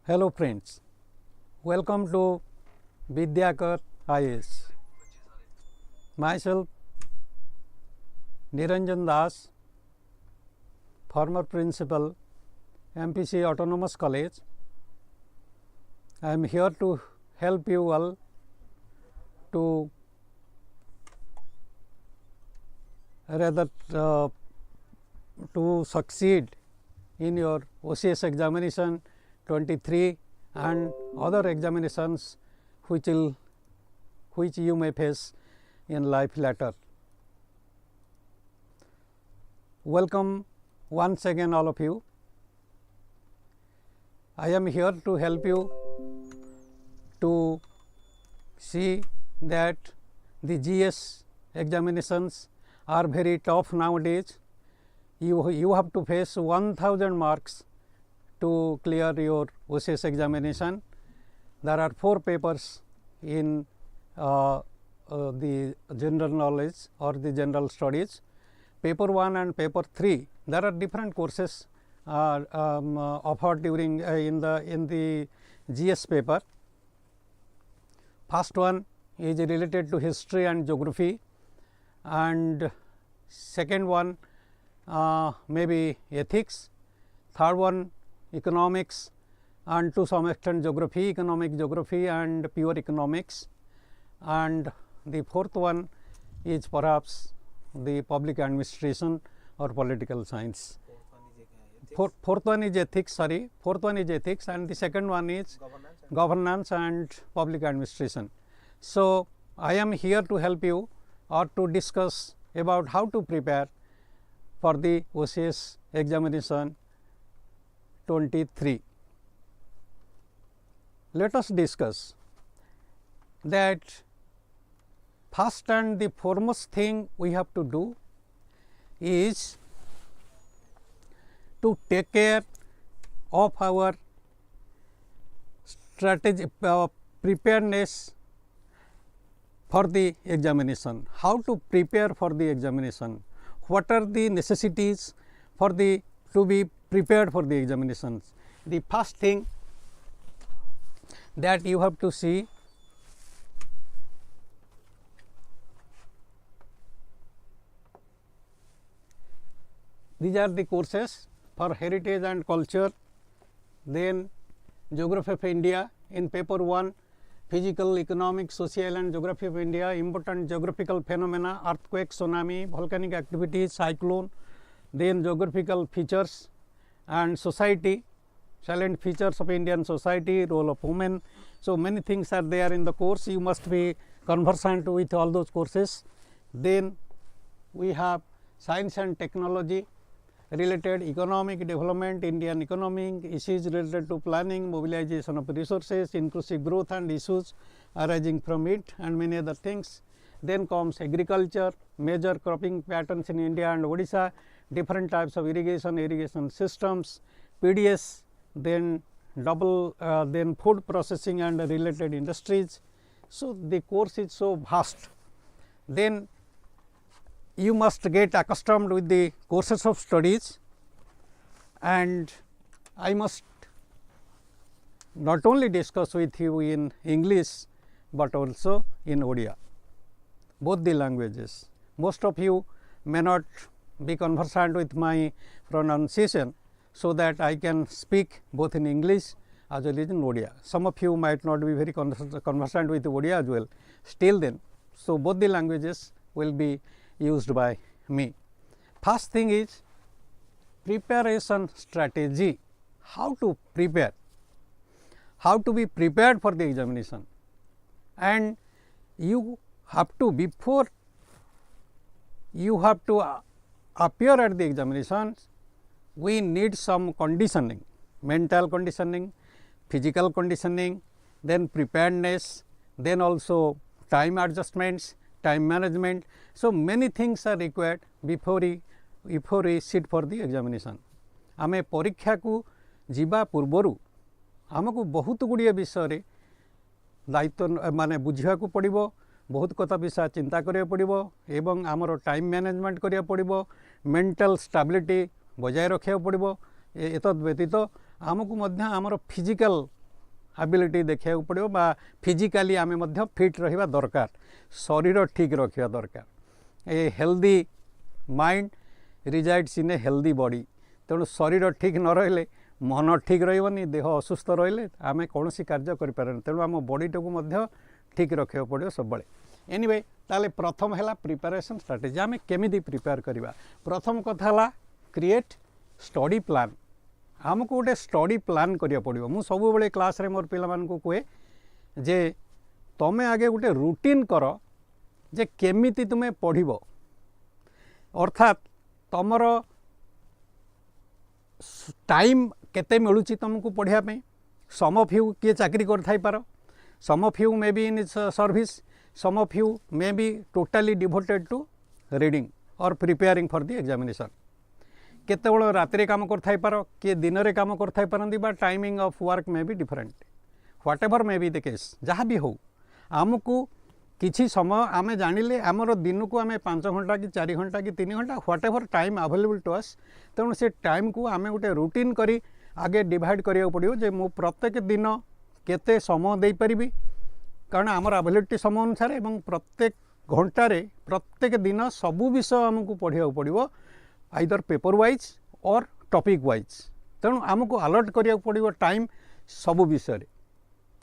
Hello friends, welcome to Vidyakar IAS. Myself Niranjan Dash, former principal, MPC Autonomous College. I am here to help you all to to succeed in your OCS examination 23 and other examinations which you may face in life later. Welcome once again all of you. I am here to help you to see that the GS examinations are very tough nowadays. You have to face 1000 marks to clear your OCS examination. There are 4 papers in the general knowledge or the general studies. Paper 1 and paper 3, there are different courses offered during in the GS paper. First one is related to history and geography, and second one maybe ethics, third one economics, and to some extent geography, economic geography and pure economics, and the fourth one is perhaps the public administration or political science. Fourth one is ethics, fourth one is ethics, and the second one is governance and public administration. So, I am here to help you or to discuss about how to prepare for the OCS examination 23. Let us discuss that first and the foremost thing we have to do is to take care of our strategy preparedness for the examination. How to prepare for the examination? What are the necessities for the to be prepared for the examinations? The first thing that you have to see, these are the courses for heritage and culture, then geography of India in paper 1, physical, economic, social and geography of India, important geographical phenomena, earthquake, tsunami, volcanic activities, cyclone, then geographical features and society, salient features of Indian society, role of women. So, many things are there in the course, you must be conversant with all those courses. Then we have science and technology related, economic development, Indian economic, issues related to planning, mobilization of resources, inclusive growth and issues arising from it, and many other things. Then comes agriculture, major cropping patterns in India and Odisha, different types of irrigation systems, PDS, then then food processing and related industries. So, the course is so vast. Then you must get accustomed with the courses of studies, and I must not only discuss with you in English, but also in Odia, both the languages. Most of you may not be conversant with my pronunciation, so that I can speak both in English as well as in Odia. Some of you might not be very conversant with Odia as well, still then. So, both the languages will be used by me. First thing is preparation strategy, how to prepare, how to be prepared for the examination, and you have to, before you have to appear at the examinations, we need some conditioning, mental conditioning, physical conditioning, then preparedness, then also time adjustments, time management. So, many things are required before we sit for the examination. आमे परीक्षा को जीवा पूर्वरु आमको बहुत गुड़िए विषय दायित्व माने बुझा पड़ो, बहुत कथा विषय चिंता करिया पड़ो एवं आमर टाइम मैनेजमेंट करिया पड़ो, मेंटल स्टेबिलिटी बजाय रखा पड़ो। एतद व्यतीत आमको मध्य आमर फिजिकल एबिलिटी देखा पड़ो बा फिजिकली आमे मध्य फिट रहिबा दरकार, शरीर ठीक रखा दरकार। A healthy mind resides in a healthy body. तेणु शरीर ठीक न रहिले मन ठीक रही, देह असुस्थ रहिले आमे कौन सी कार्य करें। तेणु आम बॉडीटा को ठीक रखा पड़ो सब बड़े। एनीवे ताले प्रथम है प्रिपरेशन स्ट्रेटेजी, आमे केमिति प्रिपेयर करवा। प्रथम कथा है क्रिएट स्टडी प्लान। आमको गोटे स्टडी प्लान करिया पड़ो। मु सब बेले क्लास रे मोर पिला मान को कहे जे तमे आगे गोटे रूटीन कर जे केमिति तुमे पढ़िबो, अर्थात तमर टाइम केते मिलुची तुमको पढ़िया पे। सम ऑफ यू किए चाकरी कर थाई पारो, some of you may be in service, some of you may be totally devoted to reading और प्रिपेयरिंग फॉर द एग्जामिनेशन। केते बड़ रात्रि काम कर थाई पारो, किए दिन रे काम कर थाई पारंदी बा timing of work may be different. What ever may be the case, जहाँ भी हो आमको किछि समय आमे जानिले आमर दिन को आमे 5 घंटा कि 4 घंटा कि 3 घंटा whatever time available to us. तेणु से टाइम को आमे गोटे रूटीन करी आगे डिवाइड करिया पड़ियो जे मु प्रत्येक दिन केते समय दे परिबी, कारण आमर अवेलेबिलिटी समय अनुसार एवं प्रत्येक घंटारे प्रत्येक दिन सबु विषय आमको पढ़िया पड़ियो आइदर पेपर वाइज और टॉपिक वाइज। तेणु आमको अलर्ट करिया पड़ियो टाइम सबु विषय,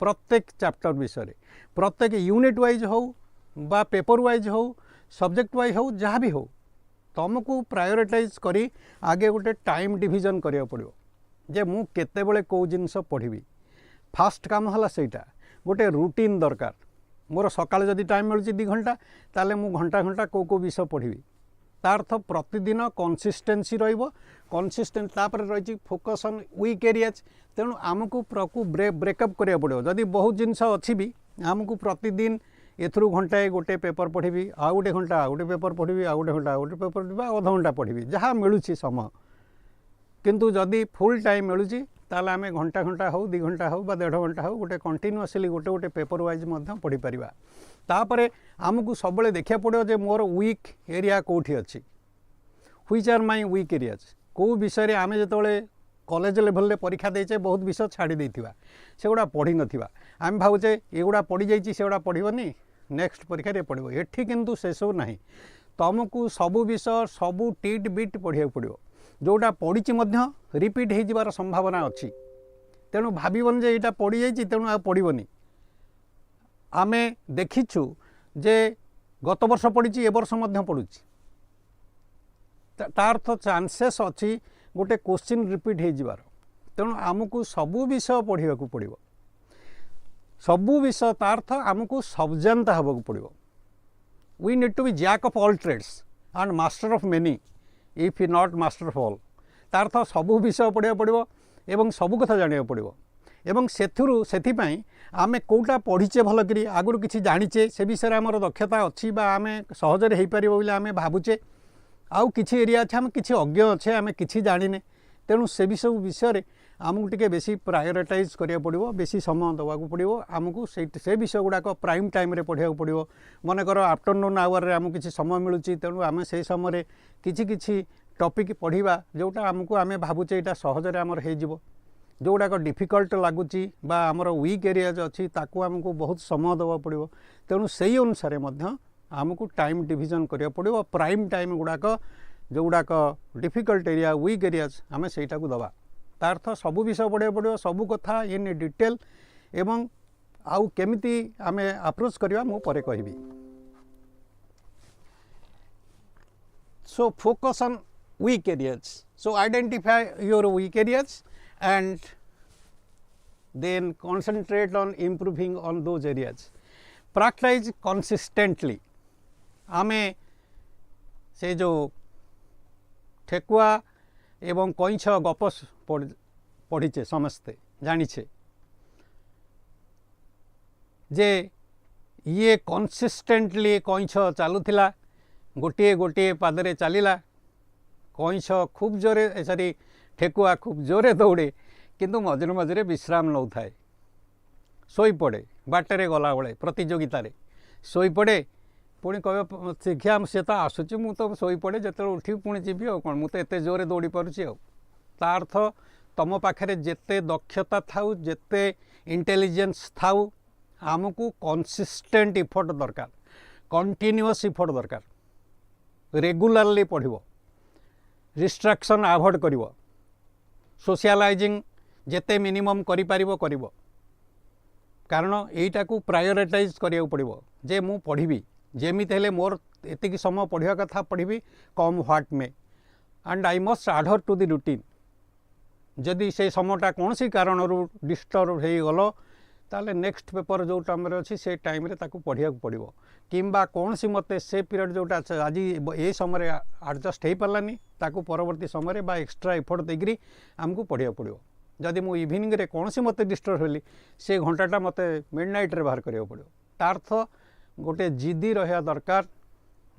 प्रत्येक चैप्टर विषय, प्रत्येक यूनिट वाइज हो बा पेपर वाइज हो सब्जेक्ट वाइज हो जहाँ भी हो तुमको प्रायोरिटाइज करी आगे गोटे टाइम डिवीजन करिया पड़ियो जे मु केते बेले को जिनस पढ़ी। फास्ट काम हला सेटा गोटे रूटीन दरकार। मोर सकाळे जदि टाइम मिलुची 2 घंटा ताले मु घंटा घंटा को विषय पढ़ी। तार अर्थ प्रतिदिन कंसिस्टेंसी रहिबो, कंसिस्टेंट तापर रही फोकस ऑन वीक एरियाज। तेणु आमको प्रकु ब्रेकअप करिया पड़ियो। जदि बहुत जिनस अच्छी भी आमको प्रतिदिन एथरू घंटाए गोटे पेपर पढ़ी, आउ गोटे घंटा आउ गोटे पेपर पढ़ी, आउ गोटे घंटा आउ गोटे पेपर पढ़ी, अध घंटा पढ़ी जहाँ मिलूची समय। किंतु जदि फुल टाइम मिलूची ताले आमे घंटा घंटा हो 2 घंटा हो बा 1.5 घंटा हो गोटे कंटिन्यूअसली गोटे गोटे पेपर वाइज मध्य पढ़ी परिबा। तापरे आमको सबले देखिया पड़ो जे मोर वीक एरिया कोठी अछि, which are my weak areas. को विषय आमे जेतबेले कॉलेज लेवल परीक्षा देचे बहुत विषय छाड़ी देथिबा, सेगुड़ा पढ़ी नथिबा, आम भावुचे एगुड़ा पढ़ी जाइछि सेगुड़ा पढ़िबनी नेक्स्ट परीक्षा रे पढ़िबो। एठी किंतु से सब नाही, तुमको सबु विषय सबु टिट बिट पढ़िया पड़ो। जोटा पढ़ी मध्य रिपीट हो जिबार संभावना अच्छी। तेणु भाबन जे यहाँ पढ़ी जाइछि तेणु आ पढ़िबनी। आमे देखिछु जे गत वर्ष पढ़ी ए वर्ष मध्य पढ़ुछि, तार अर्थ चांसेस अच्छी गोटे क्वेश्चन रिपीट हो जिबार। तेणु आमको सबु विषय पढ़ा पड़ो, सबु विषय तार अर्थ आमको सबजानता होगा पड़ो। We need to be jack of all trades and master of many if you not master of all. तार अर्थ सबु विषय पढ़ा पड़ो एवं सबु कथा जानिया पड़ो। एवं सेथिपाई आमे कोटा पढ़ीचे भल करी आगुर किछि जानिचे से विषय आमर दक्षता अच्छी बा आमे सहजरे हेइ परिबो बोली आमे भाबुचे। आउ किछि एरिया अच्छे आमे किछि अज्ञ अच्छे आमे किछि जानिने। तेणु से सब विषय आमको टिके बेसी प्रायोरिटाइज करिया पड़ो, बेसी समय देवाक पड़ो। आमको से विषय गुड़ाक प्राइम टाइम रे पढ़िया पड़ो। मनकर आफ्टरनून आवर रे आमको किछि समय मिलुची, तेणु आमे से समय किछि टॉपिक पढ़िबा जोटा आमको आमे भाबुचे एटा सहजरे आमर हे जिवो। जोड़ाक डिफिकल्ट लगुच आमर वीक एरियाज अच्छी ताकू आमको बहुत समय देवा पड़ो। तेणु से अनुसार आमको टाइम डिवीजन करिया पड़ो। प्राइम टाइम गुड़ाक जोड़ाक डिफिकल्ट एरिया वीक एरियाज आमे सेटा को दबा। तार अर्थ सबु विषय पढ़िया पड़ो, सबु कथा इन डिटेल एवं आउ केमिति आमे अप्रोच करवा मु परे कहबी। So focus on weak areas. So identify your weak areas and then concentrate on improving on those areas. Practice consistently. आमे से जो ठेकुआ एवं कईछ गप पढ़ीचे समस्ते जानिछे जे ये कंसिस्टेंटली कईछ चालुथिला, गोटे गोटे पादरे चलिला। कईछ खूब जोरे सॉरी ठेकुआ खूब जोरे दौड़े किंतु मझे मझे विश्राम नौ थाए शोई पड़े बाटर गला बेले प्रतियोगिता शोई पड़े पुणी कह शिक्षा सी तो आसूँ मुझे तो शोई पड़े जो उठी पुणी जी कौन मुझे एत जोरे दौड़ी पारुची ता अर्थ तुम पाखे जिते दक्षता थाउ जिते इंटेलिजेंस थाउ आमको कंसिस्टेंट इफर्ट दरकार कंटिन्यूअस इफर्ट दरकार रेगुलारली पढ़ो डिस्ट्रैक्शन अवॉइड कर सोशलाइजिंग जेते मिनिमम कर कारण यहीटा को प्रायोरिटाइज करिया पड़ो जे मु पढ़ी जेमिति हेले मोर एतिकी समय पढ़िया कथा पढ़ी come what may and I must adhere to the routine जदि से समयटा कौन सी कारण डिस्टर्ब हो गल ताले नेक्स्ट पेपर जो टाइम अच्छी से टाइम पढ़िया पड़ो किंबा कौन सी मते से पीरियड जोटा आज ये समय एडजस्ट हो पारानी ताकू परवर्ती समय बा एक्स्ट्रा एफर्ट देकरी आमको पढ़िया पड़ो जदि मु इवनिंग रे कौन सी मते डिस्टर्ब होली से घंटाटा मते मिडनाइट रे बाहर करिया पड़ो तार्थ गोटे जिदी रहा दरकार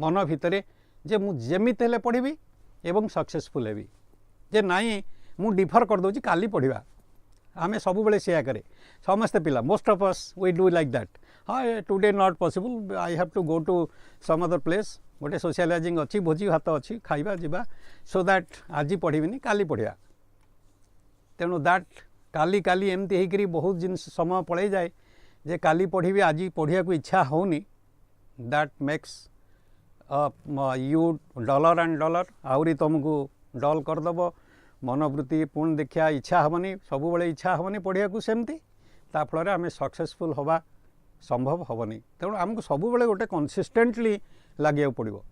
मन भितर जे मु जेमिति हेले पढ़ी एवं सक्सेसफुल हेबी जे नाई मु डिफर कर दूची काली पढ़ा आमे सब बेले सेया करे समस्ते पिला most of us we do like that हाँ today not possible I have to go to some other place गोटे सोशलाइजिंग अच्छी भोजी भात अच्छी खाइबा जीवा सो दैट आज पढ़ी काली पढ़ा तेणु दैट काली काली एमती होकरी बहुत जिनस समय पड़े जाए जे काली पढ़ी आज पढ़िया को इच्छा होनी that makes you dollar and dollar आउरी तुमको डल करदेव मनोवृत्ति पुणी देखा इच्छा हेनी सब बेले इच्छा हेनी पढ़िया को सेमती फल आम सक्सेसफुल हवा संभव हेनी तेणु आमको सब बेले गोटे कंसिस्टेंटली लगे पड़ो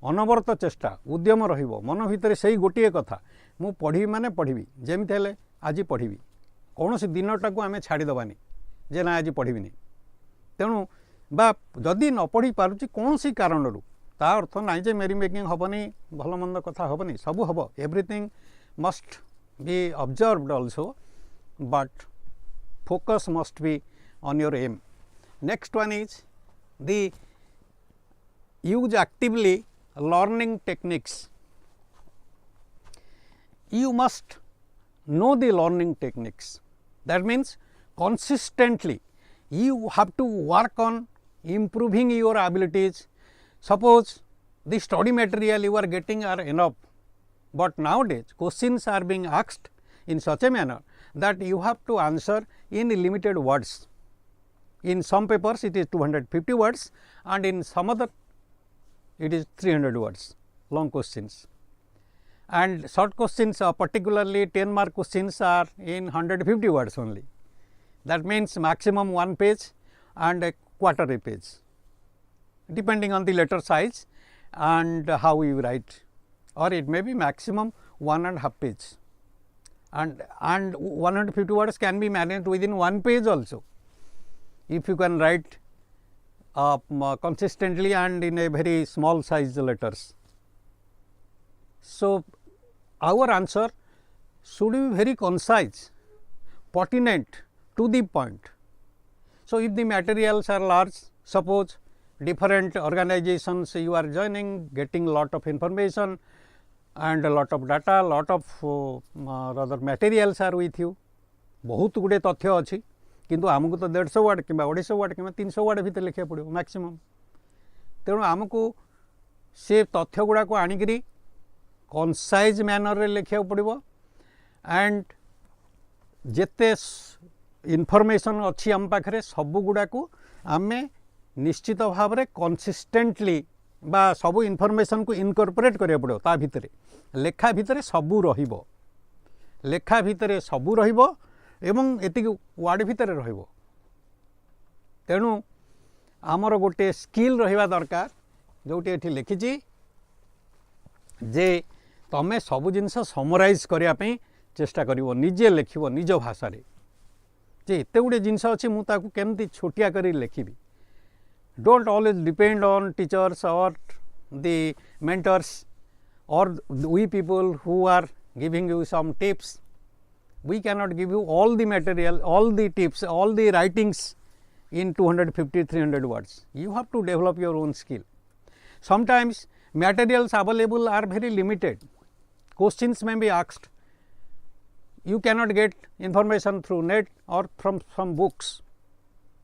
अनवरत चेष्टा उद्यम रहिबो मन भितर से गोटे कथा मु पढ़ी माने पढ़ी जेमिति हेले आज पढ़ी कौन सी दिनटा को आम छाड़देवानी जे ना आज पढ़ी तेणु बा जदि न पढ़ी पारुची कौन सी कारण ता अर्थ ना जे मेरी मेकिंग हेनी भल मंद कथा हेनी सब हम everything must be observed also but focus must be on your aim. Next one is the use actively learning techniques. You must know the learning techniques, that means consistently you have to work on improving your abilities. Suppose the study material you are getting are enough, but nowadays questions are being asked in such a manner that you have to answer in limited words. In some papers it is 250 words and in some other it is 300 words long questions, and short questions particularly 10 mark questions are in 150 words only. That means maximum 1 page and a quarter a page depending on the letter size and how you write, or it may be maximum 1.5 page, and 150 words can be managed within 1 page also if you can write consistently and in a very small size letters. So our answer should be very concise, pertinent, to the point. So if the materials are large, suppose different organizations you are joining, getting lot of information and a lot of data, lot of rather materials are with you, बहुत गुड़े तथ्य अच्छी किंतु आमको तो 150 word कि 250 word कि 300 word भीतर लिखा पड़ो मैक्सिमम। तेणु आमको से तथ्य गुड़ा को आणिकी कंसाइज मैनर रे लिखा पड़ो एंड जेते इनफॉरमेशन अच्छी आम पाखे सब गुड़ा को आम निश्चित भाव में कंसिस्टेंटली बा सब इनफॉरमेशन को इनकॉर्पोरेट करिया पड़ो ता भितरे लेखा भितरे सबू रहिबो, लेखा भितरे सबू रहिबो एवं एतिक वार्ड भितरे रहिबो। तेणु आमर गोटे स्किल रहिबा दरकार जोटी एठी लिखिची जे तमे सब जिनस समराइज करिया पई चेष्टा करिवो, निजे लिखिवो निज भाषा रे जे एते गुडे जिनस अछि मु ताकू केमती छोटिया करी लिखिबी। Don't always depend on teachers or the mentors or we people who are giving you some tips. We cannot give you all the material, all the tips, all the writings in 250-300 words. You have to develop your own skill. Sometimes materials available are very limited. Questions may be asked you cannot get information through net or from some books.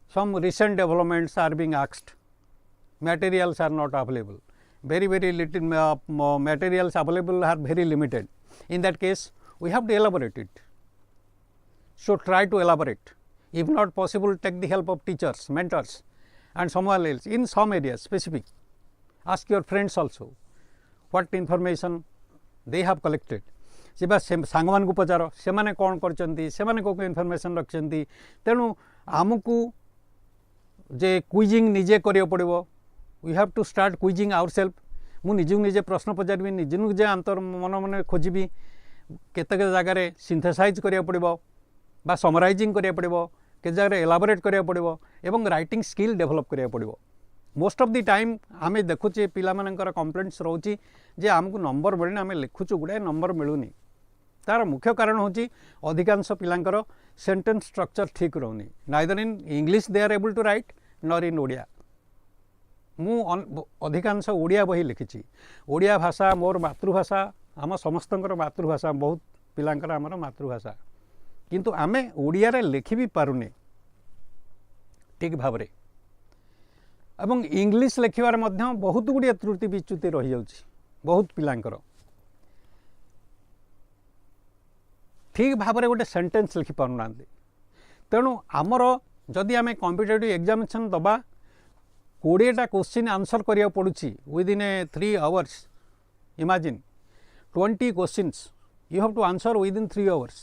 Some recent developments are being asked, materials are not available, very little materials available are very limited. In that case, we have to elaborate it. So, try to elaborate. If not possible, take the help of teachers, mentors and someone else in some areas specific. Ask your friends also what information they have collected. सांग मान को पचार से माने कौन करचंती से माने को information रखचंती तेणु आमको जे क्विजिंग निजे करियो पड़िबो. We have to start quizzing ourself. मु निजु निजे प्रश्न पचारबी निजे निजे अंतर मन मन खोजिबी केतक जगार सिंथेसाइज करियो पड़िबो बा समराइजिंग करियो पड़िबो के जगह एलाबोरेट करियो पड़िबो एवं राइटिंग स्किल डेवलप करियो पड़िबो. मोस्ट ऑफ द टाइम आमे देखुचे पिला मानकर कंप्लेंट्स रहउची जे हमको नंबर मिलने आमे लिखुचु गुडे नंबर मिलुनी. तार मुख्य कारण होची अधिकांश पिलांकर सेंटेंस स्ट्रक्चर ठीक रहउनी. Neither in English they are able to write nor in Odia. मु अधिकांश ओडिया बही लिखिची. ओडिया भाषा मोर मातृभाषा आम समस्तंकर मातृभाषा बहुत पिलांकर आमर मातृभाषा किंतु आमे ओडिया रे लिखि भी पारुनी ठीक भावरे एवं इंग्लिश लिखिबार मध्य बहुत गुड़िया त्रुटि विच्युति रही जाउची बहुत पिलांकर. ठीक भाव गोटे सेंटेंस लिखि पारुना. तेणु आमर जदि आम कॉम्पिटिटिव एग्जामिनेशन दबा 20टा क्वेश्चन आंसर करिया पड़ुची within a 3 hours. Imagine 20 questions you have to answer within 3 hours.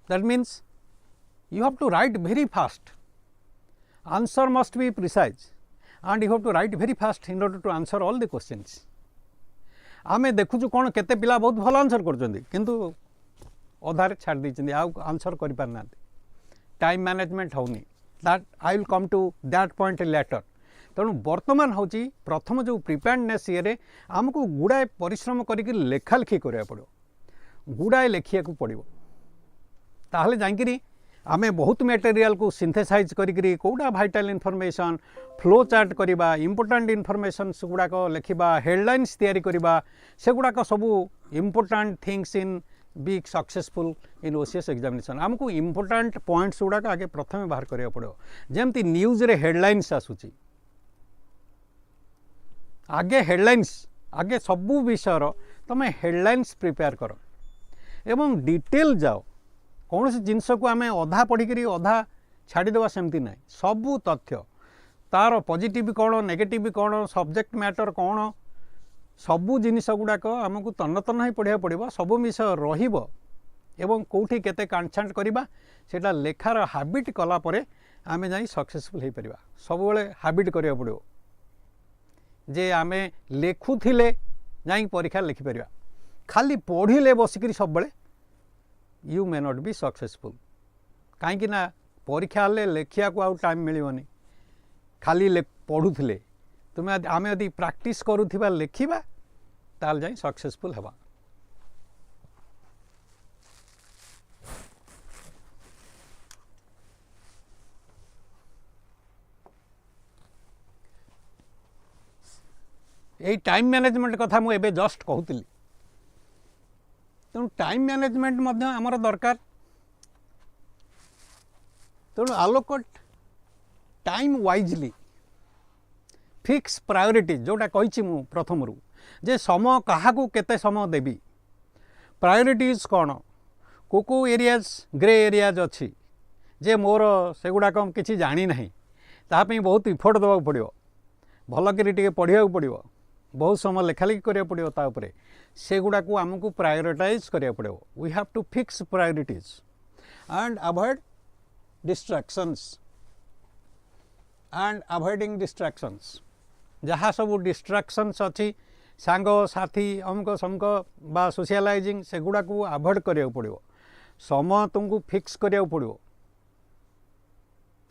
That means you have to write very fast. Answer must be precise and you have to write very fast in order to answer all the questions. आमे देखुचु कौन केते पिला बहुत भल answer करचंदी किंतु अधारे छाड़ दैचंदी आ answer करि पारना. टाइम मैनेजमेंट होनी. That I will come to that point later. तेणु बर्तमान हूँ प्रथम जो प्रिपेयर्डनेस ये आमको गुड़ाए परिश्रम करके लेखा लिखि करा पड़ो गुड़ाए लेखिया पड़ो ताहले जाइकरी आमे बहुत मटेरियल को सिंथेसाइज करी कोड़ा वाइटल इनफॉरमेशन फ्लो चार्ट करवा इम्पोर्टाट इनफॉरमेशन से गुड़ाक लिखा हेडलाइंस तैयारी करवा से गुड़ाक सब important things in be successful in OCS examination. आमको इम्पोर्टाट पॉइंट्स गुड़ाक आगे प्रथम बाहर करा पड़ो जमती न्यूज रे हेडलाइंस आसूची आगे हेडलाइंस आगे सबू विषयर तुम हेडलाइंस प्रिपेयर कर एवं डिटेल जाओ. कौन सी जिनस को आम अधा पढ़ी अधा छाड़ीदेवा सेमती ना सबू तथ्य तार पॉजिटिव कौन नेगेटिव कौन सब्जेक्ट मैटर कौन सबू जिनिस गुड़ाक आमको तन्न तन्न ही पढ़ा पड़ो सबू विषय रहिबो एवं कौटी केते कांछांट करवा सेटा लेखार हाबिट कलापर आम जाई सक्सेसफुल हो पार. सब हाबिट करिया पड़ो जे आमे लेखुथिले जाई परीक्षा लिखिपर खाली पढ़िले बसिक सब you may not be successful. कहीं परीक्षा हेल्ले लेखिया को आउ टाइम मिलनी खाली पढ़ुले तुम्हें आम यदि प्रैक्टिस करुवा लेखिबा ताल जाई सक्सेसफुल हवा. यही टाइम मैनेजमेंट कथा मुझे जस्ट कहूली. तेणु टाइम मैनेजमेंट आमर दरकार. तेणु allocate time wisely fix priority जोटा कही मु प्रथम रू जे समय क्या केते समय देवी प्रायोरिटीज कौन को एरियाज ग्रे एरियाज अच्छी जे मोर से गुड़ाक किसी जानी ना तापी बहुत इफोर्ट देवा पड़ो भल कर पढ़ा पड़ो बहुत समय लेखालेखि करा पड़ो तापर से गुड़ा को आमको प्रायोरिटाइज करा पड़ो. We have to fix priorities and avoid distractions and avoiding distractions जहाँ सब डिस्ट्रैक्शंस अच्छी सांग साथी अमुक समक बा सोशलाइजिंग से गुड़ा को अवॉइड करा पड़ो. समय तुमको फिक्स करा पड़ो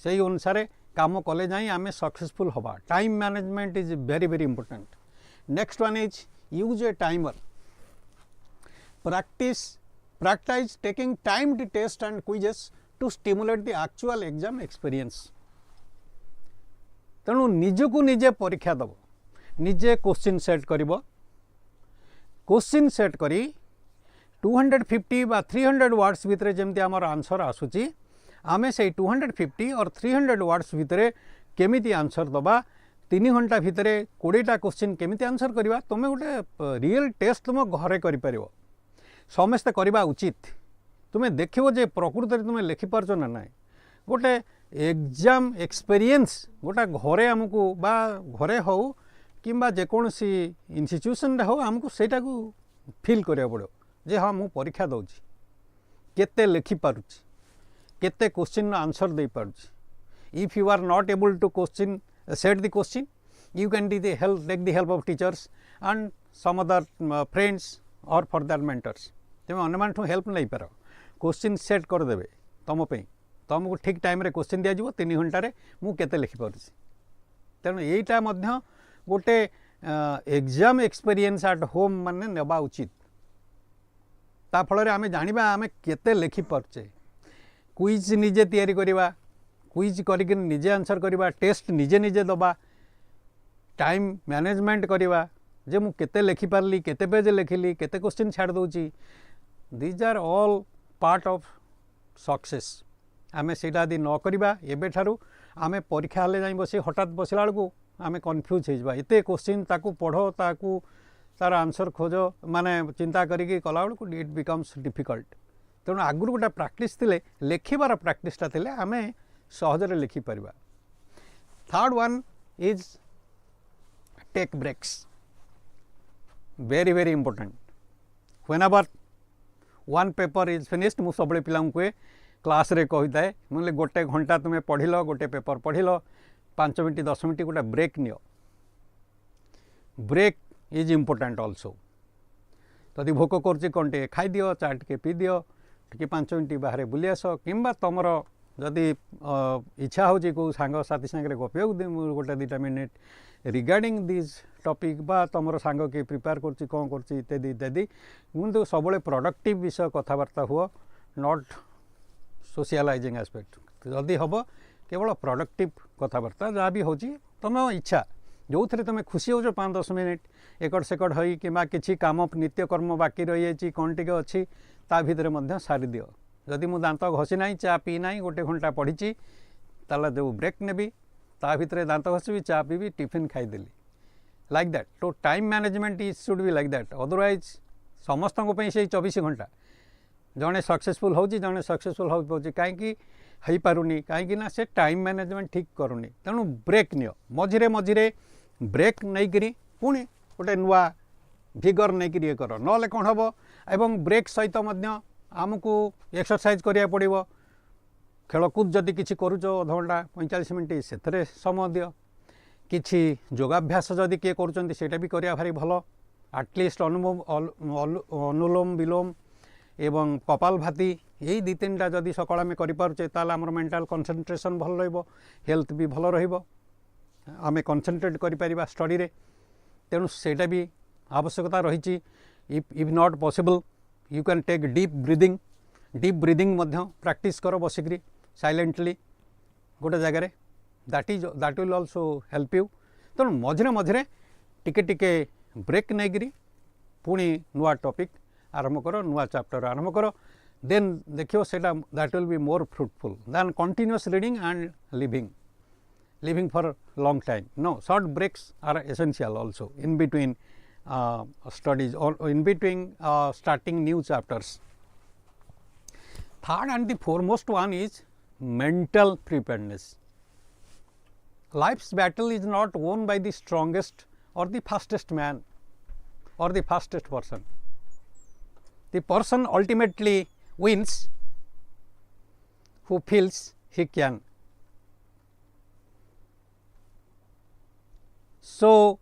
से अनुसार काम कले जाई आमे सक्सेसफुल हवा. Time management is very very important. Next one is use a timer. Practice taking timed tests and quizzes to stimulate the actual exam experience. तेणु निजको निजे परीक्षा दब निजे क्वेश्चन सेट करिबो क्वेश्चन सेट करी 250 बा 300 वर्ड्स भितर जमती आमर आंसर आसूची आमे से 250 और 300 वर्ड्स भितर केमिति आंसर दबा 3 घंटा भितर 20टा क्वेश्चन केमिति आंसर करवा तुम गोटे रियल टेस्ट तुम घरे कर पारिबो समस्ते करवा उचित तुम्हें देखिबो जे प्रकृति रे तुम लिखि पारछो ना नाइ गोटे एग्जाम एक्सपीरियंस गोटा घरे आमको बा घरे हो किंबा जेकोसी इंस्टीट्यूशन हो आमको सेटा को फील करिया पड़ो जे हाँ मु परीक्षा दउची केते लिखि पारुची केते क्वेश्चन आंसर दे पारुची if you are not able to question set the question you can take the help of teachers and some other friends or for that mentors तुम अन्य ठू हेल्प नहीं पार क्वेश्चन सेट करदे तुम तुमको ठीक टाइम रे क्वेश्चन दिया जिवो 3 घंटा रे मु केते लिखि पारुची तेणु एटा मध्य गोटे एग्जाम एक्सपीरियंस एट होम माने नेबा उचित ता फल रे आमे जानिबा आमे केते लिखि पारछे क्विज निजे तैयारी करिबा क्विज करिक निजे आंसर करिबा टेस्ट निजे निजे दबा टाइम मैनेजमेंट करिबा जे मु केते लिखि पारली केते पेज लिखिली केते क्वेश्चन छाड़ दोची these are all part of success आमे सेटा दी न करिबा एबे ठारू आमे परीक्षा हले जाई बसी हठात बसला बेलू आमे कन्फ्यूज होइबा एते क्वेश्चन ताकू पढ़ो ताकू तार आंसर खोजो माने चिंता करिकी कला बेलू इट बिकम्स डिफिकल्ट तेणु आगुर गोटे प्रैक्टिस थिले लेखिबार प्रैक्टिसटा थिले आमे सहजरे लिखि परिबा third one is take breaks very important whenever one paper is finished मु सबले पिला को क्लास रे कहि थाए मुले गोटे घंटा तुमे पढ़िलो गोटे पेपर पढ़िलो 5 मिनट 10 मिनट गोटे ब्रेक नियो ब्रेक इज इम्पोर्टेंट ऑल्सो तदि भोक करछि कोनटे खाइ दियो चाट के पी दियो टिके 5 मिनट बाहर बुली आस किंबा तमर जदि इच्छा होछि को सांग साथी संगे गपियो गोटे 2 मिनिट रिगार्डिंग दिस टॉपिक बा तमर सांग के प्रिपेयर करछि कोन करछि इत्यादि इत्यादि किंतु सबले प्रोडक्टिव विषय कथबार्ता हुआ नॉट सोशलाइजिंग एस्पेक्ट जदि हबो केवल प्रोडक्टिव कथबार्ता जहाँ भी होछि तुम इच्छा जो थे तुम खुशी हो 5-10 मिनिट एकड़ सेकड़ हो कि किसी कम नित्यकर्म बाकी रही जाइए कौन टे अच्छी ता भितर सारी दियो जदि मु दांत घसी ना चा पी ना गोटे घंटा पढ़ी ताला जो ब्रेक नेबी ता भितर दांत घसबी चा पीबी टिफिन खाईदेली लाइक दैट तो time management is should be like that otherwise समस्त से 24 घंटा जड़े सक्सेसफुल हो जड़े सक्सेसफुल हो कहीं पारुनी कहीं ना से टाइम मैनेजमेंट ठीक करूनी तेणु ब्रेक नियो मझिरे मझिरे ब्रेक नहीं करी पुणी गोटे नुआ भिगर नहीं करी कर ना कौन हम एवं ब्रेक सहित आमको एक्सरसाइज करिया पड़िबो खेलकूद जदि किसी करूच अध घंटा 45 मिनट से समय दियो किछि योगाभ्यास जदि किए करुँच से भी करिया भारी भल आटलिस्ट अनुलोम विलोम एवं कपाल भाती यही 2-3टा जदि सकाळ आम करें ताल आमर मेंटल कंसंट्रेशन भल रहिबो हेल्थ भी भल रहिबो आमे कंसंट्रेट करि परिबा स्टडी रे तेणु सेटा भी आवश्यकता रही if not possible you can take deep breathing मध्य प्रैक्टिस कर बसिक साइलेंटली गोटे जगह that will also help you तेणु मझिरे मझिरे टिके टिके ब्रेक नहीं करी पुणी नुआ टॉपिक आरंभ कर नुआ चैप्टर आरंभ कर देन देखियो सेटा that will be more fruitful then continuous reading and living for long time. No, short breaks are essential also in between studies or in between starting new chapters. Third and the foremost one is mental preparedness. Life's battle is not won by the strongest or the fastest man or the fastest person. The person ultimately wins who feels he can. सो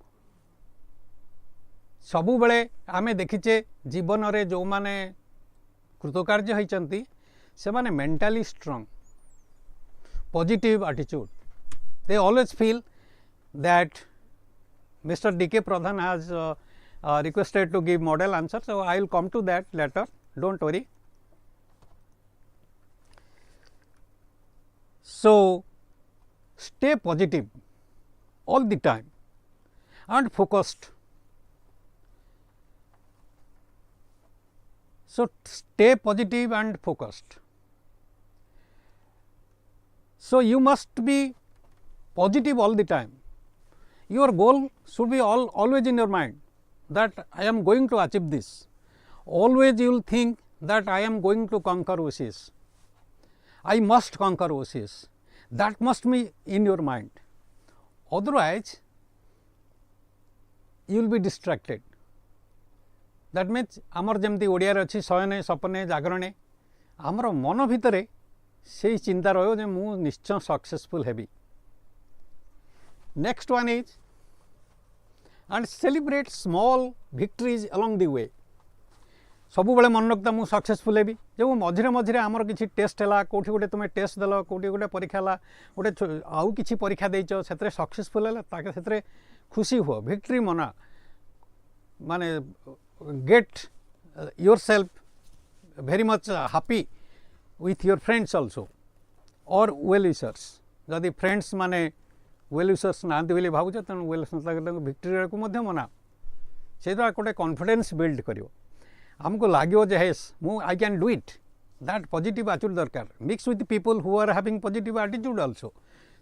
सबु बेले आमे देखिचे जीवन रे जो माने कृतकार्य होइचंती से माने mentally strong positive attitude they always feel that mister DK Pradhan has requested to give model answer, so I will come to that later, don't worry. So stay positive all the time and focused. So, stay positive and focused. So, you must be positive all the time. Your goal should be always in your mind that I am going to achieve this. Always you will think that I am going to conquer OCS. I must conquer OCS. That must be in your mind. Otherwise, you will be distracted. That means आमर जमती ओडिया अच्छी शयने सपने जागरणे आमर मन भितर से चिंता रहो जे मु निश्चय successful heavy. Next one is and celebrate small victories along the way. सबु बेले मन रखता मु सक्सेसफुल हेबी जो मझिरे मझिरे आमर किछि टेस्ट हला कोठी गोटे तुमे टेस्ट देलो कोठी गोटे परीक्षा हला गोटे आउ किछि परीक्षा देइचो सेतरे सक्सेसफुल हला ताके सेतरे खुशी हो विक्ट्री मना माने get yourself very much happy with your friends also or well wishers. जदि फ्रेंड्स माने well wishers नांती बोली भावुछ तेणु well wishers विक्ट्री को मध्य मना से द्वारा गोटे कॉन्फिडेंस बिल्ड करियो हमको लाग्यो जे हेस मु I can do it that positive attitude दरकार mix with people who are having positive attitude also.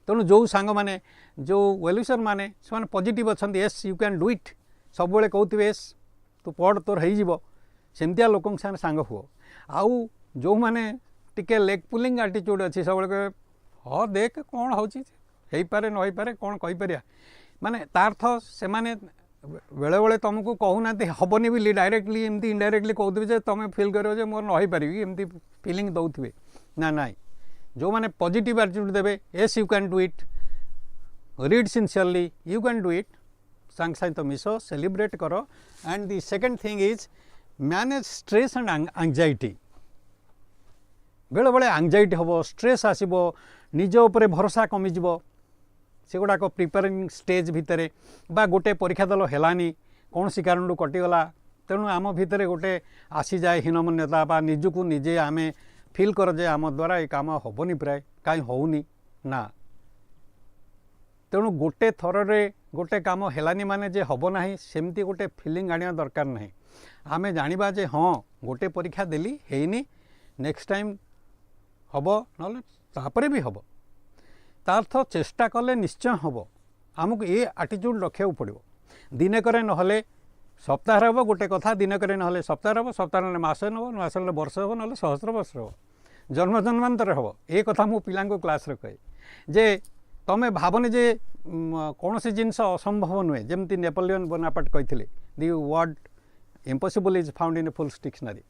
तेणु जो सांग माने जो well wisher माने से पॉजिटिव अछंती yes you can do it सब बेले कहउथिबे यस तू पढ़ तोर हो सेमतिया लोक सांग हुओ आउ जो मैंने टिके लेग पुलिंग एटीट्यूड अच्छी सब हाँ देख कौन हो पारे न हो पारे कौन कहीपर माने तार्थ से माने बेले बेले तुमको कहूना हेनी बोली डायरेक्टली एमती इनडायरेक्टली कहते तुम फिल कर मोर न हो पारि एमती फिलिंग दौथे ना ना जो मैंने पॉजिटिव एटीट्यूड देवे yes you can do it read sincerely you can do it सांग सहित मिस सेलिब्रेट कर. And the second thing is manage stress and anxiety. बेले बेले एंजाइटी हम स्ट्रेस आसब निज उपर भरोसा कमिज से गुड़ाक प्रिपेयरिंग स्टेज भितर बा गोटे परीक्षा दल हेलानी कौन सी कारण कटिगला तेणु आम भितर गोटे आसी जाए हीनमन्यता बा निजको निजे आमे फिल कर जे आम द्वारा ये काम हेनी प्राय कहीं होनी ना तेणु गोटे थर गोटे काम हेलानी माने जे हब ना सेमती गोटे फिलिंग आनिया दरकार नहीं. आमे जानिबा जे हाँ गोटे परीक्षा देली हेनी नेक्स्ट टाइम हब ना तापरे भी हब तार्थ चेष्टा कले निश्चय हम आमको ये एटीट्यूड रखा पड़ो दिने करे नहले सप्ताह हम गोटे कथा दिन करे नहले सप्ताह हम सप्ताह ना मसे नब मस ना वर्ष हम ना सहस्र वर्ष हम जन्म जन्मांतर हम ये कथा मु पिला क्लास कहे जे तमें भावनी जे कौन सी जिनस असंभव नुहे जमती नेपोलियन बोनापार्ट कहते the word impossible is found in a fool's dictionary.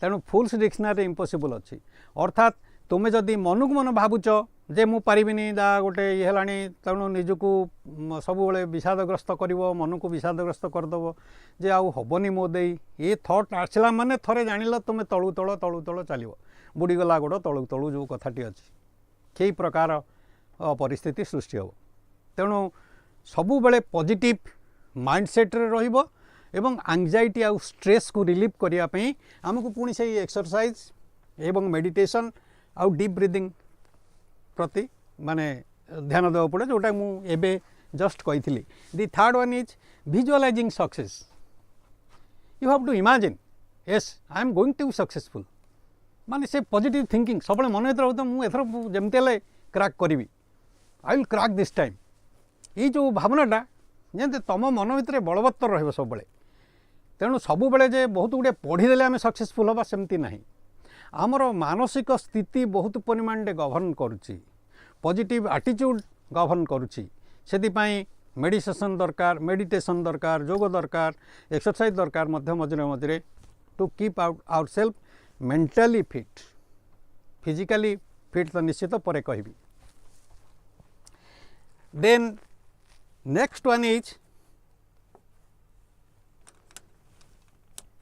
तेणु फुल्स डिक्शनरी इम्पॉसिबल अच्छी अर्थात तुम्हें जदि मन को मन भावुच जे मु पारिबिनी दा गोटे ये हेलानी तेणु निजको सब विषादग्रस्त कर मन को विषादग्रस्त करदेव जे आउ हबनी मो दे ये थॉट आसला माने थरे जानिल तुम तलू तल चलो बुड़ीगला गोड़ तलू तलू जो कथाटी अच्छी कई प्रकार परिस्थिति सृष्टि हो. तेणु सबु बेले पॉजिटिव माइंडसेट रे रहिबो एवं एंजाइटी आउ स्ट्रेस को रिलीफ करिया पई हमको पुणी से एक्सरसाइज एवं मेडिटेशन आउ डीप ब्रीदिंग प्रति माने ध्यान देवा पड़े जोटा मु एबे जस्ट कही. The third one is visualizing success. You have to imagine yes I am going to be successful माने से पॉजिटिव थिंकिंग सब मन भर रहता मुझे जमती हेल्ले क्रैक करी I will crack this time ये जो भावनाटा जमी तुम मन भितर बलवत्तर रही सब बेले. तेणु सबु बेले जे बहुत गुड़े पढ़ीदे आम सक्सेसफुल हाँ सेमती ना आमर मानसिक स्थिति बहुत परिमाण गवर्न करुच्ची पॉजिटिव एटीट्यूड गवर्न करुच्ची से मेडिटेशन मेडिटेशन दरकार जोग दरकार एक्सरसाइज दरकार मझे मझे to keep ourself mentally fit physically fit तो निश्चित पर कहि. Then next one is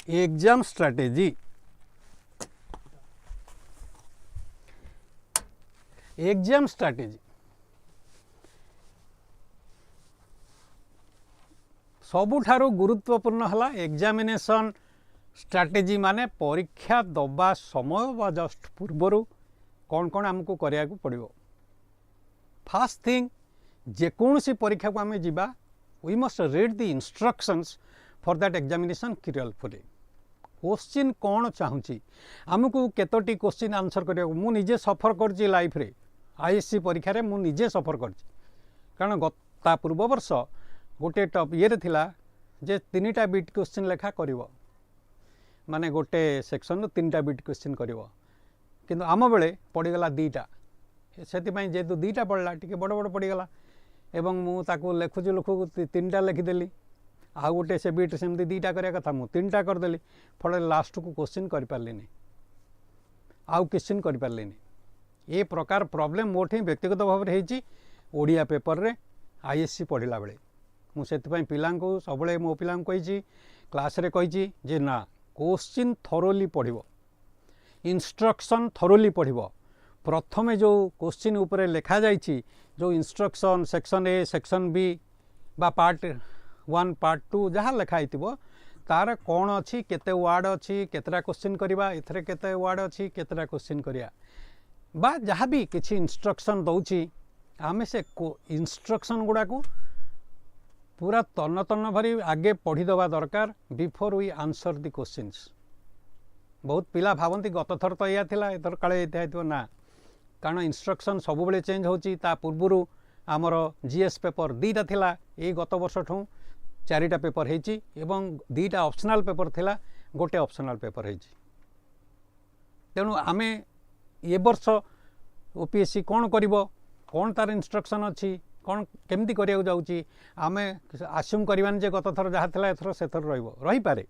exam strategy. Exam strategy सबुठारु गुरुत्वपूर्ण है एग्जामिनेशन स्ट्रैटेजी माने परीक्षा दबा समय व जस्ट पूर्वर कौन कौन आमको करिया को पड़िबो. फर्स्ट थिंग जेकोसी परीक्षा को आम जावा we must read the instructions for that examination carefully. Question कौन चाहूँगी आमको केतोटी क्वेश्चन आंसर करिया मु निजे सफर करछि लाइफ रे आईएससी परीक्षा रे मु निजे सफर करछि कारण ता पूर्व वर्ष गोटे टॉप ये थिला जे 3टा बिट क्वेश्चन लेखा करिवो माने गोटे सेक्शन 3टा बिट क्वेश्चन करिवो किंतु आम बेले पड़ीगला 2टा से जेहेतु 2टा पड़ला टी बड़ बड़ पड़ीगला एवं मु ताको लेखुछु लिखु 3टा लिखिदेली आ गोटे से बिट सेमती 2टा करिया कथा मु 3टा करदेली फल लास्ट को क्वेश्चन कर पारलिनी आउ क्वेश्चन कर पारलिनी ए प्रकार प्रॉब्लम मोठी व्यक्तिगत भाव में होईची ओडिया पेपर रे आईएससी पढ़िला बेले मु सेति पिला सबले मो पिला कही क्लास रे कही जे ना क्वेश्चन थरोली पढ़िबो इंस्ट्रक्शन थरोली पढ़िबो प्रथमे जो क्वेश्चन उपरे लिखा जाइछि जो instruction section A section B बा पार्ट 1 पार्ट 2 जहाँ लिखाई तार कौन अच्छी केते वार्ड अच्छी केतरा क्वेश्चन करवा एथरे केते वार्ड अच्छी केतरा क्वेश्चन करिया बा जहाँ भी किसी इंस्ट्रक्शन दौची आमे से इंस्ट्रक्शन गुड़ा को पूरा तन्न तन्न भरी आगे पढ़ी दवा दरकार before we answer the questions बहुत पिला भावती गत थर तो या थिला एथर काले इत्यादि ना कारण इंस्ट्रक्शन सब बेले चेंज होची ता पूर्वरु आमर जीएस पेपर 2टा थिला ए गत वर्ष ठू 4टा पेपर हेची एवं 2टा ऑप्शनल पेपर थिला गोटे ऑप्शनल पेपर हेची तेणु आमे ए वर्ष ओपीएससी कौन करिवो कौन तार इंस्ट्रक्शन अच्छी कौन केमती करिया जाउची आमे आस्यूम करवानी जे गत थर जहाँ थिला एथर से थर रही पारे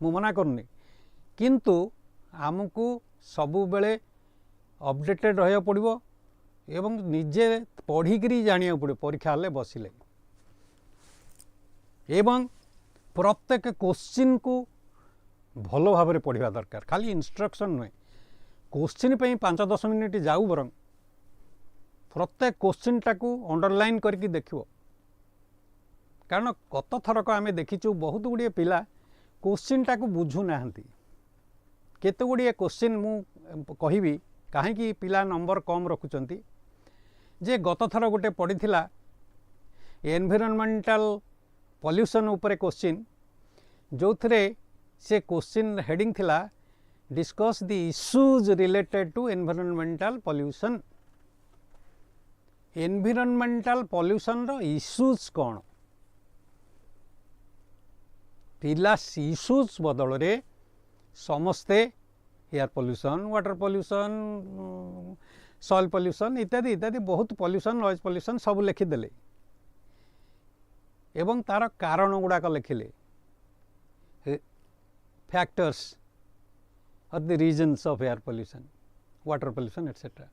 मु मना करनी किंतु आमको सबु बेले अपडेटेड रहा पड़ो एवं निजे पढ़िकी जानिया पड़ो परीक्षा हेले बसिले एवं प्रत्येक क्वेश्चन को भल भाव पढ़ा दरकार खाली इंस्ट्रक्शन नुहे क्वेश्चन पे 5-10 मिनिट जाऊ बरं प्रत्येक क्वेश्चन टाकू अंडरलाइन करके देखियो कारण गत थरक आम देखीचु बहुत गुड़िए पिला क्वेश्चन टाकू बुझू नाहंती केते गुड़िए क्वेश्चन मु कहिबी कहीं पिला नंबर कम रखुचंती जे गत थर गोटे पड़ीथिला एनवायरनमेंटल पॉल्यूशन उपरे क्वेश्चन जो थे से क्वेश्चन हेडिंग थिला discuss the issues related to environmental pollution environmental pollution रो इश्यूज कौन पिला इश्यूज बदल रे समस्ते air pollution water pollution soil pollution इत्यादि इत्यादि बहुत पॉल्यूशन नॉइज पॉल्यूशन सब लिखिदेले एवं तार कारण गुड़ाक लिखिले factors or the reasons of air pollution water pollution etcetera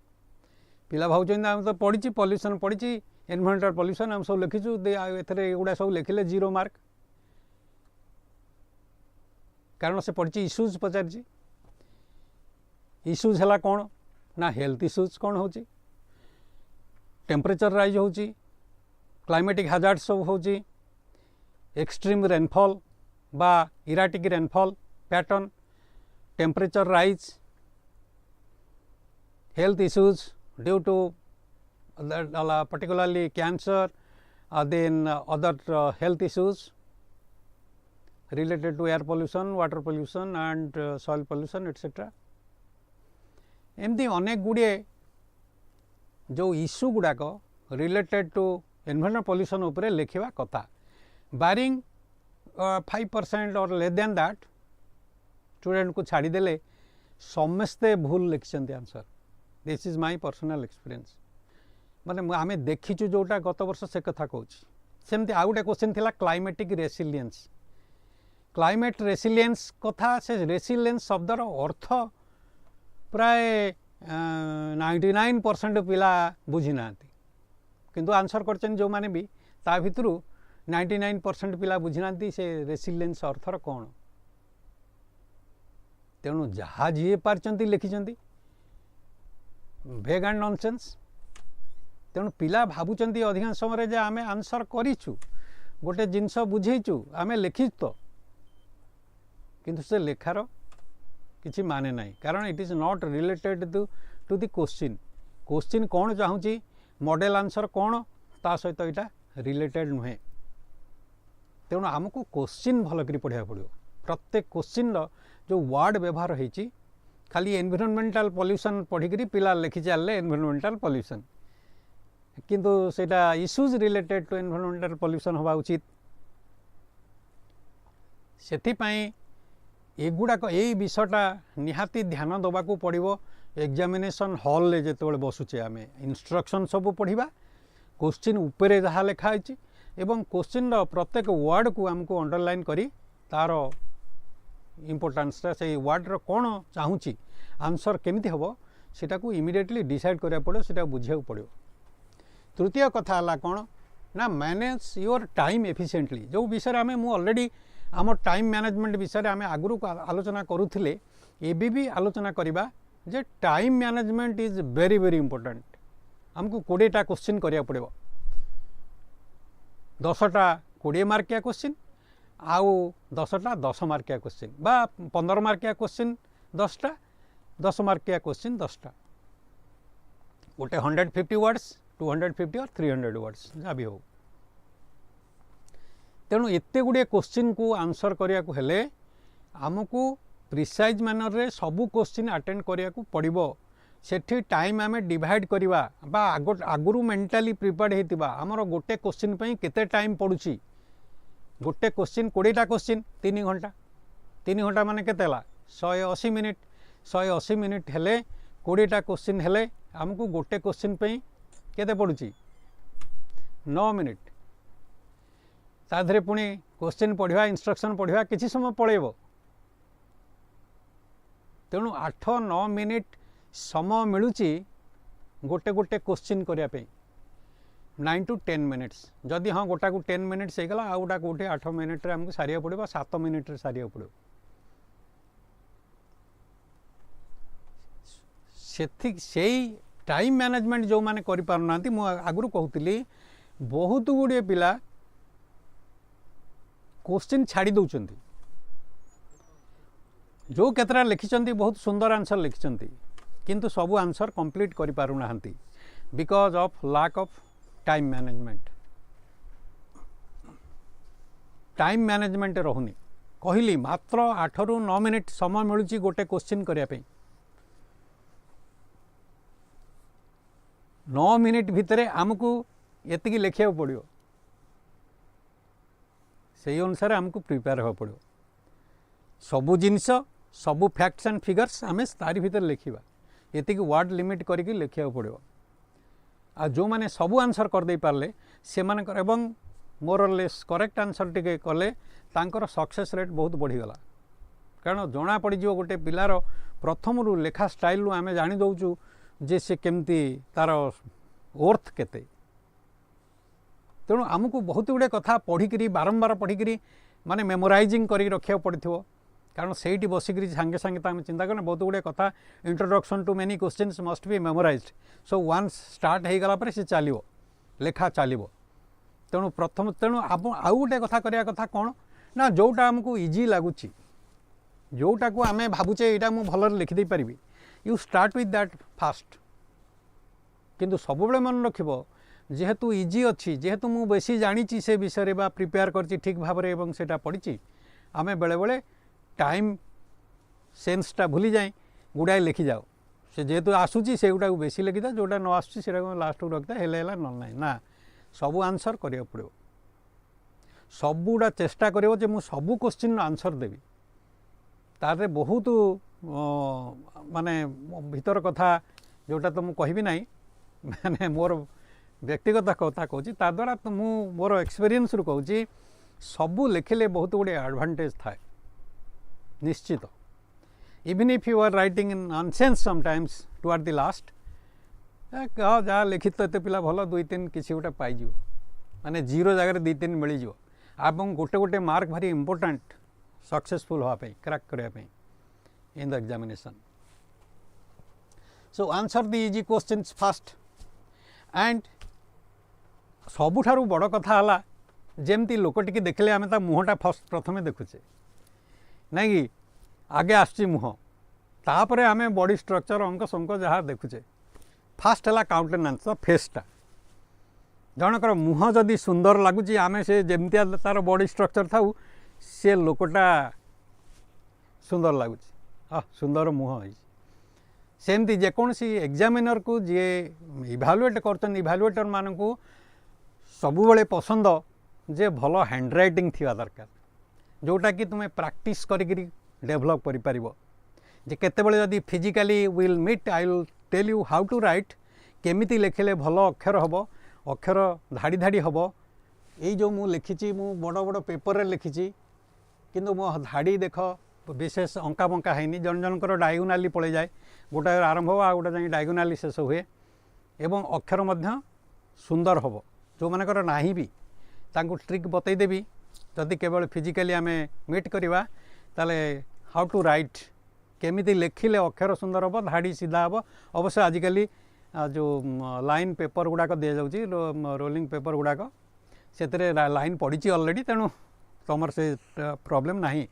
पिला भावुं आम तो पढ़ी पॉल्यूशन पढ़ी एनवायरमेंटल पॉल्यूशन आम सब लिखीचु एगुड़ा सब लिखिले 0 मार्क कारण से पढ़ी इश्यूज पचारि इश्यूज है कौन ना हेल्थ इश्यूज कौन हो टेम्परेचर राइज हो क्लाइमेटिक हाजार्ड सब हो एक्सट्रीम रेनफॉल बा erratic rainfall pattern temperature rise health issues due to particularly cancer then other health issues related to air pollution water pollution and soil pollution etc एमती अनेक गुड़िए जो issue गुड़ाक related to environment pollution उपरे लिखा कथा बारिंग 5% और लेस देन दैट स्टूडेंट को छाड़ीदेले समस्ते भूल लिखिं answer this is my personal experience माने आमे देखीचु जोटा गत वर्ष से कथा कहूँ सेमती आउ गोटे क्वेश्चन थिला क्लाइमेटिक रेसिलिएंस क्लाइमेट रेसिलिएंस कथा से रेसिलिएंस शब्दर अर्थ प्राय 99% पिला बुझी ना किंतु आंसर करछन जो माने भी ता भितरु 99% पिला बुझी ना से रेसिलिएंस अर्थर कौन तेणु जहाँ जी पार्चंती लिखिचंती भेग एंड नॉनसेंस तेणु पिला भावुचंती अधिकांश समय जे आमे आंसर करिछु गोटे जिनस बुझेइछु आमे लिखिछु तो किंतु से लेखार किसी माने नहीं कारण it is not related to the question कौन चाहूँगी मॉडल आंसर कौन ता सहित यहाँ रिलेटेड नुहे तेणु आमको क्वेश्चन भल कर पढ़ा पड़ो प्रत्येक क्वेश्चन जो वर्ड व्यवहार होती खाली एनवायरमेंटल पॉल्यूशन पढ़ी पिला लिखि चलले एनवायरमेंटल पॉल्यूशन किंतु सेटा issues related to environmental pollution होबा उचित सेथिपाई एगुड़ाक यही विषयटा निहाती ध्यान दबा को पड़ो एग्जामिनेशन हॉल ले जेतेबेले बसुचे आमे इंस्ट्रक्शन सब पढ़ा क्वेश्चन उपरे जहाँ लिखाई एवं क्वेश्चन प्रत्येक वर्ड को आमको अंडरलाइन करी तार इम्पोर्टान्सटा से वर्ड रो कौन चाहूँगी आंसर केमिति हम सेटा को इमिडिएटली डिसाइड करा पड़ो सेटा बुझा पड़ो। तृतीय कथा है कौन ना मैनेज योर टाइम एफिशिएंटली जो विषय आम मु ऑलरेडी आम टाइम मैनेजमेंट विषय आम आगु आलोचना करुले एबी भी आलोचना करवा जे time management is very very important आमको 20टा क्वेश्चन करिया पड़ो 10टा 20 मार्किया क्वेश्चन आउ 10टा 10 मार्किया क्वेश्चन बा 15 मार्किया क्वेश्चन 10टा 10 मार्किया क्वेश्चन 10टा गोटे 150 वर्ड्स 250 और 300 वर्ड्स जहाँ भी हो तेणु एते गुड़े क्वेश्चन को आंसर करिया को हेले आमको प्रिसाइज मैनर रे सबू क्वेश्चन अटेंड करिया को पड़िबो सेठी टाइम आमे डिवाइड करवा बा आगुरु मेंटाली प्रिपेयर्ड हेतिबा हमर गोटे क्वेश्चन पई केते टाइम पड़ुची गोटे क्वेश्चन 20टा क्वेश्चन 3 घंटा माने केते ला 180 मिनिट 180 मिनिट हेले 20टा क्वेश्चन हेले हमको गोटे क्वेश्चन पई केते पड़ुची 9 मिनिट ताधरे पुणी क्वेश्चन पढ़ा इंस्ट्रक्शन पढ़ा किसी समय पड़ेब तेणु 8-9 मिनिट समय मिलूची गोटे गोटे क्वेश्चन करने 9 to 10 मिनिट्स जदि हाँ गोटा को 10 मिनिट्स होगा आ गोटा कौटे 8 मिनिट आमको सारिया पड़ो 7 मिनिट सारिया पड़ो से टाइम मैनेजमेंट जो मैंने करना आगु कहती बहुत गुड़े पिला क्वेश्चन छाड़ी दौरान जो केतरा लिखिं बहुत सुंदर आंसर लिखिं किंतु सबू आंसर कंप्लीट करि पारु नाहंती because of lack of time management time management रहुनी कहली मात्र 8 ରୁ 9 मिनिट समय मिलूची गोटे क्वेश्चन करने 9 मिनिट भितर आमको एतिकी लिखा पड़ो से अनुसार आमको प्रिपेयर हो पड़ो सबू जिनस सबू फैक्ट्स एंड फिगर्स आम तारी भितर लिखा ये वर्ड लिमिट करके लिखा पड़ो आ जो मैंने सबू आंसर करदे पारे से मोर लेस करेक्ट आंसर टिके कले तांकर सक्सेस रेट बहुत बढ़ीगला कारण जना पड़ गोटे पिलार प्रथम रु लेखा स्टाइल रु आम जानी दौचु जे से केमती तार ओर्थ केते तेणु आमको बहुत गुड़े कथा पढ़ी बारंबार पढ़ी माने मेमोराइजिंग कर रखा पड़ो कारण से बसिक सांगे सांगे आम चिंता करना बहुत गुड़े कथा introduction to many questions must be memorized so once start हो गला पर से चलो लेखा चलो तेणु प्रथम तेणु आउ गोटे कथा करवा कथा कौन ना जोटा आमको इजी लगुच जोटा को आम भावुचे यहाँ मुझे भल लिखिदे पारि you start with that fast किंतु सब मन रखिब जेहेतु इजी अच्छी जेहेतु मु बेसी जानी से विषय बा प्रिपेयर कर ठीक भाव में से पढ़ी आम बेले बेले टाइम सेन्सटा भूली जाए गुड़ाए लिखि जाओ से जेहेतु आसूची से गुटा बेसी लिखिदा जोटा न आसूची से लास्ट को रखता है ना सबू आंसर करिया पड़ो सबूटा चेष्टा करियो जे मु सबू क्वेश्चन आंसर देवी तारे बहुत माने भीतर कथा जोटा तो मु कहबी नहीं माने मोर व्यक्तिगत कथा कहूँ ता द्वारा तो मु मोर एक्सपीरियंस रु कहूँ सबू लिखिले बहुत गुड़े एडवांटेज थाए निश्चित even if you are writing in nonsense sometimes toward the last कह जहाँ लिखित तो एत पिला भल 2-3 किसी गोटे पाइज माने 0 जगह 2-3 मिलज और गोटे गोटे मार्क भारी इंपोर्टेंट सक्सेसफुल होगापी क्रैक करने in the examination so answer the easy questions fast and सबुठारु बड़ कथा है जमती लोक टी देखले आम मुहटा फर्स्ट प्रथमे देखुचे ना कि आगे आसची मुह तापर आम बॉडी स्ट्रक्चर अंक संक जहाँ देखुचे फास्ट है काउंटेनान्स फेसटा जनकर मुह जदि सुंदर लगुच आम से जमती तार बॉडी स्ट्रक्चर था से लोकटा सुंदर लगुच सुंदर मुह सेमती जेकोसी एग्जामिनर को जी इभालुएट कर इभालुएटर मान को सबुबले पसंद जे भल हैंड राइटिंग थिवा दरकार जोटा कि तुम्हें प्रैक्टिस करी डेभलप करि परिबो जे केतेबेले जदि physically will meet I will tell you how to write केमिति लिखिले भल अक्षर हबो अक्षर धाड़ी धाड़ी हबो ये जो मु लिखिची मु बड़ बड़ पेपर रे लिखिची किंतु मो धाड़ी देख विशेष अंका बंका है जन जनकर डायगोनाली पड़े जाए गोटे आरंभ हो गोटे जाए डायगोनाली शेष हुए एवं अक्षर मध्य सुंदर हम जो मानकर नाही भी तांको ट्रिक बतईदेवी जदि केवल फिजिकली आम मीट करवा ताले हाउ टू राइट केमिति लिखिले अक्षर सुंदर हम धाड़ी सीधा हम अवश्य आजिकल जो लाइन पेपर गुड़ाक दि जाऊँगी रोलिंग पेपर गुड़ाक से लाइन पड़ी ऑलरेडी तेणु तुम से प्रॉब्लम नहीं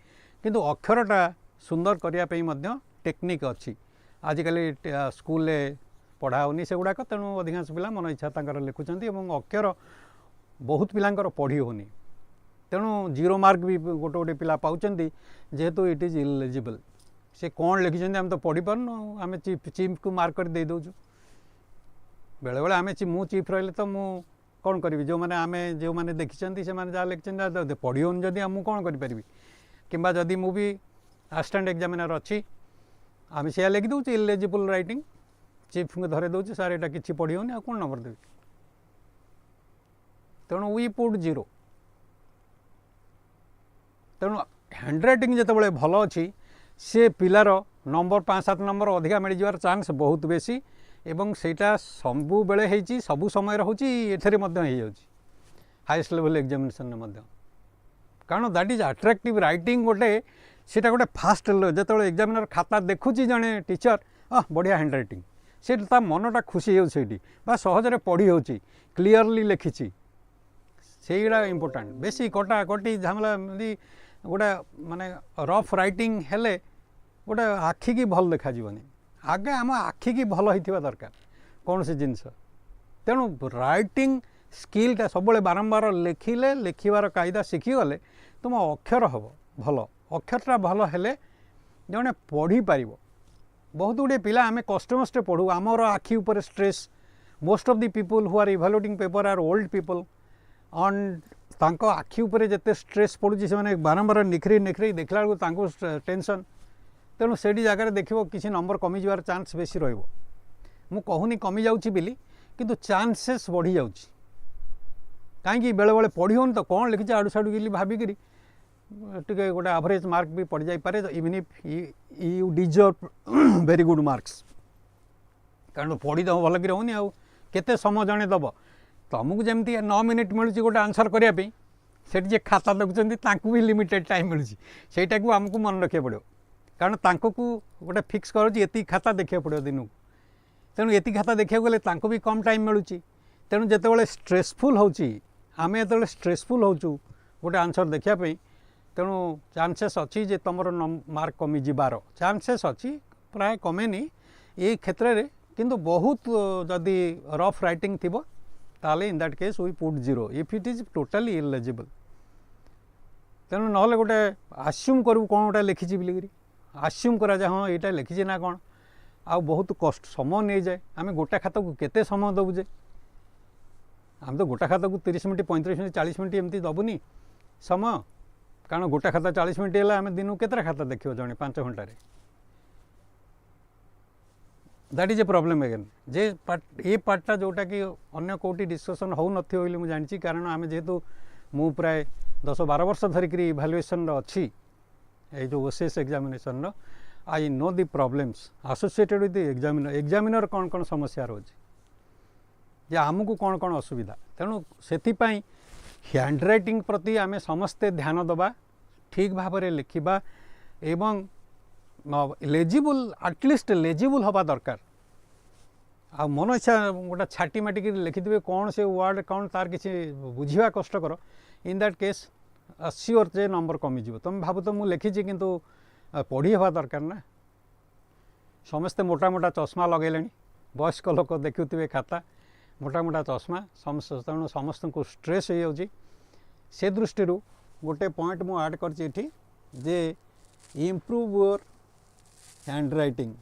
किंतु अक्षरटा सुंदर करने टेक्निक अच्छी आजिकल स्कूल पढ़ाऊनी से गुड़ाक तेणु अधिकांश पिला मन इच्छा तक लिखुंट अक्षर बहुत पिलांकर पढ़ी होनी तेणु 0 मार्क भी गोटे गोटे पिला पाँच जेहेतु इट इज इलिजिबल से कौन लिखिं आम तो पढ़ी पार्न आम चीफ को मार्क कर दे दौचु बेले बेले आम मु चीफ रही तो मु कौन करी जो मैंने आम जो मैंने देखी से जहाँ लिखी पढ़ी होनी जदि मुझे कौन करी किंबा जदि मु भी असिस्टेंट एग्जामिनर अच्छी आम से लिखी दूँ इलिजिबल राइटिंग चीफ को धरे दूँ सार यहाँ कि पढ़ी होनी आ कौन नंबर देवी तेणु वी पुट 0 तेणु हैंड राइटिंग जिते भल अच्छी से पिलार नंबर 5-7 नंबर अधिका मिल जावर चांस बहुत बेसी एवं सेटा सबु बेले होती सबु समय होती हाईएस्ट लेवल एग्जामिनेशन कारण दैट इज अट्रैक्टिव राइटिंग गोटे सीटा गोटे फास्ट जो एग्जामिनर खाता देखुची जड़े टीचर बढ़िया हैंड राइटिंग से मनटा खुशी हो सहजरे पढ़ी हो क्लीयरली लिखी से इम्पोर्टाट बेसी कटा कटी झमेला गोटे माने रफ राइटिंग हेले गोटे आखि की भल देखा जीवनी आगे आम आखि की भल होता दरकार कौन सी जिनस तेणु राइटिंग स्किलटा सब बारंबार लिखिले लिखिबार कायदा शिखीगले तुम अक्षर हम भल अक्षरटा भल हेले जड़े पढ़ी पार बहुत गुड़े पिला आम कष्ट मष्टे पढ़ू आमर आखि उपर stress most of the people who are evaluating paper are old people on तांको आखि उपर जिते स्ट्रेस पड़ुची से बारंबार निखरी निखरी देखला बेलू टेंशन तेणु से जगह देखो किसी नंबर कमी जावार चांस बेसी रहिबो मु कहूनी कमी जाउची बिली किंतु चांसेस बढ़ी जाउची कहीं बेले बेले पढ़ी होनी तो कौन लिखी आड़ू साड़ू गिली भाविकी टे गोटे एवरेज मार्क भी पड़ जापे even if you deserve very good marks कारण पढ़ी तो भल कि रोनी आते समय जड़े दब तुमको जमी 9 मिनिट मिलूँ गोटे आंसर करने से खाता देखुं भी लिमिटेड टाइम मिलूँ सेटा को आमको मन रखा पड़ो कारण तांको को गोटे फिक्स कर खाता देखा पड़ो दिन को तेणु ये खाता देखा गले भी कम टाइम मिलूँ तेणु जिते स्ट्रेसफुल होमें जो स्ट्रेसफुल होचु गोटे आंसर देखापी तेणु चांसेस अच्छी जे तुम मार्क कमी जीवार चांसेस अच्छी प्राय कमेनी ये क्षेत्र में किंतु बहुत जदि रफ राइटिंग थी ताले in that case we put 0 if it is totally illegible तेणु ना गोटे आस्यूम करूँ कौन गोटे लिखी बोलिकी आस्यूम करा जाए हाँ यहाँ लिखी ना कौन आ बहुत कष्ट समय नहीं जाए आम गोटे खाता को केते समय दबुजे आम तो गोटा खाता को 30 मिनट 35 मिनट 40 मिनट एमती दबुनी समय कारण गोटा खाता 40 मिनट है आम दिन केतरा खाता देखो जड़े 5 घंटे that is a problem again जे ये पार्टा जोटा कि अन्य कोटी डिस्कसन हो नथियो मुझे जानी कारण आम जेहेतु मु प्राय 10-12 वर्ष धरिक इभालुएसन अच्छी ये जो OCS examination I know the problems associated with examiner कौन कौन समस्या रोज जे आमको कौन कौन असुविधा तेणु से हैंड राइटिंग प्रति आम समस्ते ध्यान दबा ठीक भाव में लिखा एवं लेजिबल एटलिस्ट लेजिबल हवा दरकार आ मन इच्छा गोटे छाटी माटिक लिखिथे कौन से वर्ड कौन तार किसी बुझा कष्टकर इन दैट केस सियोर जे नंबर कमिज तुम भाव तो मुझे लिखी किंतु पढ़ी हवा दरकार ना समस्ते मोटा मोटा चश्मा लगेले वयस्क लोक देखुवे खाता मोटा मोटा चश्मा तेणु समस्त को स्ट्रेस हो से दृष्टि गोटे पॉइंट मु ऐड कर जे improve your handwriting.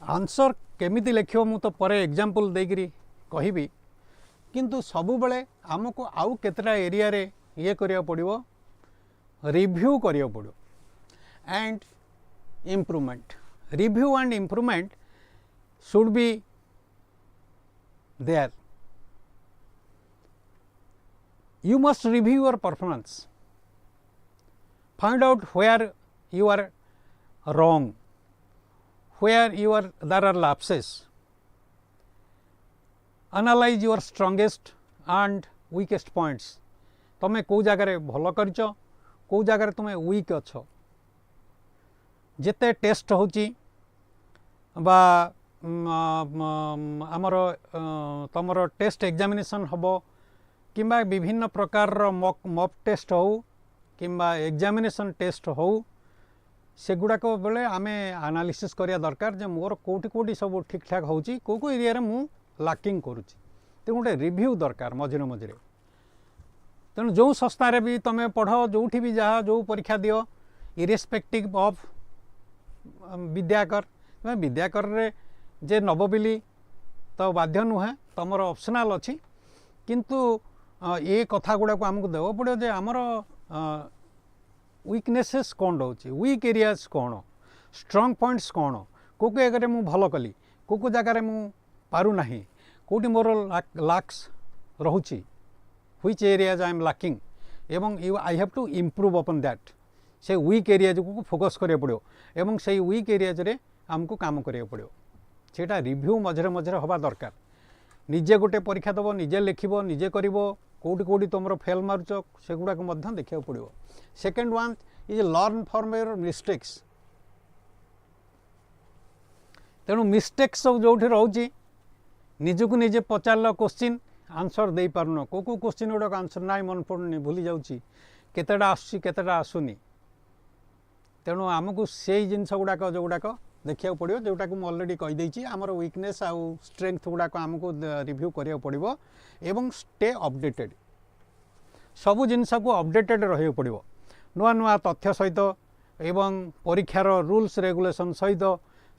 आंसर केमिति लिखियो मु तो परे एग्जांपल देकरी कहिबी किंतु सबु बेले हमको आउ केतरा एरिया रे ये करिया पड़िबो रिव्यू करिया पड़ो and improvement. Review and improvement should be there. You must review your performance, find out where you are wrong, where there are lapses, analyze your strongest and weakest points. तमें को जगह भल कर को जगह तुम्हें वीक अच्छ जिते टेस्ट होची बा आमर तमर टेस्ट एग्जामिनेशन हबो किंबा विभिन्न प्रकार मॉक टेस्ट हो किंबा एग्जामिनेशन टेस्ट हो सेगुड़ाक बेले आमे एनालिसिस करिया दरकार जे मोर कोठी कोठी सब ठीक ठाक होची को एरिया रे मु लैकिंग करूची ते गोटे रिव्यू दरकार मझिरे मझिरे. तेणु जो संस्था भी तुम पढ़ जो भी जहाँ जो परीक्षा दियो इरेस्पेक्टिव ऑफ विद्याकर तुम विद्याकर रे जे नबबिली तो बाध्य नुहे तुम ऑप्शनल अच्छी किंतु ये कथा गुड़ा को आमको देव पड़ो जे आमर वीकनेसेस कौन रोचे वीक एरियाज कौन स्ट्रॉन्ग पॉइंट्स कौन को जगह मु भल कली को जगह मु पारू नाही कोटी मोर lakhs रोची which areas I am lacking एवं I have to improve upon that. से वीक एरिया को फोकस करिया पड़ो एवं से वीक एरिया रे हमको काम करिया पड़ो सेटा रिव्यू मझरे मझरे हवा दरकार. निजे गोटे परीक्षा दब निजे लिखिबो निजे करिवो कोठी कोठी तुमरो फेल मारुच सेगुडा को मध्य देखिया पड़ो. Second one is learn from your mistakes. तेणु मिस्टेक्स सब जोठी रहउची निजको निजे पचारल क्वेश्चन आंसर दे पारुन को क्वेश्चन गुड़ाक आंसर ना मन पड़ुनी भूली जाऊँगी केतेटा आसुची केतेटा आसुनी. तेणु आमको से जिनस गुड़ाक जो गुड़ाक देखा पड़ो जोटा को अलरेडी कहीदे आमर वीकनेस आउ स्ट्रेंथ गुड़ाक आमको रिव्यू करिया पड़ो एवं स्टे अपडेटेड सबू जिनस को अपडेटेड रही पड़ो नुआ नुआ तथ्य सहित एवं परीक्षार रूल्स रेगुलेशन सहित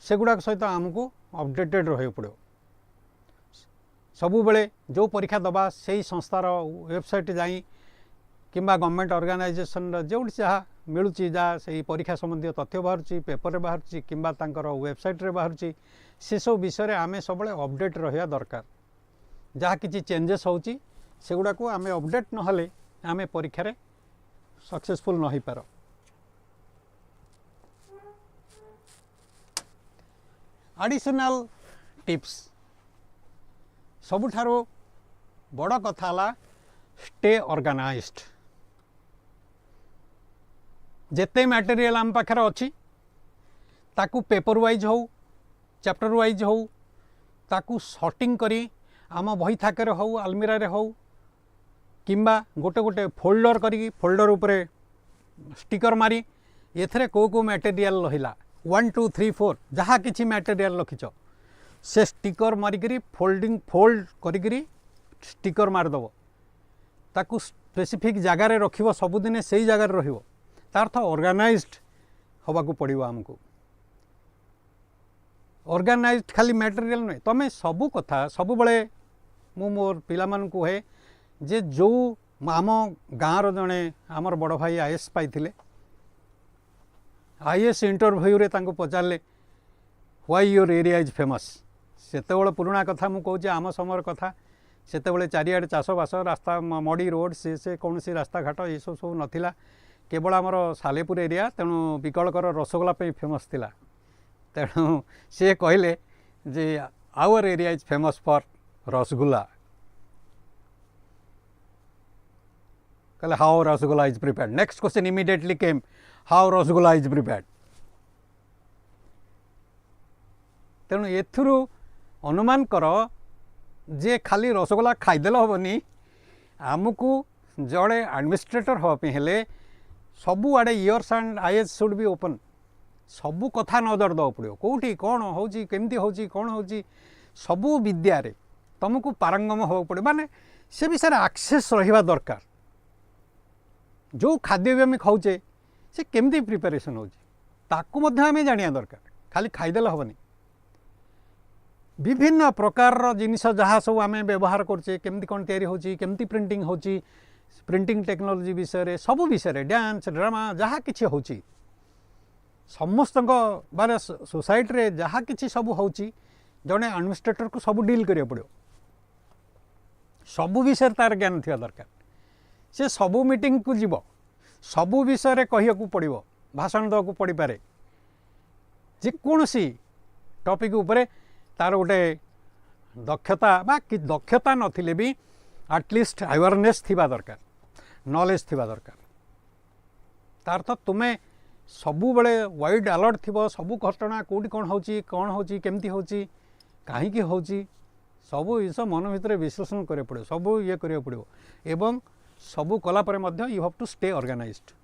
सेगुड़ाक सहित आमको अपडेटेड रही पड़ो. सबु बेले जो परीक्षा दबा से संस्थार वेबसाइट जाई किंबा गवर्नमेंट ऑर्गेनाइजेशन जो जहाँ मिलूँ जहाँ से परीक्षा संबंधी तथ्य बाहर पेपर बाहर किंबा तांकर वेबसाइट रे बाहर से सब विषय आमे सब अपडेट रहा दरकार. जहाँ किसी चेंजेस होची सेगुड़ा को आमे अपडेट नहले आमे परीक्षा रे सक्सेसफुल न हो पार. एडिशनल टिप्स सबुठारो बड़ कथा ला स्टे ऑर्गेनाइज्ड. जेते मटेरियल आम पाखर अच्छी ताकू पेपर वाइज हो चैप्टर वाइज हो ताकू सॉर्टिंग करी आम बही थाके हो आलमीरा रे हो किंबा गोटे गोटे फोल्डर करी फोल्डर उपरे स्टिकर मारी एथरे को मटेरियल रहिला 1 2 3 4 जहाँ किसी मटेरियल रखिच से स्टिकर मारिकी फोल्ड करी स्टिकर मारदेव ताकू स्पेसिफिक जगार रखिब सबुदिन से ही जगार रहिबो तार अर्थ ऑर्गेनाइज्ड होबा को पड़िबो. हमको ऑर्गेनाइज्ड खाली मटेरियल नहीं तमें सबू कथा सबु बेले मु मोर पिला मान को है जे जो आम गाँव जड़े आमर बड़ भाई आईएएस पाइथिले आईएएस इंटरव्यू रे तांको पचारे why your area is famous. सेतेबेले पुराणा कथा मु कहूँ आम समय कथा सेतेबेले चारिआडे चाषबास रास्ता मड़ी रोड से कौन सी रास्ता घाट ये सब सब नाला केवल आमर सालेपुर एरिया तेणु विकलकर रसगोला फेमस थिला. तेणु सी कहले जे our area is famous for rasgulla कहले how rasgulla is prepared. Next question immediately came how rasgulla is prepared. तेणु एथुरु अनुमान कर जे खाली रसगोल्ला खाईदेल हेनी आमको जड़े एडमिनिस्ट्रेटर हाँपी हेले सबू आड़े years and IAS should be open सबू कथा नजर दवा पड़ो कौटी कौन होची केमती होची कौन होची सबू विद्या रे तुमको पारंगम हो पड़े माने से विषय एक्सेस रहिबा दरकार जो खाद्य भी आम खाऊे से केमती प्रिपेरेसन हो ताकू मध्य आम जानिया दरकार खाली खाईदेले हेनी विभिन्न प्रकार जिनिस जहाँ सब आम व्यवहार करछे केमती कौन तैयारी होची केमती प्रिंटिंग होची प्रिंटिंग टेक्नोलोजी विषय सबू विषय डांस ड्रामा जहाँ किछि होची समस्त बारे सोसाइटी रे जहाँ किछि सब होची जड़े एडमिनिस्ट्रेटर को सब डील करिया पड़ो सबू विषय तार ज्ञान थिया दरकार से सबू मीटिंग को जीव सबू विषय कहिया को पड़ो भाषण देवा को पड़ पारे जेकोसी टॉपिक उपरे तार गोटे दक्षता बा कि दक्षता नथिले भी एटलिस्ट अवेयरनेस थिबा दरकार नॉलेज थिबा दरकार तार तो तुम्हें सबु बेले वाइड अलर्ट थिबो सबु घटना कोठी कौन होची केमती होची काहे की होची सबु इस मन भितर विश्लेषण करे पड़ो सबु ये करे पड़ो एवं सबु कला परे मध्य you have to stay organised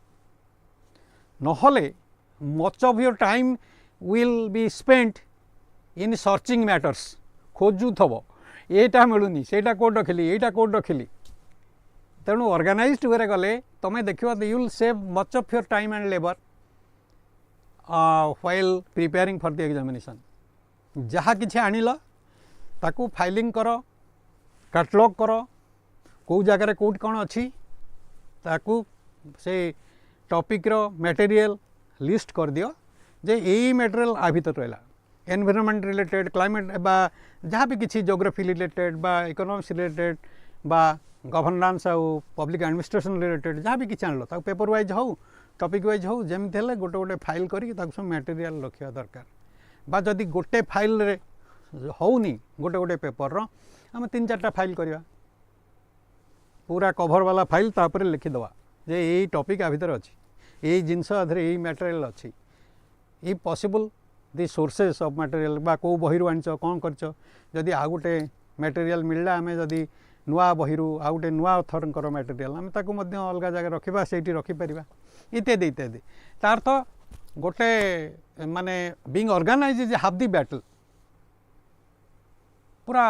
नहले much of your time will be spent in searching matters खोजु थबो एटा मिलुनी सेटा कोड रखिली एटा कोड रखिली तेणु ऑर्गेनाइज्ड वे गले तमें देखिबा you will save much of your time and labour while preparing for the examination जहाँ किसी आनिल ताकू फाइलिंग कर कैटलॉग कर कौ जगार कौट कौन अच्छी ताकू से टॉपिक रो मटेरियल लिस्ट कर दियो जे यही मटेरियल आ भीतर रहा एनवायरनमेंट रिलेटेड क्लाइमेट बा जहाँ भी किसी ज्योग्राफी रिलेटेड बा इकोनॉमिक्स रिलेटेड बा गवर्नेंस आउ पब्लिक एडमिनिस्ट्रेशन रिलेटेड जहाँ भी किसी आनल ताकू पेपर वाइज हो टॉपिक वाइज हो जमी गोटे गोटे फाइल करी सब मटेरियल रखा दरकार बा जदि गोटे फाइल रे होनी गोटे गोटे पेपर रो आम 3-4टा फाइल करवा पूरा कभर वाला फाइल तापर लिखिदवा जे यही टॉपिक आ भीतर अच्छी यही जिनस आधे यही मटेरियल अच्छी ये possible the sources of material बा को बहिरू आनिच कौन करछ जदि आ गोटे मटेरियल मिलला आमे जदि नुआ बहिरू आ गोटे नुआ अथरंकर मटेरियल आम ताकू मध्य अलग जगह रखा से रखिपर इत्यादि इत्यादि तार तो गोटे माने being organized is half the battle पूरा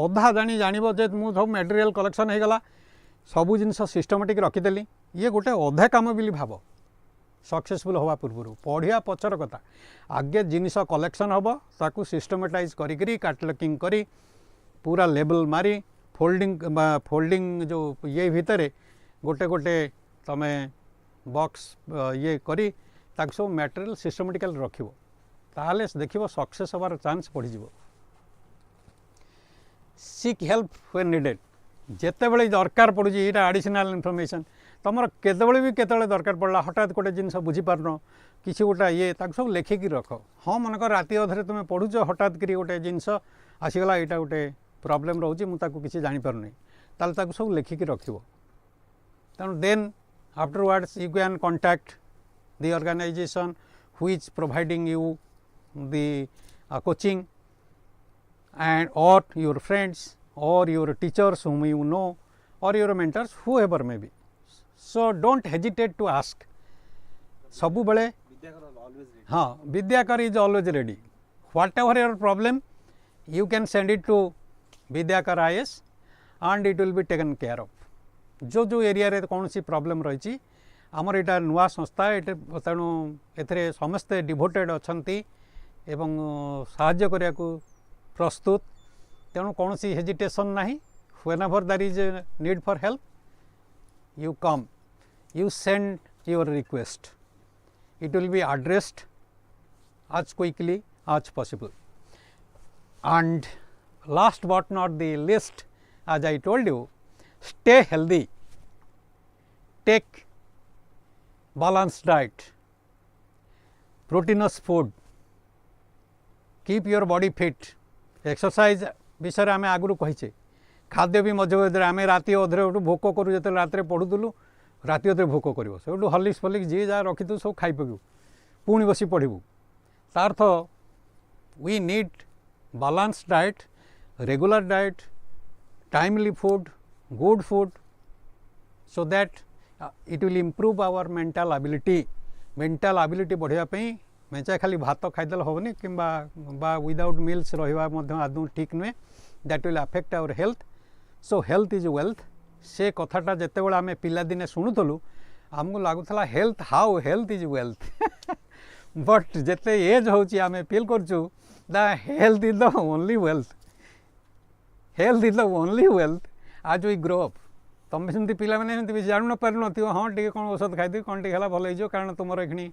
अधा जानी जानव जे मु सब मटेरियल कलेक्शन हो गला सबू जिनस सिस्टमेटिक रखिदेली ये गोटे अधा काम बोली भाव सक्सेसफुल हवा पूर्व पढ़िया पचर कथा आगे जिनिस कलेक्शन हम ताकू सिस्टमेटाइज करी कैटलॉगिंग करी पूरा लेबल मारी फोल्डिंग जो ये भितर गोटे गोटे तमें बॉक्स ये करी ताक सब मटेरियल सिस्टमेटिकल रखिबो ताहले देखिबो सक्सेस हबार चांस बढ़ी जीवो सीक हेल्प व्हेन नीडेड जेते बेले दरकार पड़ुची एटा एडिशनल इनफॉरमेशन तुमर केते भी केते दरकार पड़ला हठात गोटे जिनस बुझी पारन किसी गोटा ये ताक सब लेखिकी रख हाँ मनकर राति अधरे तुम पढ़ुच हठात करी गोटे जिनस आसीगला यहाँ गोटे प्रॉब्लम रोचे मुझे किसी जानीपारूनी ताल ताक सब लेखिकी रखिबो तेणु then afterwards you can contact the organization which providing you the coaching and or your friends or your teachers whom you know or your mentors whoever may be so don't hesitate to ask सबु बेले हाँ Vidyakara is always ready whatever your problem you can send it to Vidyakara IS and it will be taken care of जो जो area रे कौन सी problem रही आमर यहाँ नुआ संस्था तेणु ए समस्ते डिवोटेड अच्छी एवं साहाय्य करने को प्रस्तुत तेणु कौन सी हेजिटेशन ना whenever there is need for help you come you send your request it will be addressed as quickly as possible and last but not the least as I told you stay healthy take balanced diet proteinous food keep your body fit exercise विषय आम आगु कहीचे खाद्य भी मध्य मध्य आम राति अधे भोक करूँ जो रात पढ़ुलु राति अधे भोक कर सब हर्लिक्स फलिक्स जी जहाँ रखी सब खाई पकू पुणी बसी पढ़ू तार अर्थ we need balanced diet regular diet timely food good food so that it will improve our mental ability बढ़िया मेचा खाली भात खाईदेल हेनी कि विदाउट मिल्स रहा आदौ ठीक नुहे that will affect our health so health is wealth से कथाटा जितेबाला आम पिलादिने शुणुलु आमको लगुला health how health is wealth but जिते एज होची आम फील करचु the health is the only wealth health is the only wealth as we grow up तुम सेमती पिला मैंने जान न पार न हाँ टे कौन औषध खाई कौन टे भल हो कारण तुम ये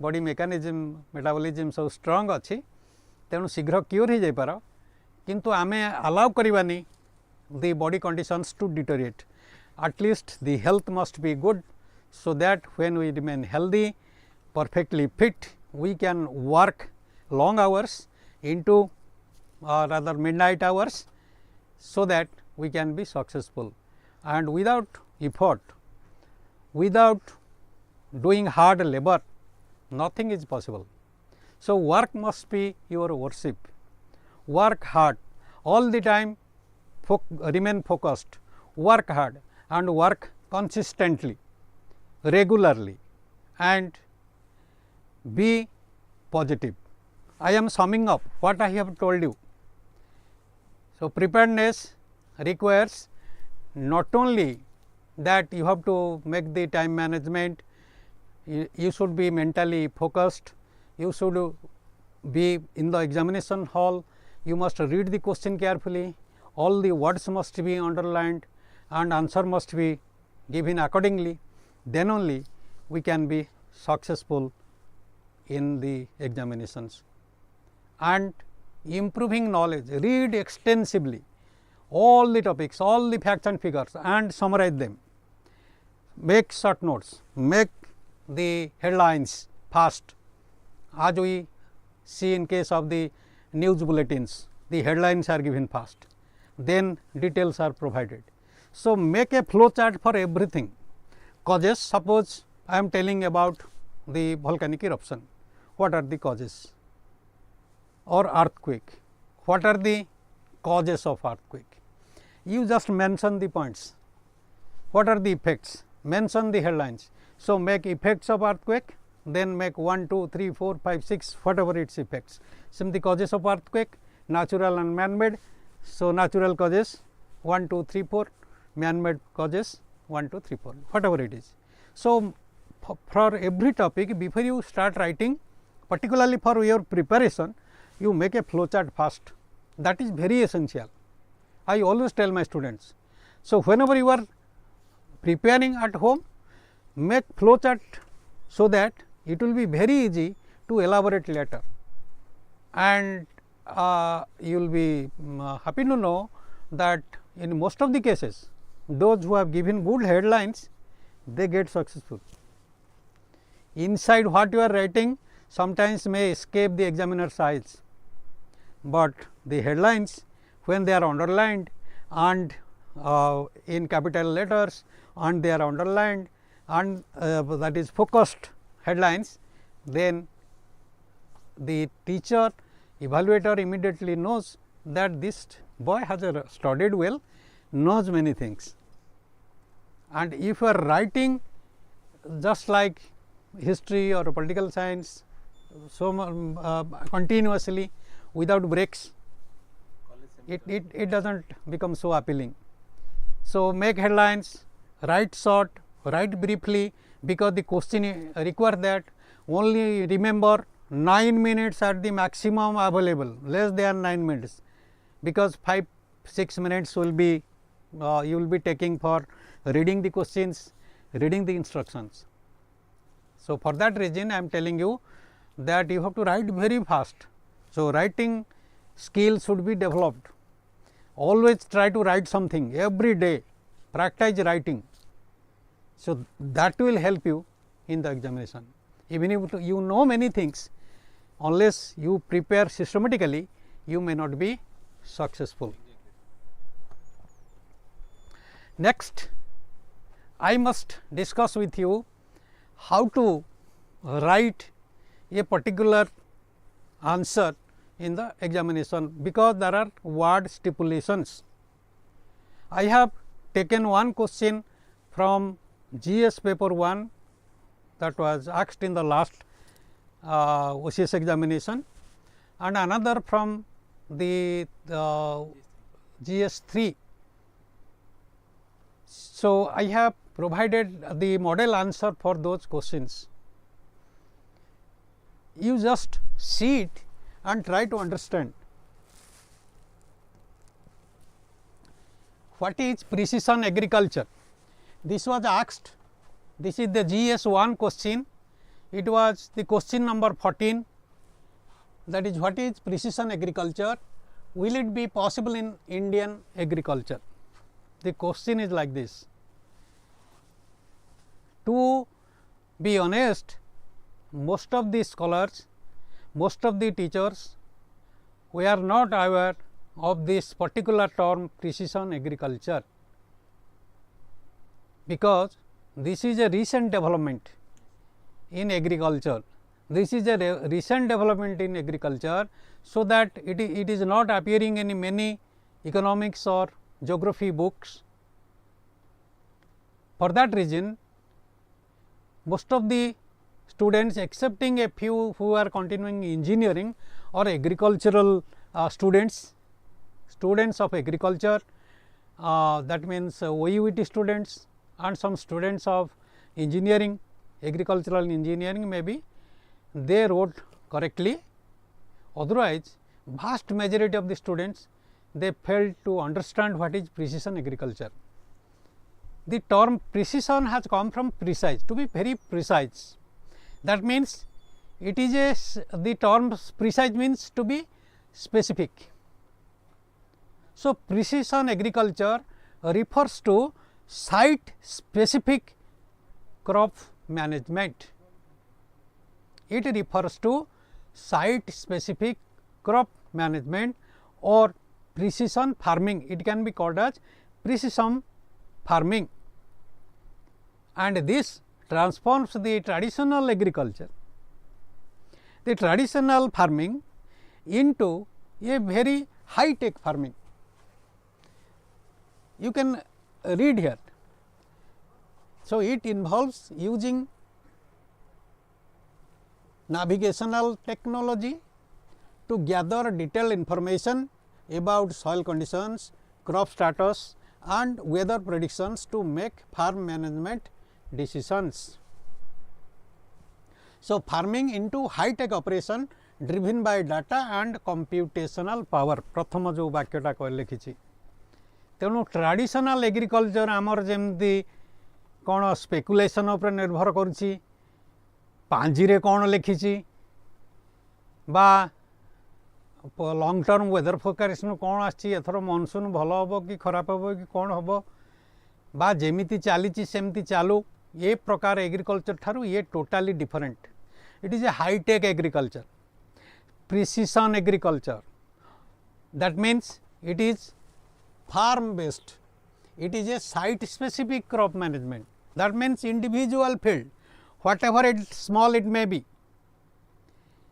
बॉडी मेकानिज्म मेटाबॉलिज्म सब स्ट्रांग अच्छी तेणु शीघ्र क्योर हो जाइपार किंतु आमे अलाउ करवानी the body conditions to deteriorate. At least the health must be good, so that when we remain healthy, perfectly fit, we can work long hours into rather midnight hours, so that we can be successful. And without effort, without doing hard labor, nothing is possible. So work must be your worship. Work hard all the time. Remain focused, work hard and work consistently, regularly, and be positive. I am summing up what I have told you. So preparedness requires not only that you have to make the time management, you should be mentally focused, you should be in the examination hall, you must read the question carefully, all the words must be underlined and answer must be given accordingly, then only we can be successful in the examinations. And improving knowledge, read extensively all the topics, all the facts and figures and summarize them, make short notes, make the headlines fast. As we see in case of the news bulletins, the headlines are given fast, then details are provided. So make a flow chart for everything. Causes, suppose I am telling about the volcanic eruption, what are the causes? Or earthquake, what are the causes of earthquake? You just mention the points. What are the effects? Mention the headlines. So make effects of earthquake, then make 1, 2, 3, 4, 5, 6, whatever its effects. Some the causes of earthquake, natural and man-made. So natural causes 1, 2, 3, 4, man-made causes 1, 2, 3, 4, whatever it is. So for every topic, before you start writing, particularly for your preparation, you make a flow chart first. That is very essential. I always tell my students. So whenever you are preparing at home, make flow chart so that it will be very easy to elaborate later. And you will be happy to know that in most of the cases, those who have given good headlines, they get successful. Inside what you are writing sometimes may escape the examiner's eyes, but the headlines, when they are underlined and in capital letters and they are underlined and that is focused headlines, then the teacher evaluator immediately knows that this boy has studied well, knows many things. And if you are writing just like history or political science, so continuously without breaks, it does not become so appealing. So make headlines, write short, write briefly, because the question requires that. Only remember 9 minutes are the maximum available, less than 9 minutes, because 5-6 minutes will be you will be taking for reading the questions, reading the instructions. So for that reason I am telling you that you have to write very fast. So writing skill should be developed. Always try to write something every day, practice writing. So that will help you in the examination. Even if you know many things, unless you prepare systematically, you may not be successful. Next, I must discuss with you how to write a particular answer in the examination, because there are word stipulations. I have taken one question from GS paper 1 that was asked in the last OCS examination, and another from the GS 3 So, I have provided the model answer for those questions. You just see it and try to understand what is precision agriculture. This was asked, this is the GS1 question, it was the question number 14, that is what is precision agriculture, will it be possible in Indian agriculture? The question is like this. To be honest, most of the scholars, most of the teachers, we are not aware of this particular term precision agriculture, because this is a recent development in agriculture. This is a recent development in agriculture, so that it is not appearing in many economics or geography books. For that reason, most of the students, excepting a few who are continuing engineering or agricultural students of agriculture, that means OUET students and some students of engineering, agricultural engineering, maybe they wrote correctly. Otherwise, vast majority of the students, they failed to understand what is precision agriculture. The term precision has come from precise, to be very precise. That means it is the term precise means to be specific. So, precision agriculture refers to site specific crop management. It refers to site specific crop management or precision farming. It can be called as precision farming, and this transforms the traditional agriculture, the traditional farming, into a very high tech farming. You can read here. So, it involves using navigational technology to gather detailed information about soil conditions, crop status and weather predictions to make farm management decisions. So, farming into high tech operation driven by data and computational power. प्रथम जो वाक्यटा कह लिखी तेणु traditional agriculture आमर जमती कौन speculation उपर निर्भर करुच्ची, पांजी रे कौन लिखी बा लॉन्ग टर्म वेदर फोरकास्ट कौन आथर मनसून भल हम कि खराब हम कि कौन हम बा जेमिति चली सेमती चालू, ये प्रकार एग्रीकल्चर ठारू ये totally different. It is a hi-tech agriculture, precision agriculture. That means it is farm based, it is a site specific crop management. That means individual field, whatever it small it may be,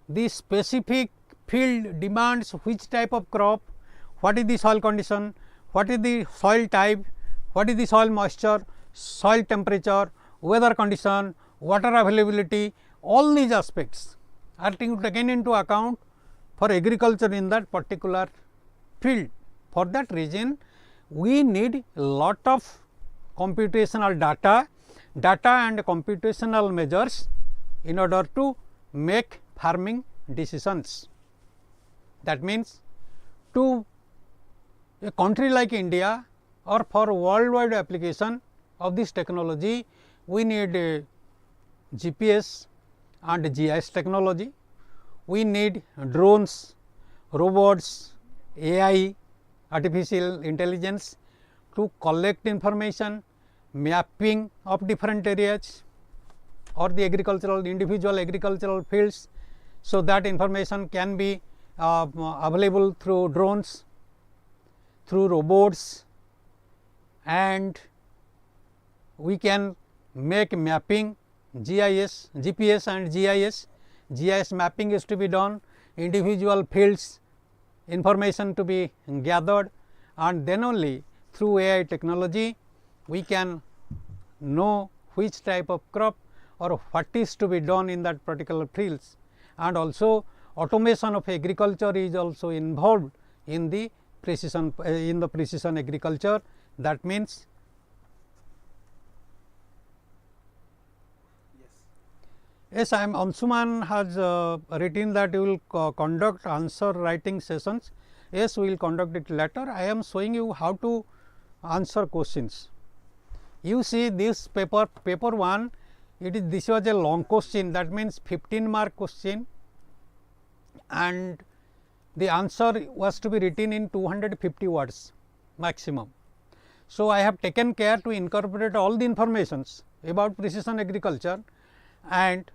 the specific field demands which type of crop, what is the soil condition, what is the soil type, what is the soil moisture, soil temperature, weather condition, water availability, all these aspects are taken into account for agriculture in that particular field. For that reason, we need lot of computational data and computational measures in order to make farming decisions. That means, to a country like India or for worldwide application of this technology, we need GPS and GIS technology, we need drones, robots, AI, artificial intelligence to collect information, mapping of different areas or the agricultural individual agricultural fields. So, that information can be available through drones, through robots, and we can make mapping GIS, GPS and GIS. GIS mapping is to be done, individual fields information to be gathered, and then only through AI technology we can know which type of crop or what is to be done in that particular fields. And also automation of agriculture is also involved in the precision agriculture. That means Yes, I am Anshuman has written that you will conduct answer writing sessions. Yes, we will conduct it later. I am showing you how to answer questions. You see this paper 1, this was a long question, that means 15 mark question, and the answer was to be written in 250 words maximum. So, I have taken care to incorporate all the informations about precision agriculture and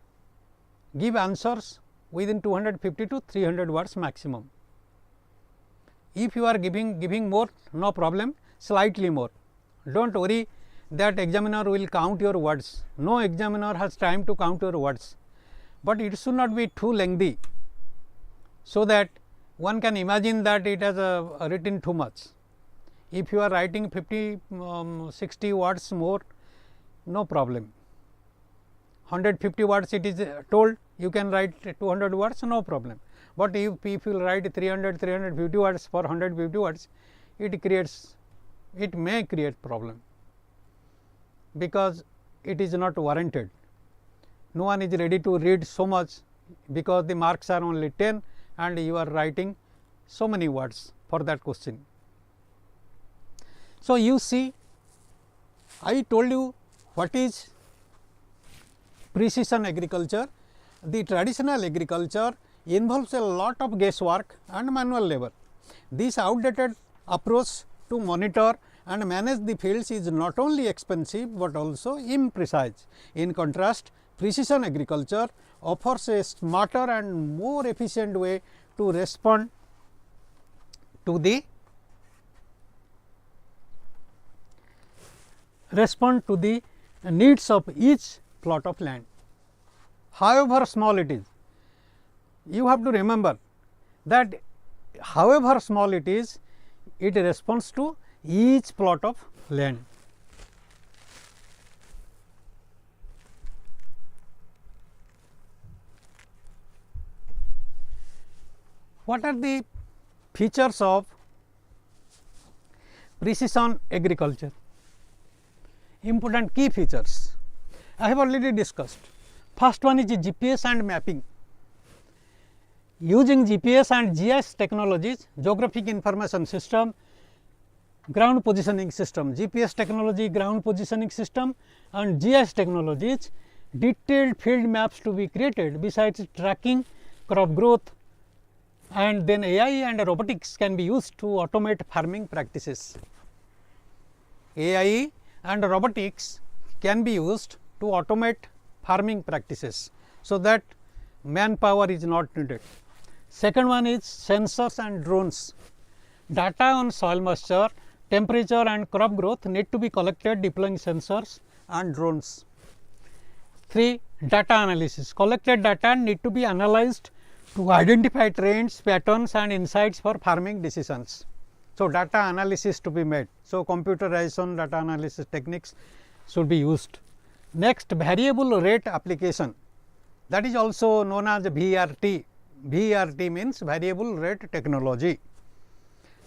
give answers within 250 to 300 words maximum. If you are giving more, no problem, slightly more. Do not worry that examiner will count your words. No examiner has time to count your words, but it should not be too lengthy, so that one can imagine that it has written too much. If you are writing 50 60 words more, no problem. 150 words it is told, you can write 200 words, no problem. But if you write 350 words for 150 words, it may create problem, because it is not warranted. No one is ready to read so much, because the marks are only 10 and you are writing so many words for that question. So, you see, I told you what is precision agriculture. The traditional agriculture involves a lot of guesswork and manual labor. This outdated approach to monitor and manage the fields is not only expensive, but also imprecise. In contrast, precision agriculture offers a smarter and more efficient way to respond to the needs of each plot of land. However small it is, you have to remember that however small it is, it responds to each plot of land. What are the features of precision agriculture? Important key features I have already discussed. First one is GPS and mapping. Using GPS and GIS technologies, geographic information system, ground positioning system, GPS technology, ground positioning system and GIS technologies, detailed field maps to be created. Besides tracking crop growth, and then AI and robotics can be used to automate farming practices. AI and robotics can be used to automate farming practices, so that manpower is not needed. Second one is sensors and drones. Data on soil moisture, temperature and crop growth need to be collected deploying sensors and drones. 3. Data analysis. Collected data need to be analyzed to identify trends, patterns and insights for farming decisions. So, data analysis to be made. So, computerization data analysis techniques should be used. Next, variable rate application, that is also known as VRT. VRT means variable rate technology.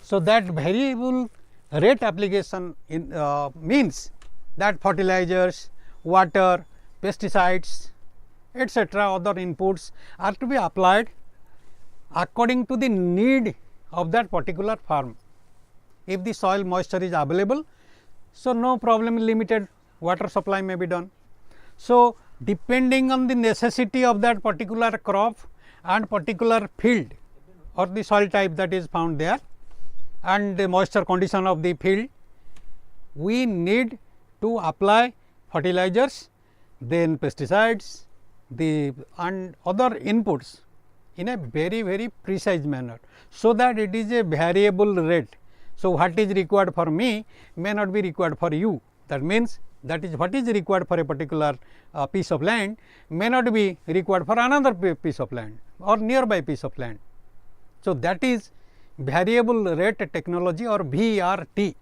So, that variable rate application means that fertilizers, water, pesticides, etc., other inputs are to be applied according to the need of that particular farm. If the soil moisture is available, so no problem, limited water supply may be done. So, depending on the necessity of that particular crop and particular field or the soil type that is found there and the moisture condition of the field, we need to apply fertilizers, then pesticides, and other inputs in a very precise manner, so that it is a variable rate. So, what is required for me may not be required for you. That means, that is what is required for a particular piece of land may not be required for another piece of land or nearby piece of land. So, that is variable rate technology or VRT.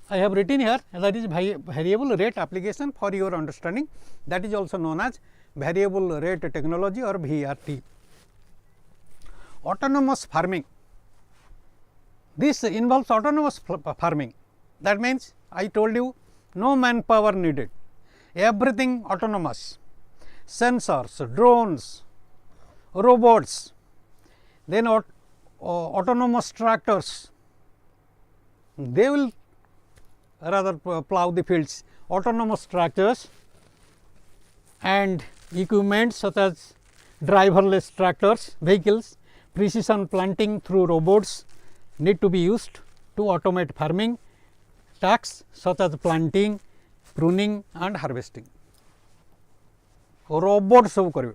I have written here, that is variable rate application for your understanding, that is also known as variable rate technology or VRT. Autonomous farming. This involves autonomous farming. That means, I told you no manpower needed, everything autonomous. sensors, drones, robots, then autonomous tractors, they will rather plow the fields. Autonomous tractors and equipment such as driverless tractors, vehicles, precision planting through robots need to be used to automate farming tasks such as planting, pruning and harvesting. Robot सब करें,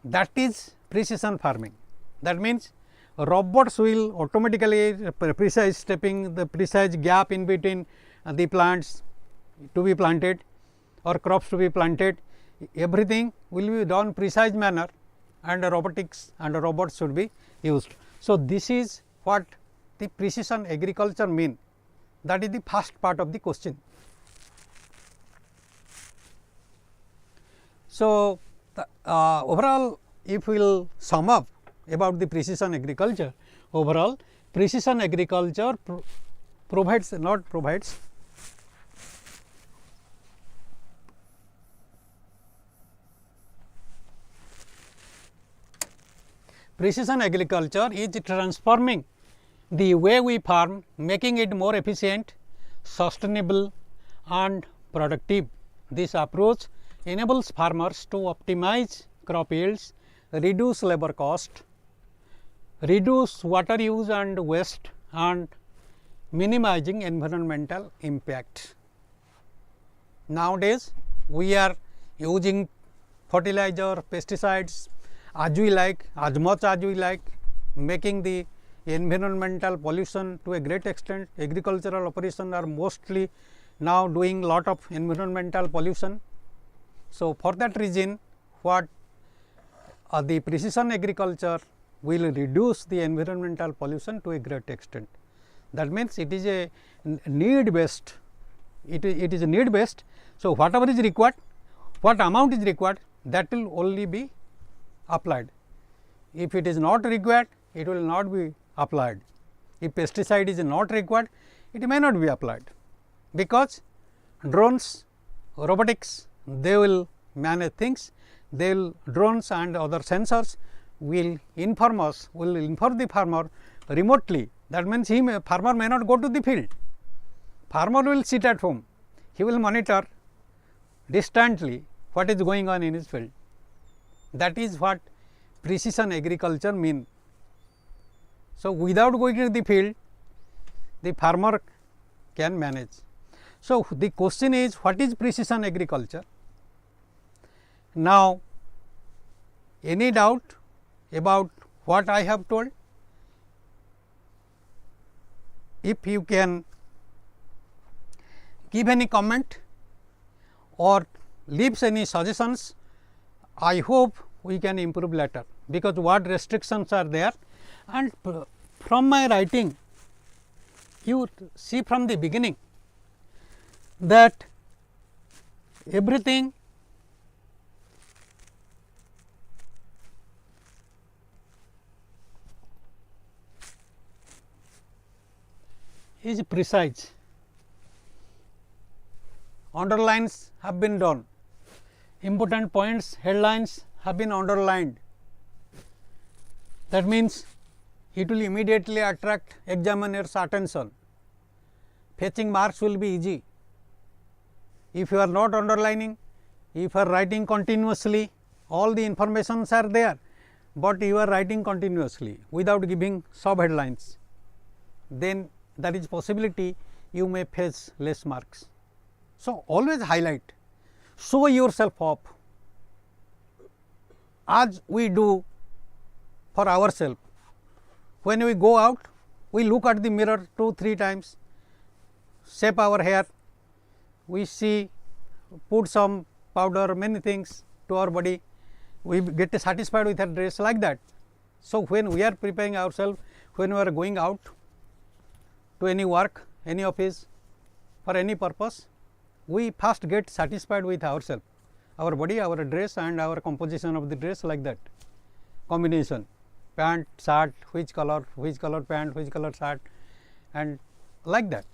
that is precision farming. That means robots will automatically precise stepping, the precise gap in between the plants to be planted or crops to be planted, everything will be done precise manner and robotics and robots should be used. So, this is what the precision agriculture mean, that is the first part of the question. So, overall if we will sum up about the precision agriculture, overall precision agriculture provides precision agriculture is transforming the way we farm, making it more efficient, sustainable and productive. This approach enables farmers to optimize crop yields, reduce labor cost, reduce water use and waste and minimizing environmental impact. Nowadays, we are using fertilizer, pesticides as we like, as much as we like, making the environmental pollution to a great extent. Agricultural operations are mostly now doing lot of environmental pollution. So, for that reason, what the precision agriculture will reduce the environmental pollution to a great extent. That means, it is a need based, it is a need based. So, whatever is required, what amount is required, that will only be applied. If it is not required, it will not be applied. If pesticide is not required, it may not be applied, because drones, robotics, they will manage things, they will drones and other sensors will inform us, will inform the farmer remotely. That means, farmer may not go to the field, farmer will sit at home, he will monitor distantly what is going on in his field. That is what precision agriculture mean. So, without going to the field, the farmer can manage. So, the question is, what is precision agriculture? Now, any doubt about what I have told? If you can give any comment or leaves any suggestions, I hope we can improve later, because what restrictions are there, and from my writing you see from the beginning that everything is precise. Underlines have been done, important points, headlines have been underlined. That means, it will immediately attract examiner's attention. Fetching marks will be easy. If you are not underlining, if you are writing continuously, all the informations are there, but you are writing continuously without giving sub headlines, then there is possibility you may fetch less marks. So, always highlight, show yourself up, as we do for ourselves. When we go out, we look at the mirror 2-3 times, shape our hair, we see, put some powder, many things to our body, we get satisfied with our dress, like that. So, when we are preparing ourselves, when we are going out to any work, any office, for any purpose, we first get satisfied with ourselves, our body, our dress and our composition of the dress, like that, combination, pant, shirt, which color pant, which color shirt, and like that.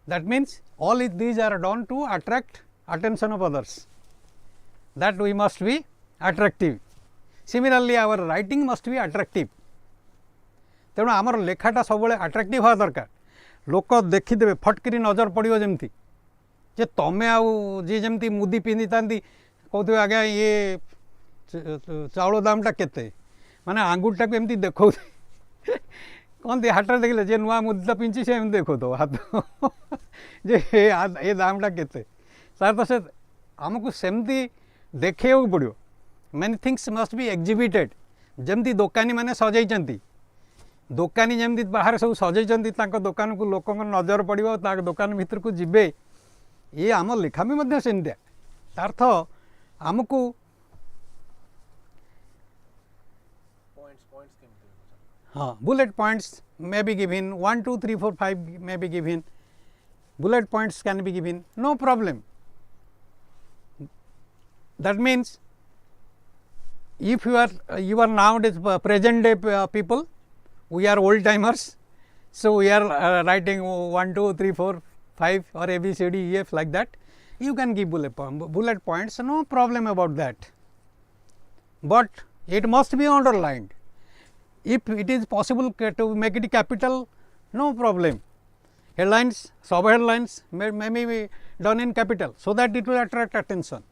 That means, all these are done to attract attention of others, that we must be attractive. Similarly, our writing must be attractive. तेणु आमर लेखाटा सब attractive हवा दरकार, लोक देखीदे फटकरी नजर पड़ो जमती जे तमें आउ जी जमती मुदी पिंधि था कहते आज्ञा ये चाउल दामटा केते माने आंगुठटा को एमती देखो कहते हाट देखले जे नुआ मुदी पिंधि से एमती देखो तो हाथ जे ये दामटा केते सार तो से आमको सेमती देखा पड़ो. Many things must be exhibited. जमती दोकानी माने सजाई दोकानी जमती बाहर सब सजाई दुकान को लोक नजर पड़ो दुकान भीतर को जीवे ये आम लेखा भी सेमतिया अर्थ आमको हाँ bullet points may be given 1 2 3 4 5 may be given bullet points can be given, no problem. That means if you are nowadays present day people, we are old timers, so we are writing 1 2 3 4 5 or A B C D E F like that, you can give bullet points, no problem about that, but it must be underlined. If it is possible to make it capital, no problem. Headlines, sub headlines may be done in capital so that it will attract attention.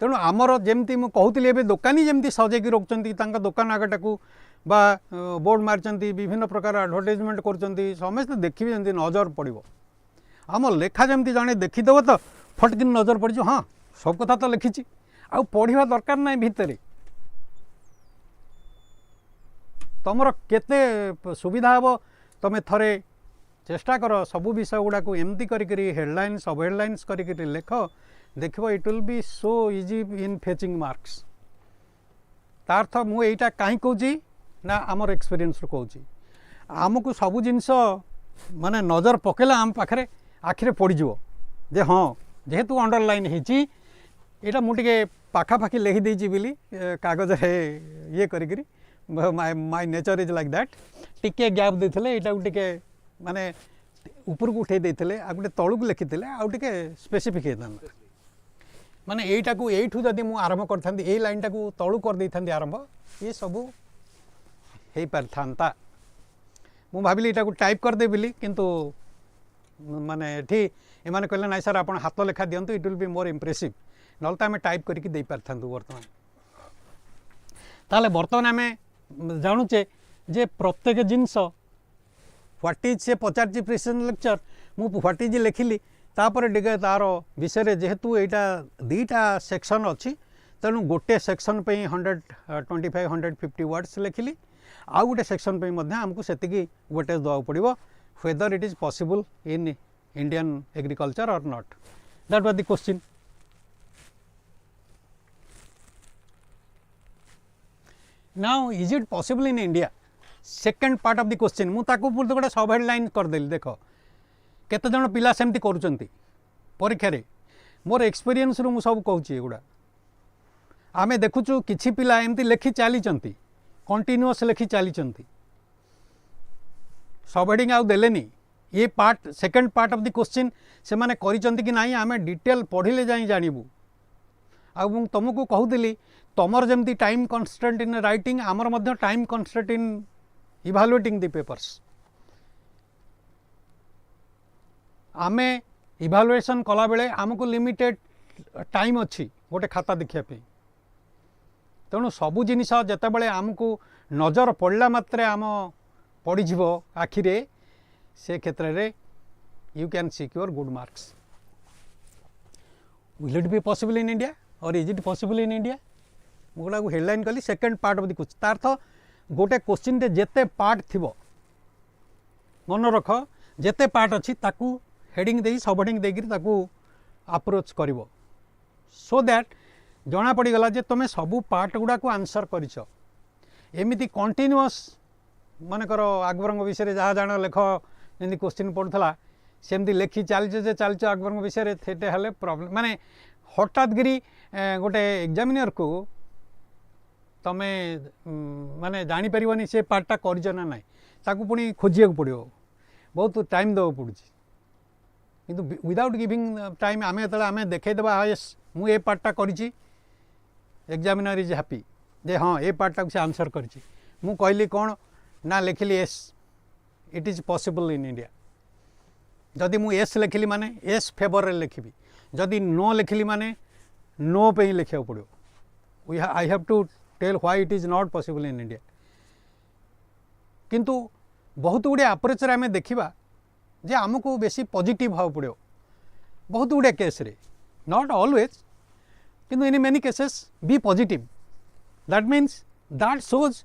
तेणु आमर जमती मुझे कहती ए दोकानी जमती सजेकी रखुच्च दुकान आगटा को बा board मार्चंती विभिन्न प्रकार एडवर्टाइजमेंट कर समस्ते देखिए जमी नजर पड़ो. आम लेखा जमती जड़े देखीदेव तो फटकिन नजर पड़ हाँ सब कथा तो लिखी आ पढ़ा दरकार ना भितर तुमर केते सुविधा हे तुम थरे चेष्टा कर सबू विषय गुड़ा को एमती करी हेडलाइन सब हेडलाइंस करी लेख देख it will be so easy in fetching marks. तार्थ मुझा कहीं कहूँ ना आमर एक्सपीरियंस रू कहूँ आमको सबू जिनस माने नजर पकेला आम पाखे आखिरे पड़ज जे हाँ जेहेतु अंडरलाइन होती यहाँ मुझे पाखापाखि लिखिदे बोली कागज ये करी my nature is like that टिके गैप देते यहाँ टे माने ऊपर को उठे देते आ गए तलू को लिखी आउटे स्पेसीफिक होता माने यहीटा को यू जदि मुझे आरंभ करी ये लाइन टाक तलू कर दे था आरंभ ये सबू हो पार था. मु भाविली यहाँ टाइप करदे बोली किंतु माने ये एमाने कहले ना सर आप हाथ लेखा दिंतु it will be more impressive ना तो आम टाइप करके दे पार था. बर्तमान ताले बर्तमान आम जानुचे जे प्रत्येक जिनस व्हाट इज से पचार प्रेजेंट लेक्चर मु व्हाट इज लिखिली तापर टिके तार विषय जेहेतु यहाँ दीटा सेक्शन अच्छी तेणु गोटे सेक्शन पे 125 150 वर्ड्स लिखिली आउ गोटे सेक्शन पे आमको सेतिकी वेटेज देवा पड़ो whether it is possible in Indian agriculture or not. That was the question. Now is it possible in India second part of the question मुझे गोटे सब हेडलाइन करदेली देख केते जन पिला सेमती करूचंती परीक्षा रे मोर एक्सपीरियंस रु मु सब कहूँ एगुड़ा आमे देखुचु किछि पिला एमती लेखि चलीचंती कंटिन्यूअस लेखि चलीचंती सब हेडिंग आउ देलेनी ये part second part of the question से माने करिचंती कि नाही आमे डिटेल पढ़िले जाई जानिबु. आ मु तुमको कहूली तमर जमती टाइम कन्स्टेंट इन राइटिंग आमर मध्य time constant in evaluating the papers. आमे इभालुएशन कला बेले आमको लिमिटेड टाइम अच्छी गोटे खाता देखापी तेणु सबू जिनिस जिते आमको नजर पड़ला मात्रे आम पड़ीज आखिरे से क्षेत्र में you can secure good marks. Will it be possible in India or is it possible in India मुगुड़ा को हेडलाइन कली second part of the question. तार्थ गोटे क्वेश्चन रे जेते पार्ट थिबो मन रख जेते पार्ट अच्छी ताकू हेडिंग दे सब हेडिंग देकर ताकू अप्रोच करिवो सो दैट जना पड़गला जे तुम सबू पार्ट गुड़ा को आंसर करिछ. एमिति कंटिन्यूअस मन कर अकबर विषय जहाँ जान लेख जमी क्वेश्चन पड़ूला सेमती लेखि चलचे चलच अकबर विषय हेल्ले प्रॉब्लम माने हठात गिरी गोटे एग्जामिनर को तमे माने जानी परिवनी से पार्टा करना ना ताकू पुणी खोजिया पड़ो बहुत टाइम देवा पड़ू किंतु विदाउट गिविंग टाइम आम जो आम देखा यस मु ए पार्टा करी एग्जामिनर इज हैप्पी जे हाँ ए पार्टा से आंसर करी मु कहली कौन ना लिखिली as it is possible in India जदि मु एस लिखिली माने एस फेवर रे लिखी जदि नो लिखिली माने नो पे ही लिखा पड़ो I have to tell why it is not possible in India किंतु बहुत गुड़े अप्रोच आम देखा जे आमको बेसी पॉजिटिव हाँ पड़ो बहुत गुड़े केस रे नॉट ऑलवेज किंतु in many cases be positive that means that shows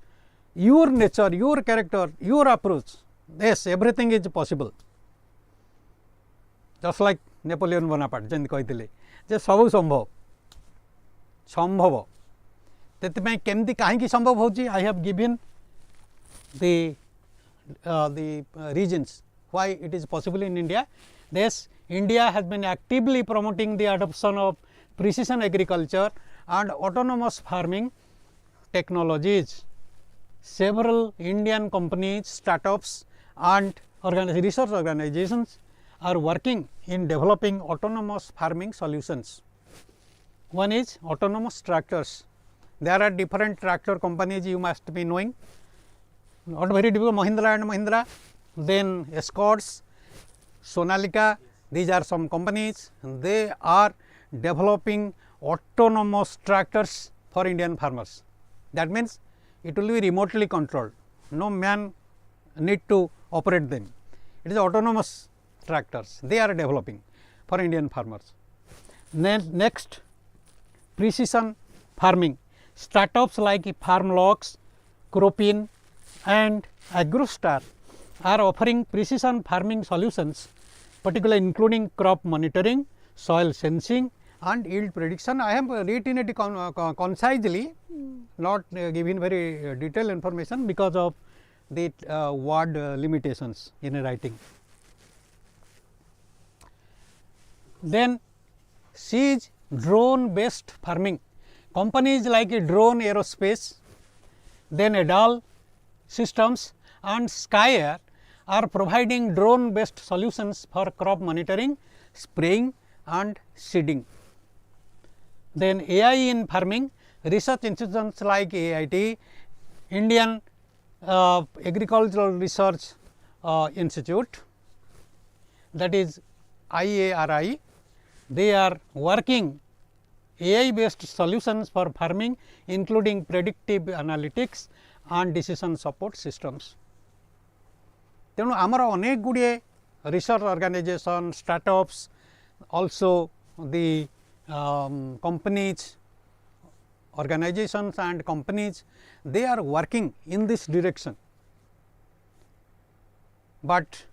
your nature your character your approach yes everything is possible just like Napoleon Bonaparte जमी कही जे सब संभव संभव तेपाई केमती कहीं संभव होची I have given the reasons why it is possible in India. Yes, India has been actively promoting the adoption of precision agriculture and autonomous farming technologies. Several Indian companies, startups and research organizations are working in developing autonomous farming solutions. One is autonomous tractors. There are different tractor companies you must be knowing. Not very difficult, Mahindra and Mahindra, then Escorts, Sonalika, these are some companies. They are developing autonomous tractors for Indian farmers. That means it will be remotely controlled, no man need to operate them. It is autonomous tractors they are developing for Indian farmers. Then next, precision farming. Startups like Farmlocks, Cropin and Agrostar are offering precision farming solutions, particularly including crop monitoring, soil sensing and yield prediction. I have written it concisely, not given very detailed information because of the word limitations in writing. Then C is drone based farming. Companies like Drone Aerospace, then Edal Systems and Skyair are providing drone based solutions for crop monitoring, spraying and seeding. Then AI in farming, research institutions like AIT, Indian Agricultural Research Institute, that is IARI, they are working AI based solutions for farming including predictive analytics and decision support systems. तेणु आमर अनेक गुड़े research organization, startups, also the companies, organizations and companies, they are working in this direction, but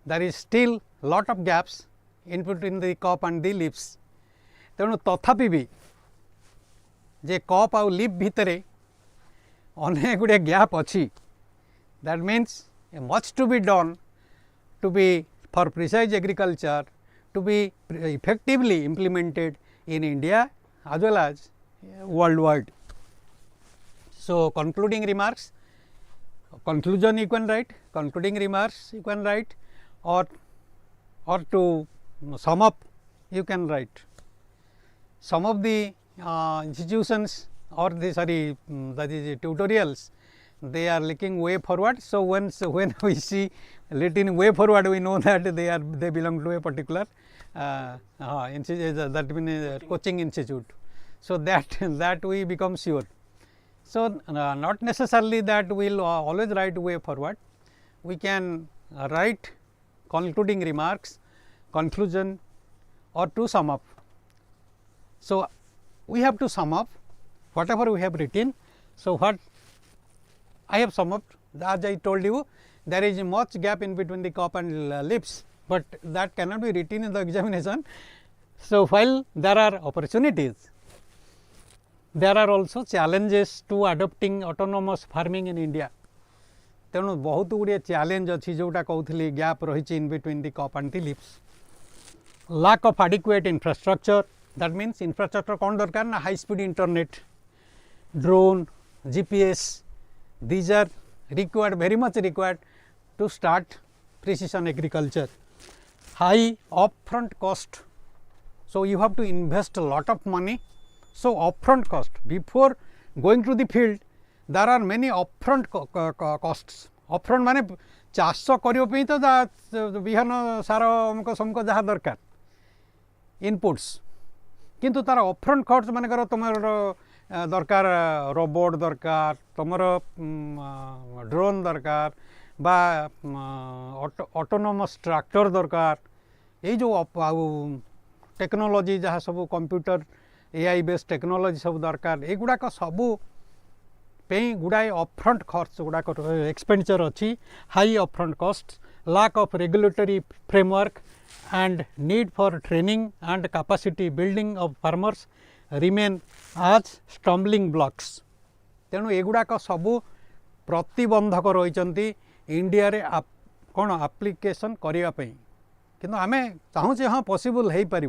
there is still lot of gaps in between the cup and the lips. तेणु तथापि भी जे cup आउ lip भितरे अनेक गुड़े gap अच्छी. That means much to be done to be for precise agriculture to be effectively implemented in India as well as worldwide. So, concluding remarks, conclusion you can write, concluding remarks you can write, or to sum up you can write. Some of the institutions or the that is tutorials, they are looking way forward. So, when we see written way forward, we know that they belong to a particular institute, that means coaching institute. So, that we become sure. So, not necessarily that we will always write way forward, we can write concluding remarks, conclusion or to sum up. So, we have to sum up whatever we have written. So, what I have summed up, as I told you, there is much gap in between the cup and lips, but that cannot be written in the examination. So, while there are opportunities, there are also challenges to adopting autonomous farming in India. तेणु बहुत गुड़े challenge अच्छी जोटा कहूली gap रही in between the cup and the lips. Lack of adequate infrastructure, that means infrastructure कौन दरकार ना high speed internet, drone, GPS, these are required, very much required to start precision agriculture. high upfront cost. So, you have to invest a lot of money. So, upfront cost, before going to the field there are many upfront costs. Upfront माने चाष करियो पे तो विहन सार अमुक समक जहाँ दरकार inputs, किंतु तार अपफ्रंट खर्च मानकर तुम दरकार रोबोट दरकार, तुम ड्रोन दरकार बा ऑटोनोमस ट्रैक्टर दरकार, ये जो टेक्नोलॉजी जहाँ सब कंप्यूटर एआई बेस्ड टेक्नोलॉजी सब दरकार, एगुड़ाक सबू गुड़ाए अपफ्रंट खर्च गुड़ाक एक्सपेंडिचर अच्छी. High upfront cost, lack of regulatory framework and need for training and capacity building of farmers remain as stumbling blocks. तेणु एगुड़ाक सबू प्रतिबंधक रही इंडिया रे कौन आप्लिकेसन करने, किंतु आमे चाहूचे हाँ पॉसिबल हो पार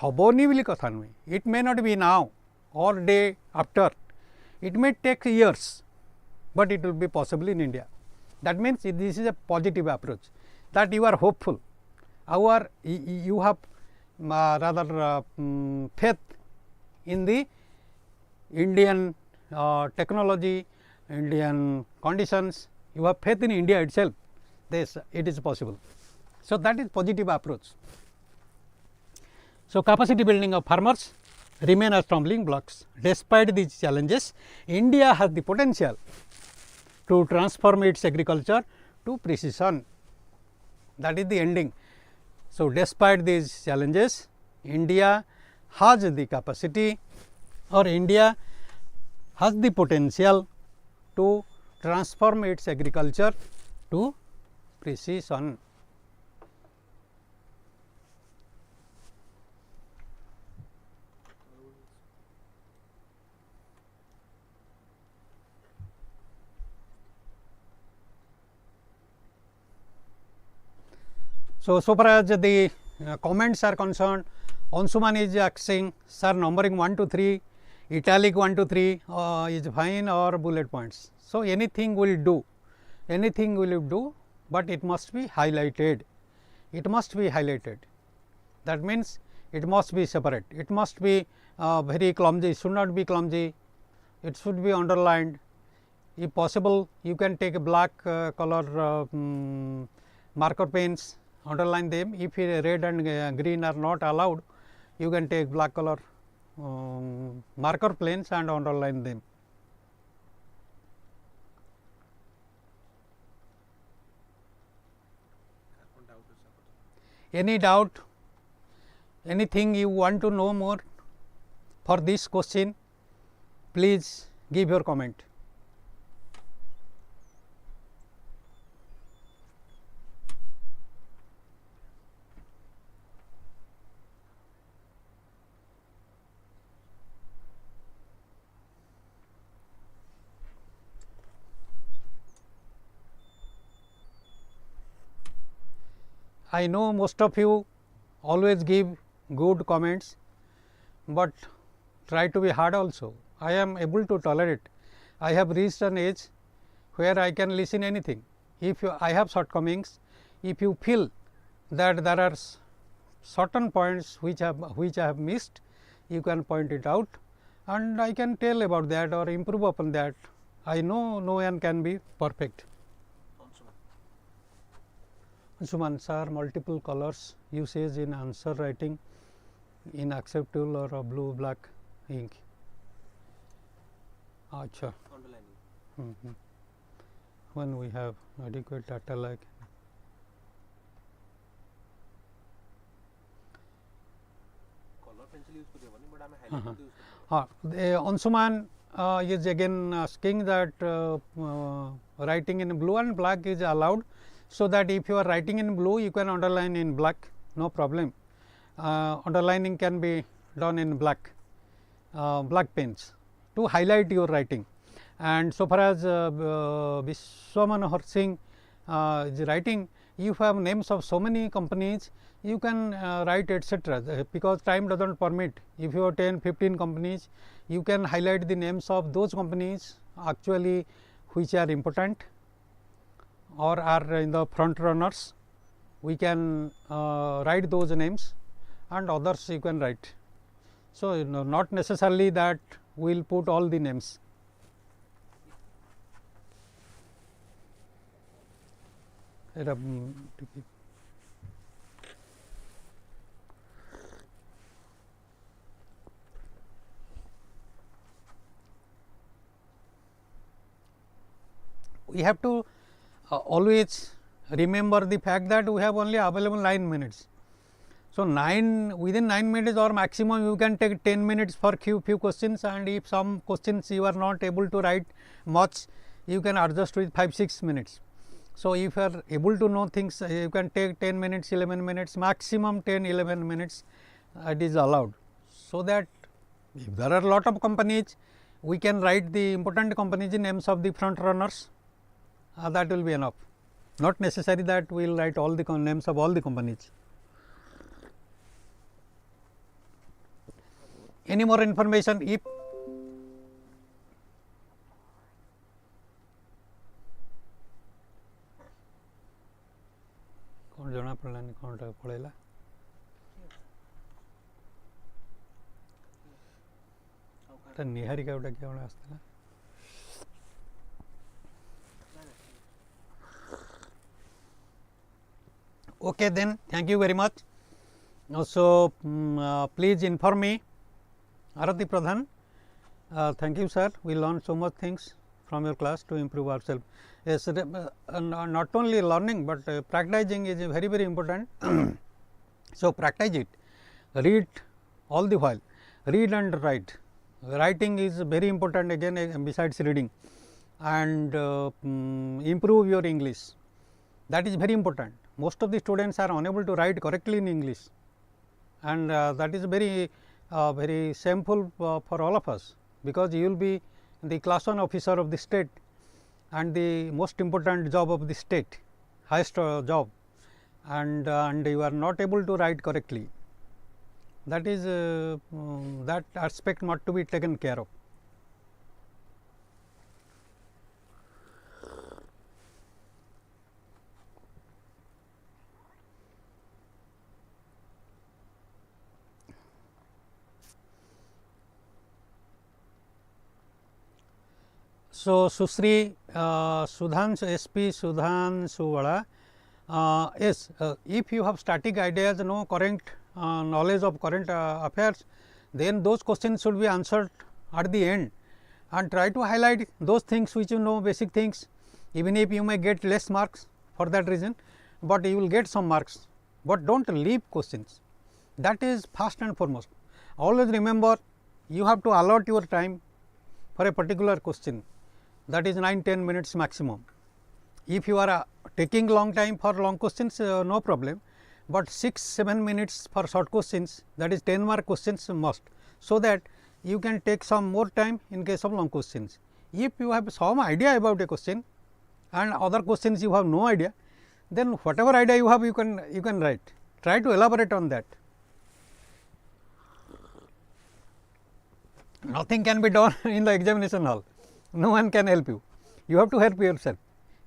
हेनी बोली कथा नुहे. It may not be now or day after, it may take years, but it will be possible in India. That means this is a positive approach, that you are hopeful. You have rather faith in the Indian technology, Indian conditions. You have faith in India itself. This it is possible. So that is positive approach. So capacity building of farmers remain as stumbling blocks. Despite these challenges, India has the potential to transform its agriculture to precision. That is the ending. So despite these challenges, India has the capacity or India has the potential to transform its agriculture to precision. So far as the comments are concerned, Ansuman is asking, sir, numbering 1 to 3, italic 1 to 3 is fine or bullet points. So anything will do, but it must be highlighted. It must be highlighted. That means it must be separate. It must be very clumsy. It should not be clumsy. It should be underlined. If possible, you can take a black color marker pens, underline them. If red and green are not allowed, you can take black color marker planes and underline them. Any doubt, anything you want to know more for this question, please give your comment. I know most of you always give good comments, but try to be hard also. I am able to tolerate. I have reached an age where I can listen anything. If I have shortcomings, if you feel that there are certain points which I have missed, you can point it out and I can tell about that or improve upon that. I know no one can be perfect. Suman, sir, multiple colors usage in answer writing in acceptable or blue black ink. Acha. When we have adequate data like color pencil use kariyo but I am highlighting Ansuman is again asking that writing in blue and black is allowed. So that if you are writing in blue, you can underline in black, no problem. Underlining can be done in black pens to highlight your writing. And so far as Vishwamanohar Singh is writing, you have names of so many companies, you can write etc. Because time does not permit. If you have 10-15 companies, you can highlight the names of those companies actually which are important or are in the front runners we can write those names and others you can write. So, not necessarily that we will put all the names. We have to always remember the fact that we have only available 9 minutes. So, within 9 minutes or maximum you can take 10 minutes for few questions, and if some questions you are not able to write much, you can adjust with 5-6 minutes. So, if you are able to know things, you can take 10 minutes, 11 minutes, maximum 10-11 minutes it is allowed. So, that if there are lot of companies, we can write the important companies names of the front runners, that will be enough. Not necessary that we will write all the names of all the companies. Any more information? If जना पड़लानी कौन टा पड़ेला ता निहारी का उटा क्या होना आस्ते Okay, then thank you very much. So, please inform me, Arati Pradhan. Thank you, sir. We learned so much things from your class to improve ourselves. Yes, not only learning, but practicing is very important. So, practice it, read all the while, read and write. Writing is very important again besides reading, and improve your English. That is very important. Most of the students are unable to write correctly in English, and that is very shameful for all of us, because you will be the class 1 officer of the state and the most important job of the state, highest job, and you are not able to write correctly. That is that aspect not to be taken care of. So, Susri Sudhanshu SP Sudhanshu Vada, yes, if you have static ideas, no current knowledge of current affairs, then those questions should be answered at the end, and try to highlight those things which you know, basic things, even if you may get less marks for that reason, but you will get some marks, but do not leave questions. That is first and foremost. Always remember, you have to allot your time for a particular question, that is 9-10 minutes maximum. If you are taking long time for long questions, no problem, but 6-7 minutes for short questions, that is 10 mark questions must, so that you can take some more time in case of long questions. If you have some idea about a question and other questions you have no idea, then whatever idea you have, you can write. Try to elaborate on that. Nothing can be done in the examination hall. No one can help you. You have to help yourself.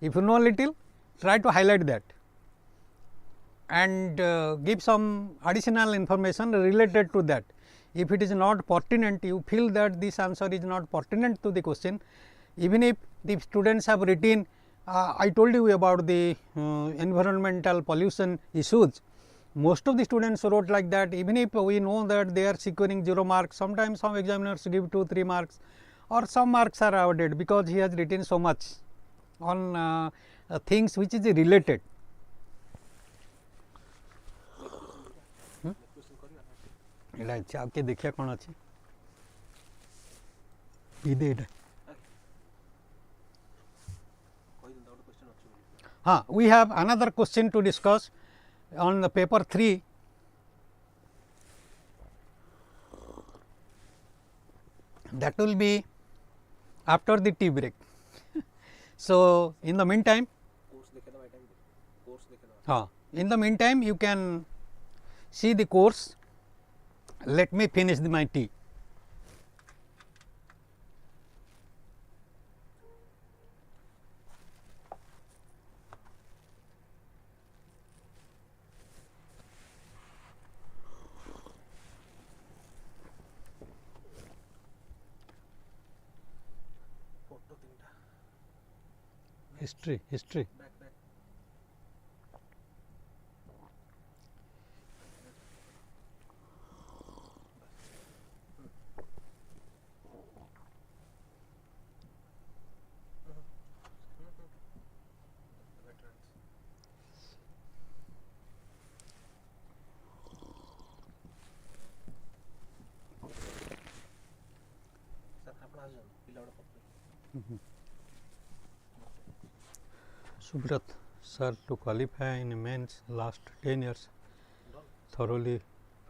If you know a little, try to highlight that and give some additional information related to that. If it is not pertinent, you feel that this answer is not pertinent to the question, even if the students have written, I told you about the environmental pollution issues. Most of the students wrote like that, even if we know that they are securing 0 marks, sometimes some examiners give 2-3 marks, or some marks are awarded because he has written so much on things which is related. देखिए कौन अच्छी हाँ, we have another question to discuss on the paper 3. That will be after the tea break. So, in the meantime, you can see the course. Let me finish my tea. history. Back. Subrat, sir, to qualify in mains last 10 years thoroughly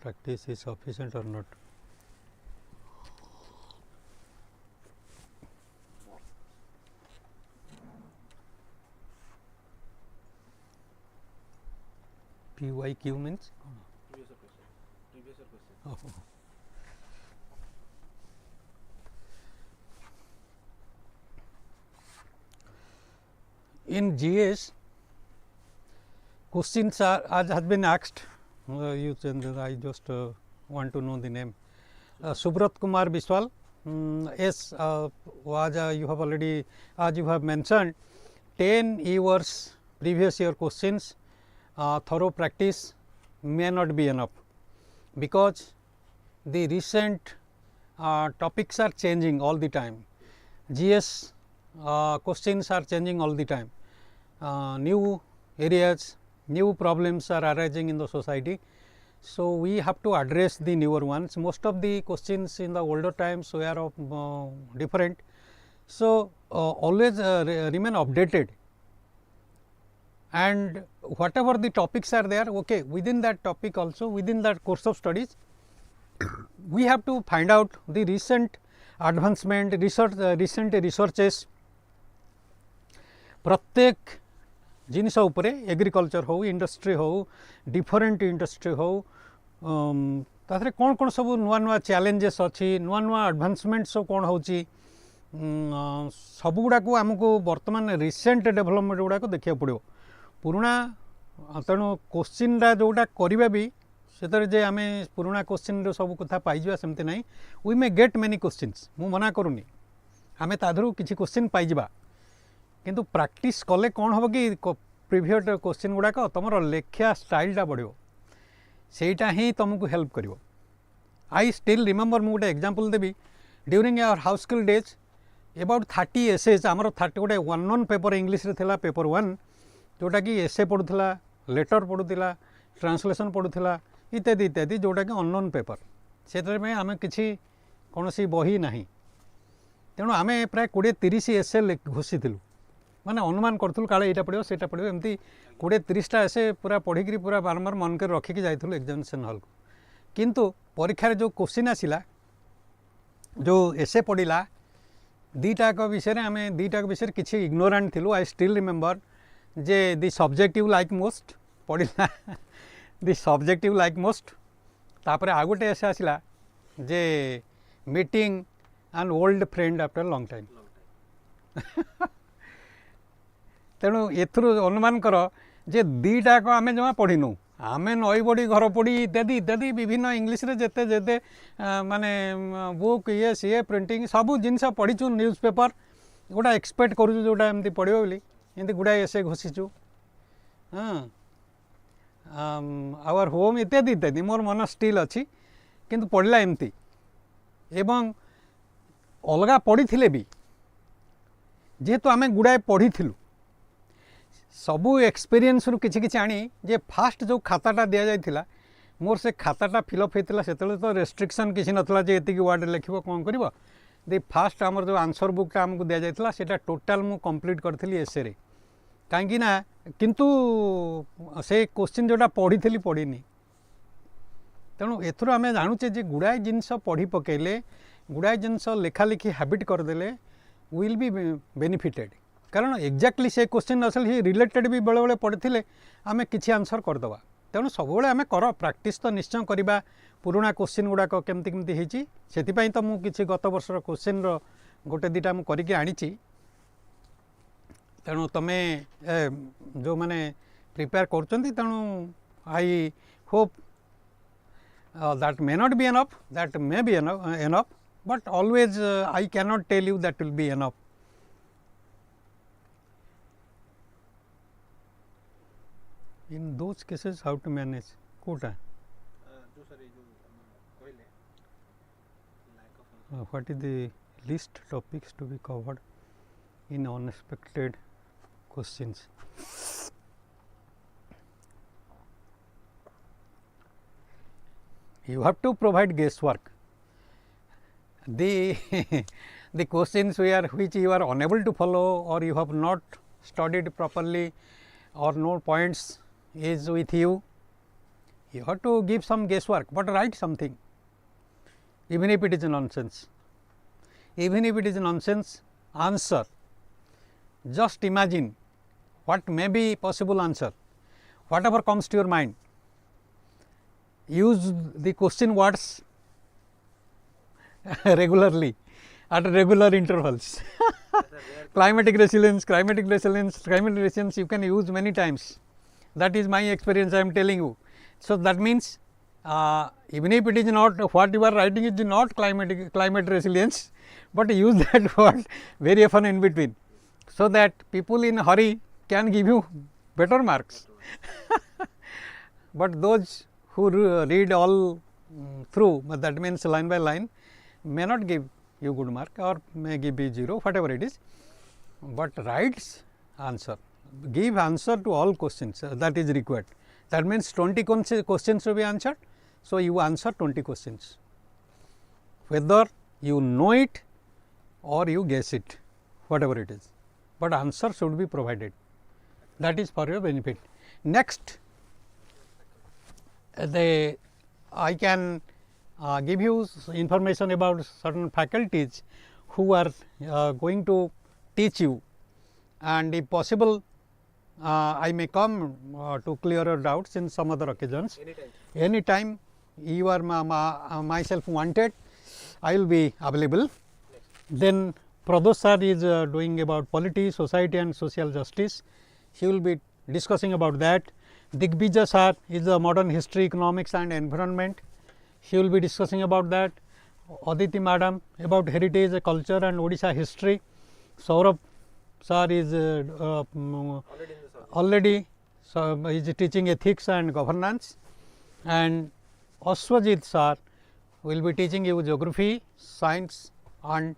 practice is sufficient or not? PYQ means? Previous question. Oh. In GS, questions are as has been asked. I just want to know the name. Subrat Kumar Biswal. Yes, was you have already, as you have mentioned, 10 years previous year questions. Thorough practice may not be enough, because the recent topics are changing all the time. GS questions are changing all the time. New areas, new problems are arising in the society. So, we have to address the newer ones. Most of the questions in the older times were of different. So, always remain updated, and whatever the topics are there, okay, within that topic also, within that course of studies, we have to find out the recent advancement, recent researches. प्रत्येक जिनिस उपरे agriculture हो, industry हो, different industry हो, ताथरे कौन कौन सब नुआ नुआ चैलेंजेस अच्छी, नुआ नुआ एडवांसमेंट सब कौन होची, सब गुड़ा को आमको वर्तमान रिसेंट डेवलपमेंट गुड़ा को देखिया पड़ो. पुराना तेणु क्वेश्चन जोटा करवा भी से जे आम पुराना क्वेश्चन सब कथा पाइबा सेमती ना. We may get many questions, मु मना करूनी, आम ताधरू किसी क्वेश्चन पाइबा, किंतु प्रैक्टिस कले कौन हम कि प्रीवियस क्वेश्चन गुड़ाक तुम लेखिया स्टाइलटा बढ़ो, सेटा ही तुमको हेल्प कर. आई स्टिल रिमेंबर मु गोटे एग्जांपल देवी. During our house skill days about 30 essays आमर 30 गोटे 1 पेपर इंग्लिश रे थिला, पेपर 1 जोटा कि एसे पढ़ुला, लेटर पढ़ुला, ट्रांसलेशन पढ़ुला, इत्यादि इत्यादि जोटा कि अननोन पेपर. से आम कि कौन सी बही ना, तेणु आम प्राय 20-30 एसे घोषिलु, माने अनुमान करूँ काले यहाँ पड़ो से पड़ो, एमती 20-30टा एसे पूरा पढ़ी पूरा बारंबार मन कर रखिकी जाइलु एग्जामिनेशन हॉल को. किंतु परीक्षार जो क्वेश्चन आसिला, जो एसे पढ़ला, दीटाक विषय आम दीटाक विषय किसी इग्नोरांट थिलु. आई स्टिल रिमेंबर जे दी सब्जेक्टिव लाइक मोस्ट पढ़ला, दी सब्जेक्टिव लाइक मोस्ट. तापर आ गोटे एसे आसिला जे meeting and old friend after long time. तेणु एथुरु अनुमान कर जे दीटाक आम जमा पढ़ीनु, आम नई बड़ी घर पड़ी इत्यादि इत्यादि विभिन्न इंग्लिश रे जेते जेते माने बुक ये सी प्रिंटिंग सबू जिनस पढ़ीचु, न्यूज़ पेपर गोटा एक्सपेक्ट करूँ जोटा एमती पढ़ो बोली, एमती गुड़ाए एसे घोषिचु. हाँ, आवर होम इत्यादि इत्यादि मोर मन स्टिल अच्छी, किंतु पढ़ला एमती. एवं अलगा पढ़ी थिले भी जेहेतु आम गुड़ाए पढ़ी थिलु, सबू एक्सपीरियंस रु किछि किछि आनी जे फास्ट जो खाताटा दिया जाइथिला, मोर से खाताटा फिलअप होता से तो रेस्ट्रिक्शन किसी नथला जे एतिकी वर्ड लिखिबो कौन करिवो. दे फास्ट आमर जो आंसर बुकटा आमको दिया जाइथिला सेटा टोटाल मु कंप्लीट करथिली एसे रे. काहेकि ना किंतु से क्वेश्चन जोटा पढ़ी थिली पढ़ीनी. तेणु एथुरु आमे जानुचे जे गुड़ाए जिनस पढ़ी पकेले, गुड़ाए जिनस लेखा लिखी हैबिट करदेले विल बी बेनिफिटेड. कारण एक्जाक्टली से क्वेश्चन असल रिलेटेड भी बेले बेले पढ़ी आम किसी आंसर करदे. तेणु सब आम कर प्रैक्टिस तो निश्चय करवा. पुराना क्वेश्चन गुड़ाक केमती केमती होती से तो मुझे गत वर्षर क्वेश्चन गोटे दीटा मुझे आनी. तेणु तुमे जो मैंने प्रिपेयर कर, तेणु I hope that may not be enough, that may be enough, but always I can not tell you that will be enough. In those cases, how to manage? Quota. जो सर ये जो कहले lack of What is the least topics to be covered in unexpected questions? You have to provide guesswork. The the questions where which you are unable to follow or you have not studied properly or no points is with you, you have to give some guesswork, but write something, even if it is nonsense. Even if it is nonsense, answer. Just imagine what may be possible answer, whatever comes to your mind. Use the question words regularly at regular intervals. Climatic resilience you can use many times. That is my experience, I am telling you. So, that means even if it is not what you are writing is not climate resilience, but use that word very often in between. So, that people in a hurry can give you better marks. But those who read all through, that means line by line, may not give you good mark or may give you 0, whatever it is, but writes answer, give answer to all questions that is required. That means 20 questions to be answered. So, you answer 20 questions, whether you know it or you guess it, whatever it is, but answer should be provided. That is for your benefit. Next, I can give you information about certain faculties who are going to teach you, and if possible I may come to clear your doubts in some other occasions. Anytime you are myself wanted, I will be available. Then Pradosh sir is doing about polity, society and social justice. He will be discussing about that. Digvijay sir is modern history, economics and environment. He will be discussing about that. Aditi madam about heritage, culture and Odisha history. Saurabh sir is already is teaching ethics and governance, and Aswajit sir will be teaching you geography, science and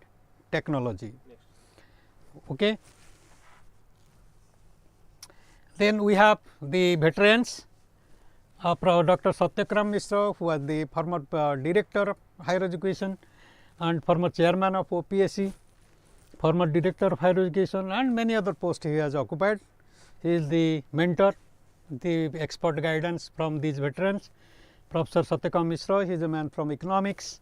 technology. Okay. Then we have the veterans, Dr. Satyakram Mishra, who was the former director of higher education and former chairman of OPSC, former director of higher education and many other posts he has occupied. He is the mentor, the expert guidance from these veterans. Professor Satyakam Mishra, he is a man from economics.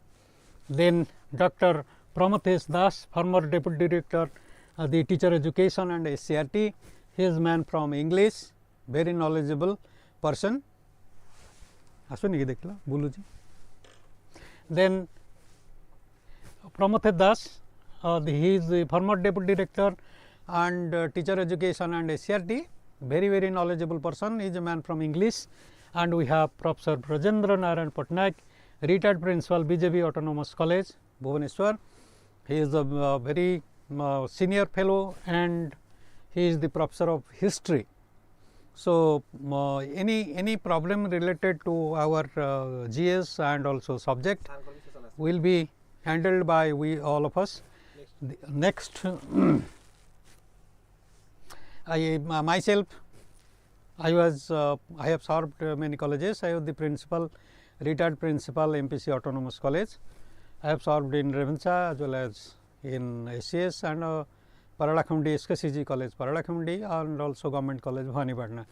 Then Dr. Pramothesh Das, former deputy director of the teacher education and SCRT. He is a man from English, very knowledgeable person. Then Pramothesh Das, he is the former deputy director and teacher education and SCRT, very knowledgeable person. He is a man from English. And we have Professor Brajendra Narayan Patnaik, retired principal, BJP Autonomous College, Bhubaneswar. He is a very senior fellow and he is the professor of history. So, any problem related to our GS and also subject will be handled by we all of us. Next, myself, I have served many colleges. I was the principal, retired principal, MPC Autonomous College. I have served in Revancha as well as in OCS and Paralakhundi SKCG College, Paralakhundi, and also Government College, Bhawanipatna.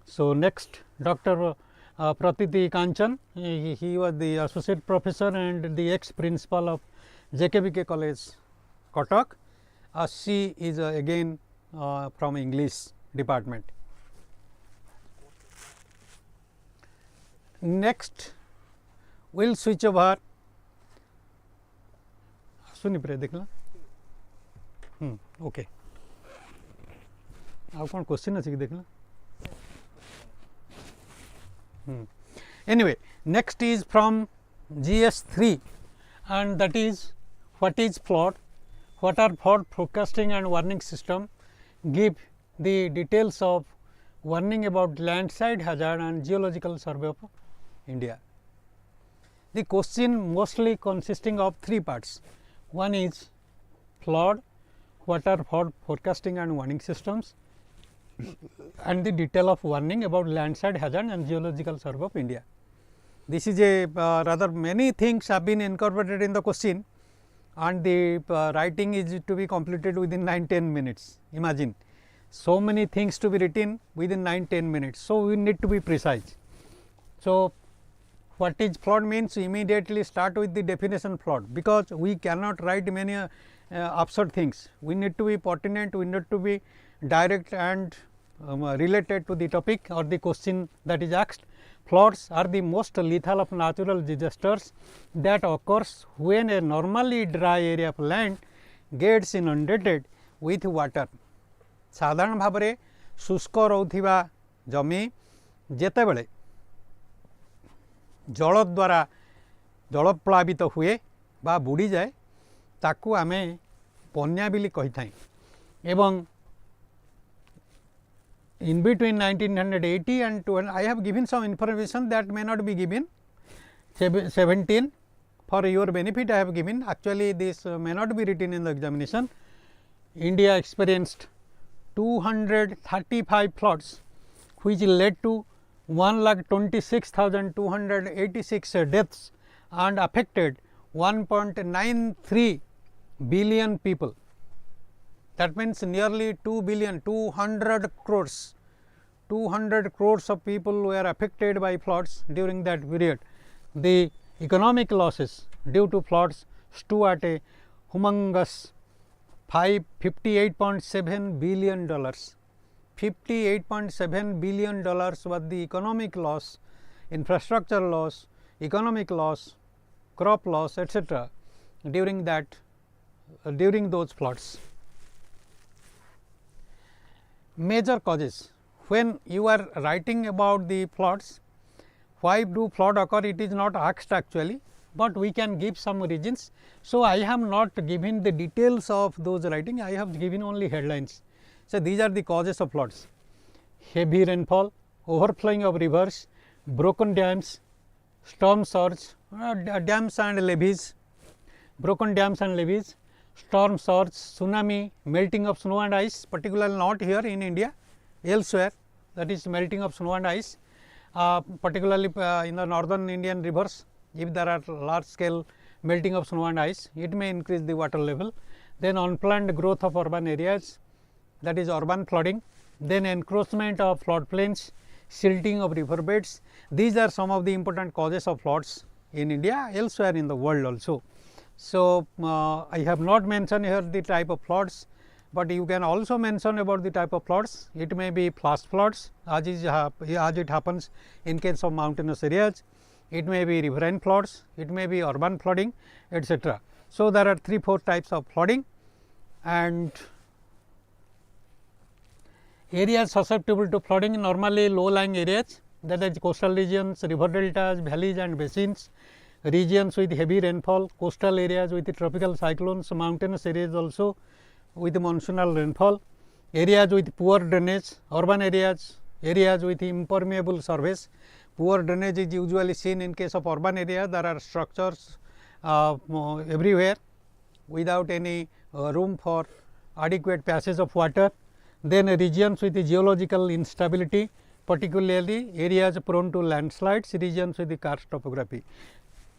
So, next Dr. Pratiti Kanchan, he was the associate professor and the ex principal of JKBK College, Kotak. She is again from English department. Next, we will switch over. Okay. Now, question is anyway, next is from GS3 and that is what is flood, what are flood forecasting and warning system, give the details of warning about landslide hazard and geological survey of India. The question mostly consisting of three parts. One is flood, water flood forecasting and warning systems, and the detail of warning about landslide hazard and geological survey of India. This is a rather many things have been incorporated in the question, and the writing is to be completed within 9-10 minutes. Imagine so many things to be written within 9-10 minutes. So, we need to be precise. So, what is flood means? Immediately start with the definition flood, because we cannot write many absurd things. We need to be pertinent, we need to be direct and related to the topic or the question that is asked. Floods are the most lethal of natural disasters that occurs when a normally dry area of land gets inundated with water. साधारण भाव में शुष्क रोथिबा जमी जेतेबेले जल द्वारा जलप्लावित हुए बा बुड़ी जाए ताकू आमे बन्या बिली कहि थाई एवं in between 1980 and 12 I have given some information that may not be given 17 for your benefit I have given. Actually this may not be written in the examination. India experienced 235 floods which led to 1,26,286 deaths and affected 1.93 billion people. That means nearly 2 billion, 200 crores of people were affected by floods during that period. The economic losses due to floods stood at a humongous $58.7 billion. $58.7 billion was the economic loss, infrastructure loss, economic loss, crop loss, etc. during those floods. Major causes. When you are writing about the floods, why do flood occur? It is not asked actually, but we can give some reasons. So, I have not given the details of those writing, I have given only headlines. So, these are the causes of floods: heavy rainfall, overflowing of rivers, broken dams, storm surge, dams and levees, broken dams and levees, storm surge, tsunami, melting of snow and ice, particularly not here in India, elsewhere, that is melting of snow and ice, particularly in the northern Indian rivers. If there are large scale melting of snow and ice, it may increase the water level. Then unplanned growth of urban areas, that is urban flooding. Then encroachment of flood plains, silting of river beds. These are some of the important causes of floods in India, elsewhere in the world also. So, I have not mentioned here the type of floods, but you can also mention about the type of floods. It may be flash floods as it happens in case of mountainous areas. It may be riverine floods, it may be urban flooding, etc. So, there are 3-4 types of flooding, and areas susceptible to flooding normally low lying areas, that is coastal regions, river deltas, valleys and basins, regions with heavy rainfall, coastal areas with tropical cyclones, mountainous areas also with monsoonal rainfall, areas with poor drainage, urban areas, areas with impermeable surface. Poor drainage is usually seen in case of urban area. There are structures everywhere without any room for adequate passage of water. Then regions with geological instability, particularly areas prone to landslides, regions with the karst topography.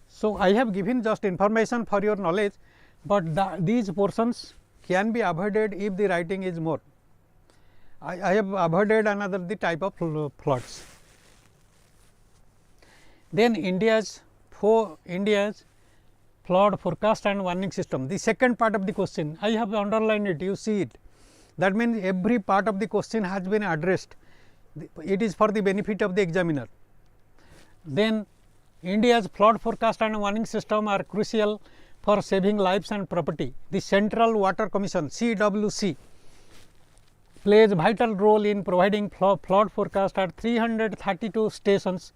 So, I have given just information for your knowledge, but these portions can be avoided if the writing is more. I have avoided another the type of floods. Then India's flood forecast and warning system. The second part of the question, I have underlined it, you see it. That means every part of the question has been addressed. It is for the benefit of the examiner. Then India's flood forecast and warning system are crucial for saving lives and property. The Central Water Commission (CWC) plays a vital role in providing flood forecast at 332 stations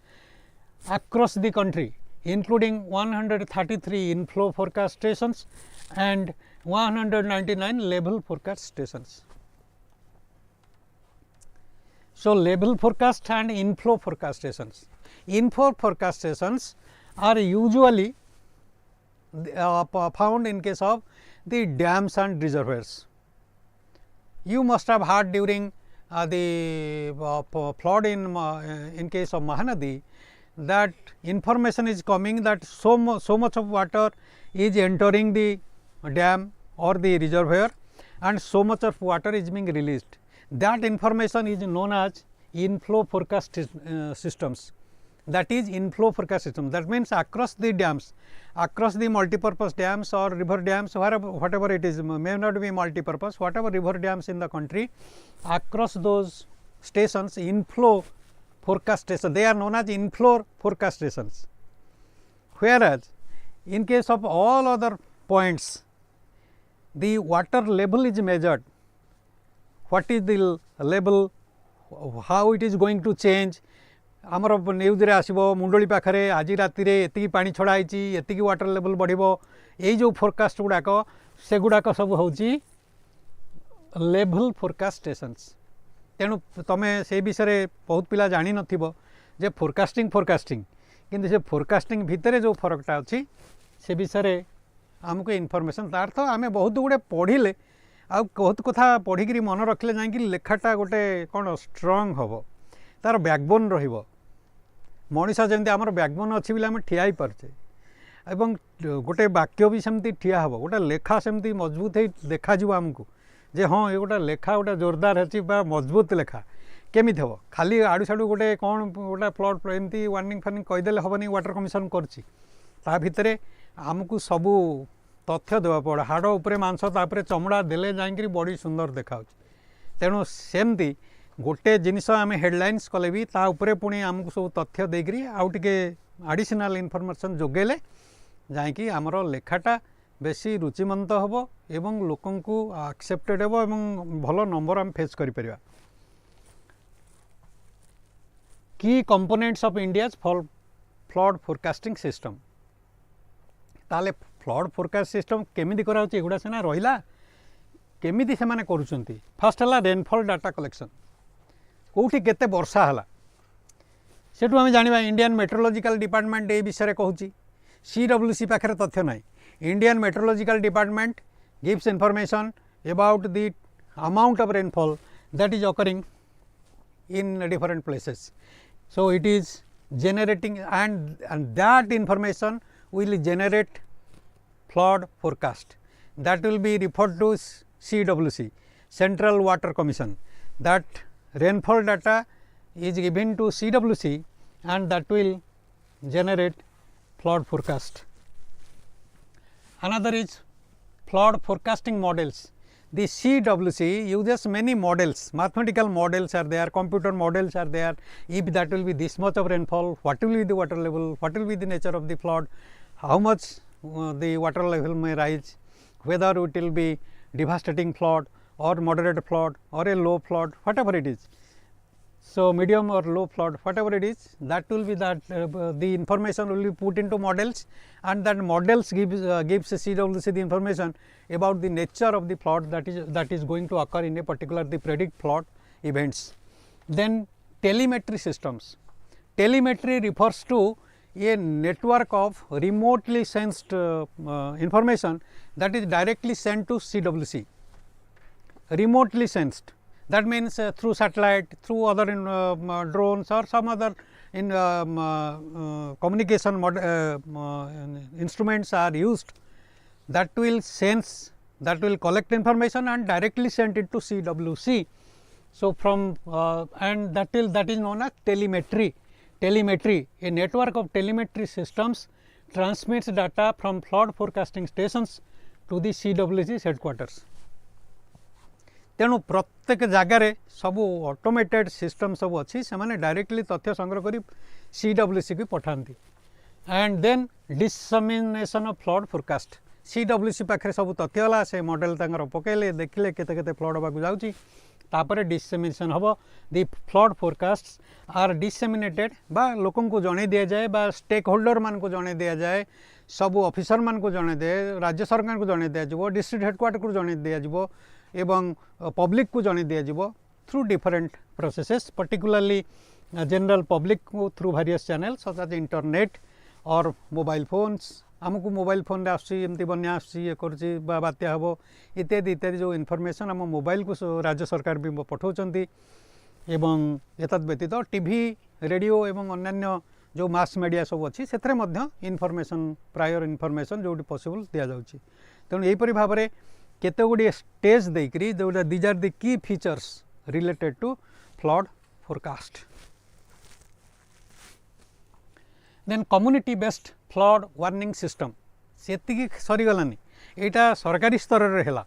across the country, including 133 inflow forecast stations and 199 level forecast stations. So, level forecast and inflow forecast stations. Inflow forecast stations are usually found in case of the dams and reservoirs. You must have heard during the flood in case of Mahanadi, that information is coming that so much of water is entering the dam or the reservoir and so much of water is being released. That information is known as inflow forecast systems. That is inflow forecast system. That means across the dams, across the multipurpose dams or river dams, whatever it is, may not be multipurpose, whatever river dams in the country, across those stations, inflow forecast stations, they are known as inflow forecast stations. Whereas, in case of all other points, the water level is measured. What is the level, how it is going to change. आमर news रे आसीबो मुंडली पाखरे आज राति रे एतिकी पानी छड़ा आइची, एतिकी water level बढ़िबो, एई जो forecast गुडाक से गुडाक सब होची लेवल फोरकास्ट स्टेशंस. तेणु तमे से विषय बहुत पिला जानी नथिबो जे फोरकास्टिंग किंतु से फोरकास्टिंग भितरे जो फरकटा अछि से विषय आमको इनफॉरमेशन तार तो आमे बहुत गुडे पढ़िले आ बहुत कथा पढ़िकरी मन रखले जाई लेखाटा गोटे कोन स्ट्रांग हबो, तार बैकबोन रहिबो. मनीष जमी आम बैकबोन अच्छी बोले आम ठिया पार्चे एवं गोटे वाक्य भी सेमती ठिया हम, गोटे लेखा सेमती मजबूत हो देखा आमको जे हाँ ये गोटे लेखा गोटे जोरदार अच्छी मजबूत लेखा केमी हम. खाली आड़ू साड़ू गोटे कौन गोटे फ्लड एमती वार्निंग फार्निंग कहीदेले हेनी वाटर कमिशन करछि ता भितर आमको सबू तथ्य देवा पड़ा. हाड़ उपरे मांस तापर चमड़ा देले जाइकरी बड़ी सुंदर देखा. तेणु सेमती गोटे जिनिस आम हेडलाइंस कले भी ता उपरे पुणी आमको सब तथ्य देकरी आउ टिके एडिशनल इनफॉरमेशन जोगेले जाइकी आमर लेखाटा बेसी रुचिमंत हम एवं लोकन को एक्सेप्टेड हम एवं भल नंबर आम फेस करि परिबा. की components of India's flood forecasting system. ताले फ्लड फोरकास्ट सिस्टम केमिति करा होची एगुडा सेना रहिला केमिति से माने करूचंती. फर्स्ट हला रेनफॉल डाटा कलेक्शन, कौटी केते वर्षा हला सेठू आम जाना. इंडियन मेट्रोलॉजिकल डिपार्टमेंट ए विषय कहूँ. CWC पाखे तथ्य ना. Indian metrological department gives information about the amount of rainfall that is occurring in different places. So, it is generating and that information will generate flood forecast, that will be referred to CWC, Central Water Commission. That rainfall data is given to CWC and that will generate flood forecast. Another is flood forecasting models. The CWC uses many models, mathematical models are there, computer models are there. If that will be this much of rainfall, what will be the water level, what will be the nature of the flood, how much the water level may rise, whether it will be devastating flood or moderate flood or a low flood, whatever it is. So, medium or low flood, whatever it is, that will be that the information will be put into models, and that models gives CWC the information about the nature of the flood that is going to occur in a particular the predict flood events. Then telemetry systems. Telemetry refers to a network of remotely sensed information that is directly sent to CWC. Remotely sensed. That means through satellite, through other drones or some other communication instruments are used, that will sense, that will collect information and directly send it to CWC. So, from and that is known as telemetry. Telemetry, a network of telemetry systems transmits data from flood forecasting stations to the CWC headquarters. तेणु प्रत्येक जगार सबू automated system सब अच्छी से माने directly तथ्य संग्रह करी CWC को पठाती. And then dissemination of flood forecast. CWC पाखे सब तथ्य होला से मॉडल तांगर पकेले देखिले केते केते फ्लड होबाकू जाउची तापरे डिसमिनेशन हबो. दी फ्लड फोरकास्ट्स आर डिसेमिनेटेड बा लोकन को जणे दिया जाए बा स्टेक होल्डर मान को जणे दिया जाए, सब ऑफिसर मान को जणे दे, राज्य सरकार को जणे दिया जिवो, डिस्ट्रिक्ट हेडक्वार्टर को जणे दिया जिवो एवं पब्लिक को जणे दिया जिवो. through different processes, particularly general public through various channels such as internet or mobile phones. आमको मोबाइल फोन रे आसी एमती बन्या आसी ये करछि बा बात्या हबो इत्यादि इत्यादि जो इनफॉरमेशन आम मोबाइल को राज्य सरकार भी पठाउछंती एवं एतद व्यतीत टीवी रेडियो एवं अन्य जो मास मीडिया सब अच्छी से इनफॉरमेशन प्रायर इनफॉरमेशन जो पॉसिबल दिया जाउछि तेणु एहीपरि भाव में केते गुडी स्टेज देकरी जोटा these are the key features related to flood forecast. Then community based flood warning system सेतिकी सरीगलानी एटा सरकारी स्तर रे हैला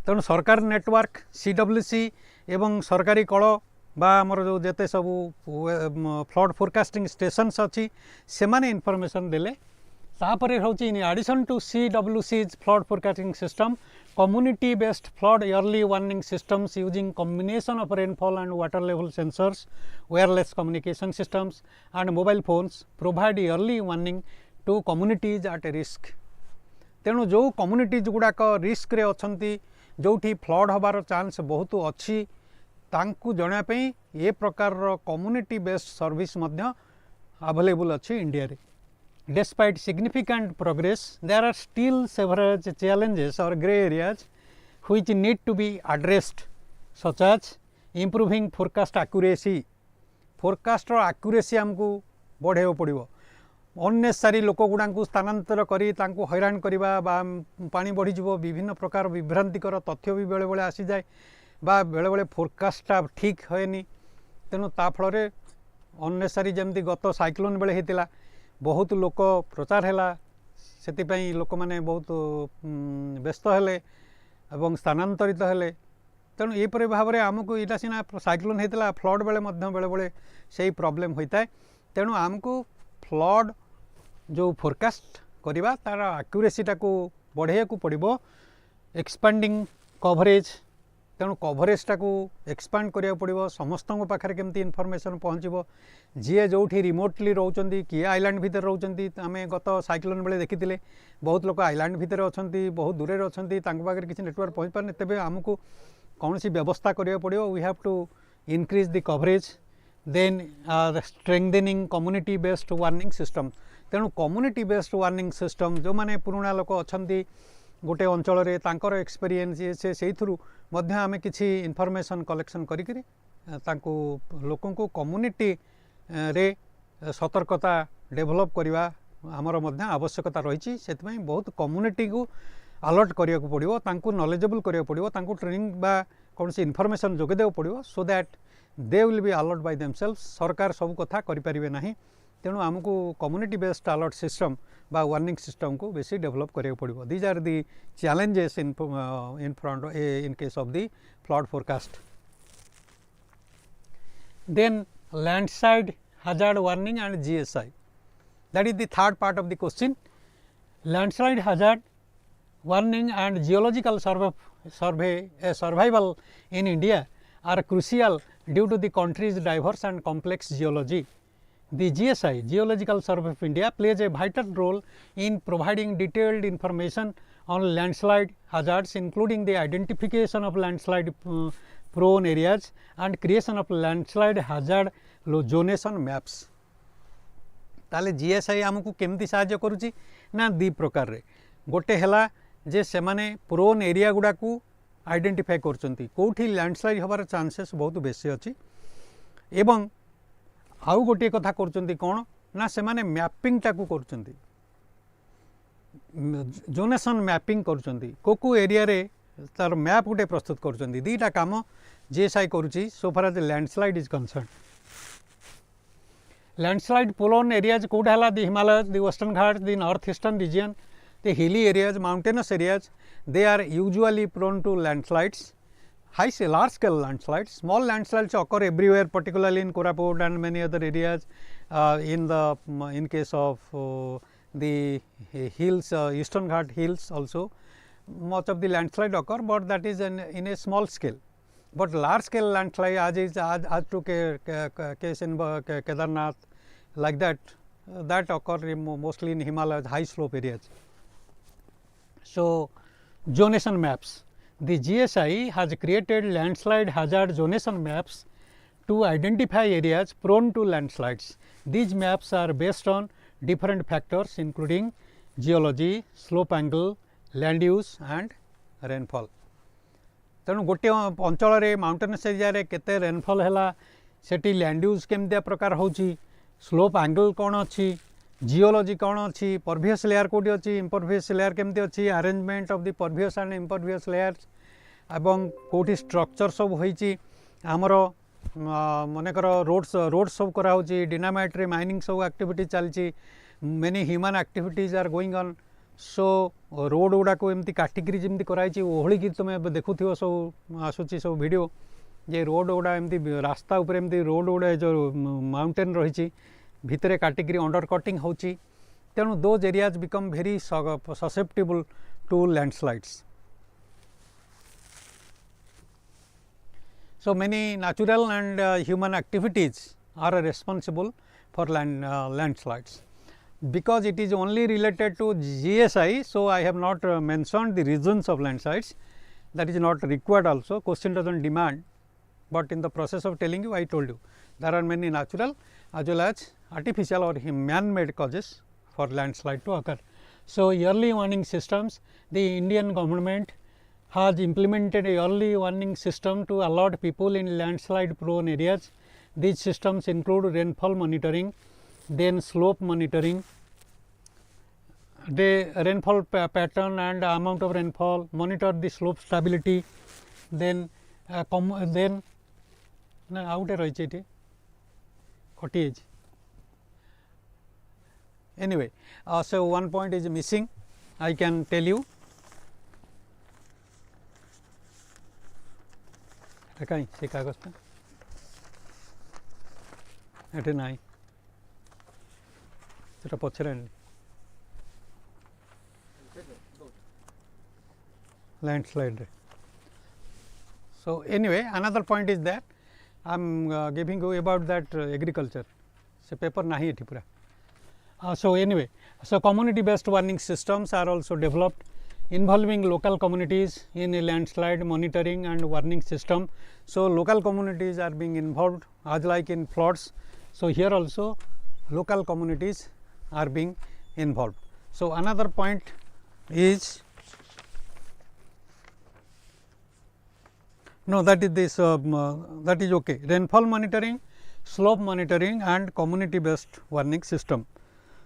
तेणु सरकार नेटवर्क CWC एवं सरकारी कल बा आमर जो जेते सबू फ्लड फोरकास्टिंग स्टेशन्स अच्छी से माने इनफॉरमेशन देले तापरे होची in addition to CWC's flood forecasting system community based flood early warning systems using combination of rainfall and water level sensors, wireless communication systems and mobile phones provide early warning to communities at risk. तेणु जो communities गुड़ाक risk रे अछंती जोठी flood हबार chance बहुत अच्छी तांकु जणा पई ए प्रकार community based service मध्य available अच्छी इंडिया रे. Despite significant progress, there are still several challenges or grey areas which need to be addressed, such as improving forecast accuracy. Forecast accuracy हमको बढ़ाइबो पड़िबो. अननेसेसरी लोक गुड़ा स्थानांतर करी तांको हैरान करिबा बा पानी बढ़ी जिवो विभिन्न प्रकार विभ्रांतिकर तथ्य भी बेले बेले आसी जाए बा बेले बेले फोरकास्टा ठीक होएनी तेणु ता फल रे अननेसेसरी जेमती गत साइक्लोन बेले हेतिला बहुत लोक प्रचार है से लोक मैंने बहुत व्यस्त हेले एवं स्थानांतरित हेले तेणु एपरि भाव में आमको यहाँ सीना साइक्लोन होता फ्लड बेले बेले बेले से प्रॉब्लम होता है तेणु आमको फ्लड जो फोरकास्ट करवा तार एक्यूरेसीटा को बढ़ाइया पड़ो एक्सपांडिंग कवरेज तेणु कवरेजटा को एक्सपांड करिया पड़ो समस्त पाखे केमती इनफॉरमेशन पहुँचो जी जो रिमोटली रोचंती किए आइलैंड भितर रोचंती आम गत साइक्लोन बेले देखी बहुत लोग आइलैंड भितर अच्छा बहुत दूर अच्छा पाखे किसी नेटवर्क पहुँच पारे तेज आमको कौन सी व्यवस्था करिया पड़ो we have to increase the coverage then strengthening community based warning system तेणु कम्युनिटी बेस्ड वार्निंग सिस्टम जो मैंने पुराणा लोक अच्छा गोटे अंचल रे तांकर एक्सपीरियंस ये से मध्य आम किसी इनफॉरमेशन कलेक्शन करी लोकों को कम्युनिटी रे सतर्कता डेभलप करवा आमर मध्य आवश्यकता रही से बहुत कम्युनिटी को अलर्ट करिया को पड़ो तांको नॉलेजेबल करिया पड़ो तांको ट्रेनिंग बा कौन सी इनफॉरमेशन जोगेदेव पड़ो so that they will be alert by themselves. सरकार सब कथा करि परिबे नाही तेणु आमको कम्युनिटी बेस्ड अलर्ट सिस्टम बा वार्निंग सिस्टम को बेसी डेवलप करिया पड़ो. These are the challenges in front in case of the flood forecast. Then landslide hazard warning and GSI, that is the third part of the question. Landslide hazard warning and geological survival in India are crucial due to the country's diverse and complex geology. The GSI, Geological Survey of India, plays a vital role in providing detailed information on landslide hazards, including the identification of landslide prone areas and creation of landslide hazard zonation maps. ताले GSI आमको केमती साहाय्य करुची ना दी प्रकार रे गोटे हैला जे से माने प्रोन एरिया गुडा को आइडेंटिफाई करचंती कोठी लैंडस्लाइड हबार चांसेस बहुत बेसी अछि एवं आउ गोटे कथा करचंती कोन ना से माने मैपिंग टाकू करचंती जोनेसन मैपिंग करचंती को एरिया रे तार मैप गोटे प्रस्तुत करचंती. दीटा काम GSI करुची so far as landslide is concern. Landslide prone areas could have the Himalayas, the Western Ghats, the northeastern region, the hilly areas, mountainous areas. They are usually prone to landslides, large scale landslides. Small landslides occur everywhere, particularly in Koraput and many other areas. In case of the hills, Eastern Ghat hills also, much of the landslide occur, but that is in a small scale. But large scale landslide as to case in Kedarnath, like that occur mostly in Himalayas, high slope areas. So zonation maps, the GSI has created landslide hazard zonation maps to identify areas prone to landslides. These maps are based on different factors including geology, slope angle, land use and rainfall. तेणु गोटे अंचल mountainous area रे केते rainfall है सेठी land use केमतिया प्रकार होची, slope angle कौन अच्छी, जियोलॉजी कौन अच्छी, परभियस लेयर कोडी अच्छी, इम्परभियस लेयर केमती अच्छी, arrangement of the pervious and impervious layers एवं कोठी स्ट्रक्चर सब होईची हमर मनेकर रोड्स सब करा होची, डिनामाइट रे माइनिंग सब एक्टिविटी चलची, many human activities are going on. So road गुड़ा को एमती काटिकी जमी कराई ओहली तुम देखुव सब आसूची सब वीडियो जे रोड गुड़ा एमती रास्ता उपर एमती रोड गुड़ा जो माउंटेन रही भितर काटिकी अंडर कटिंग होची. तेणु those areas become very susceptible to landslides. So many natural and human activities are responsible for landslides. Because it is only related to GSI, so I have not mentioned the reasons of landslides. That is not required also, question does not demand, but in the process of telling you I told you there are many natural as well as artificial or man made causes for landslide to occur. So early warning systems, the Indian government has implemented a early warning system to alert people in landslide prone areas. These systems include rainfall monitoring, then slope monitoring, the rainfall pattern and amount of rainfall, monitor the slope stability, then out anyway, so one point is missing, I can tell you. कहीं से कागज पे एटे ना सेटा पछरे landslide. So anyway, another point is that I am giving you about that agriculture se paper nahi ethi pura. So anyway, so community based warning systems are also developed involving local communities in a landslide monitoring and warning system. So local communities are being involved as like in floods. So here also local communities are being involved. So another point is no, that is this that is okay, rainfall monitoring, slope monitoring and community based warning system.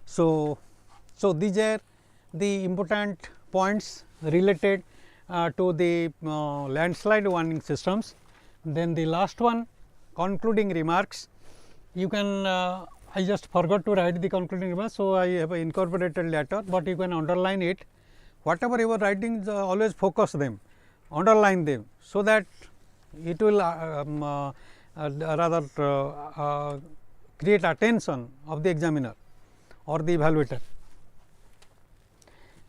So these are the important points related to the landslide warning systems. Then the last one, concluding remarks. You can I just forgot to write the concluding remarks, so I have incorporated later, but you can underline it. Whatever you are writing, always focus them, underline them, so that it will rather create attention of the examiner or the evaluator.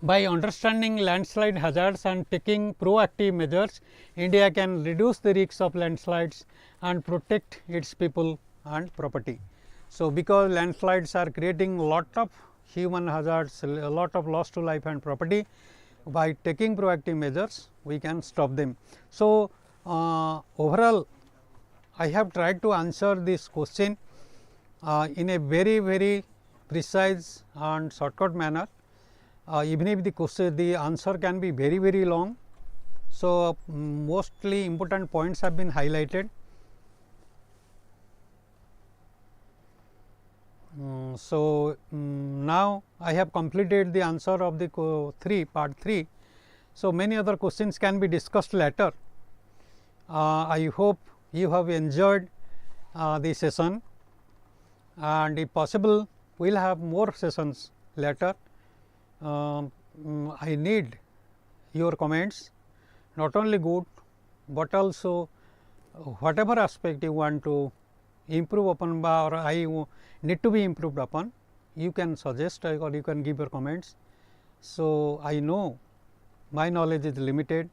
By understanding landslide hazards and taking proactive measures, India can reduce the risks of landslides and protect its people and property. So, because landslides are creating lot of human hazards, a lot of loss to life and property, by taking proactive measures we can stop them. So, overall I have tried to answer this question in a very precise and shortcut manner. Even if the answer can be very long. So, mostly important points have been highlighted. Now I have completed the answer of the part 3. So, many other questions can be discussed later. I hope you have enjoyed the session, and if possible we will have more sessions later. I need your comments, not only good, but also whatever aspect you want to improve upon or I need to be improved upon, you can suggest or you can give your comments. So, I know my knowledge is limited,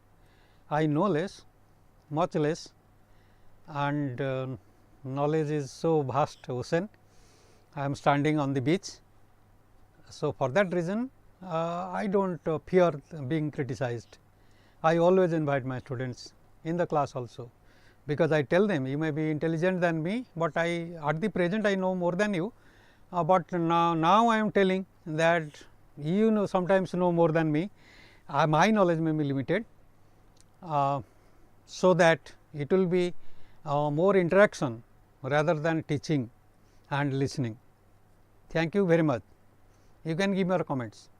I know less, much less, and knowledge is so vast ocean. I am standing on the beach. So, for that reason I do not fear being criticized. I always invite my students in the class also, because I tell them you may be intelligent than me, but I at the present I know more than you, but now I am telling that you know sometimes know more than me, my knowledge may be limited, so that it will be more interaction rather than teaching and listening. Thank you very much. You can give your comments.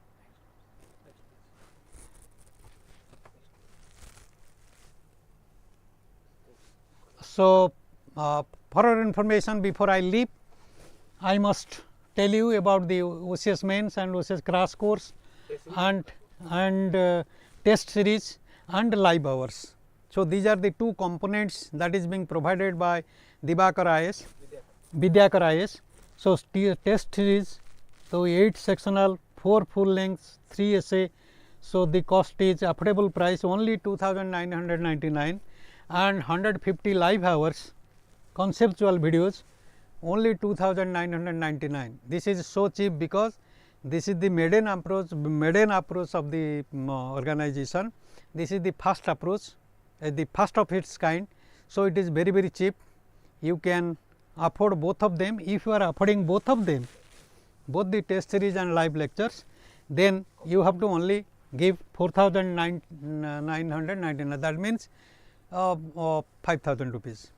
So, for your information, before I leave, I must tell you about the OCS mains and OCS crash course and test series and live hours. So, these are the two components that is being provided by Vidyakar IS. So, test series, so 8 sectional, 4 full lengths, 3 essay. So, the cost is affordable price only 2,999, and 150 live hours conceptual videos only 2,999. This is so cheap because this is the maiden approach of the organization. This is the first approach, the first of its kind. So, it is very cheap. You can afford both of them. If you are affording both of them, both the test series and live lectures, then you have to only give 4,999. That means 5,000 rupees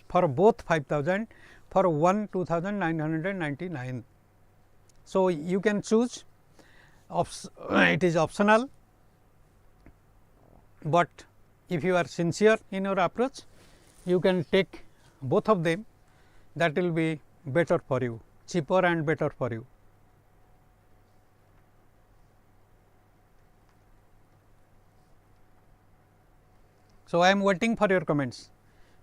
for both 5,000, for one 2,999. So, you can choose, it is optional, but if you are sincere in your approach, you can take both of them. That will be better for you, cheaper and better for you. So, I am waiting for your comments.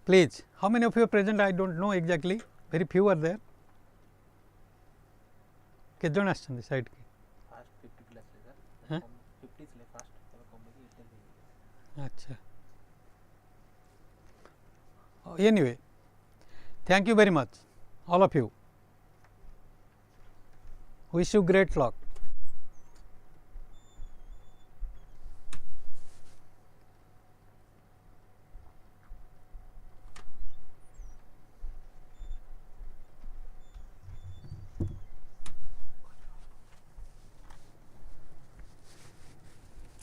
Please, how many of you are present? I do not know exactly, very few are there. କେତେ ଜଣ ଆସିଛନ୍ତି side କି? ଆଚ୍ଛା, anyway, thank you very much, all of you. Wish you great luck.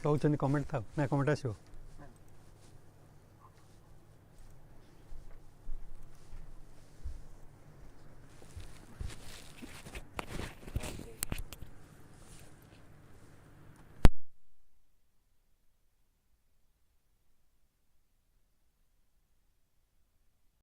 କହୁଛନ୍ତି comment ଥାଉ ନା comment ଆସିବ?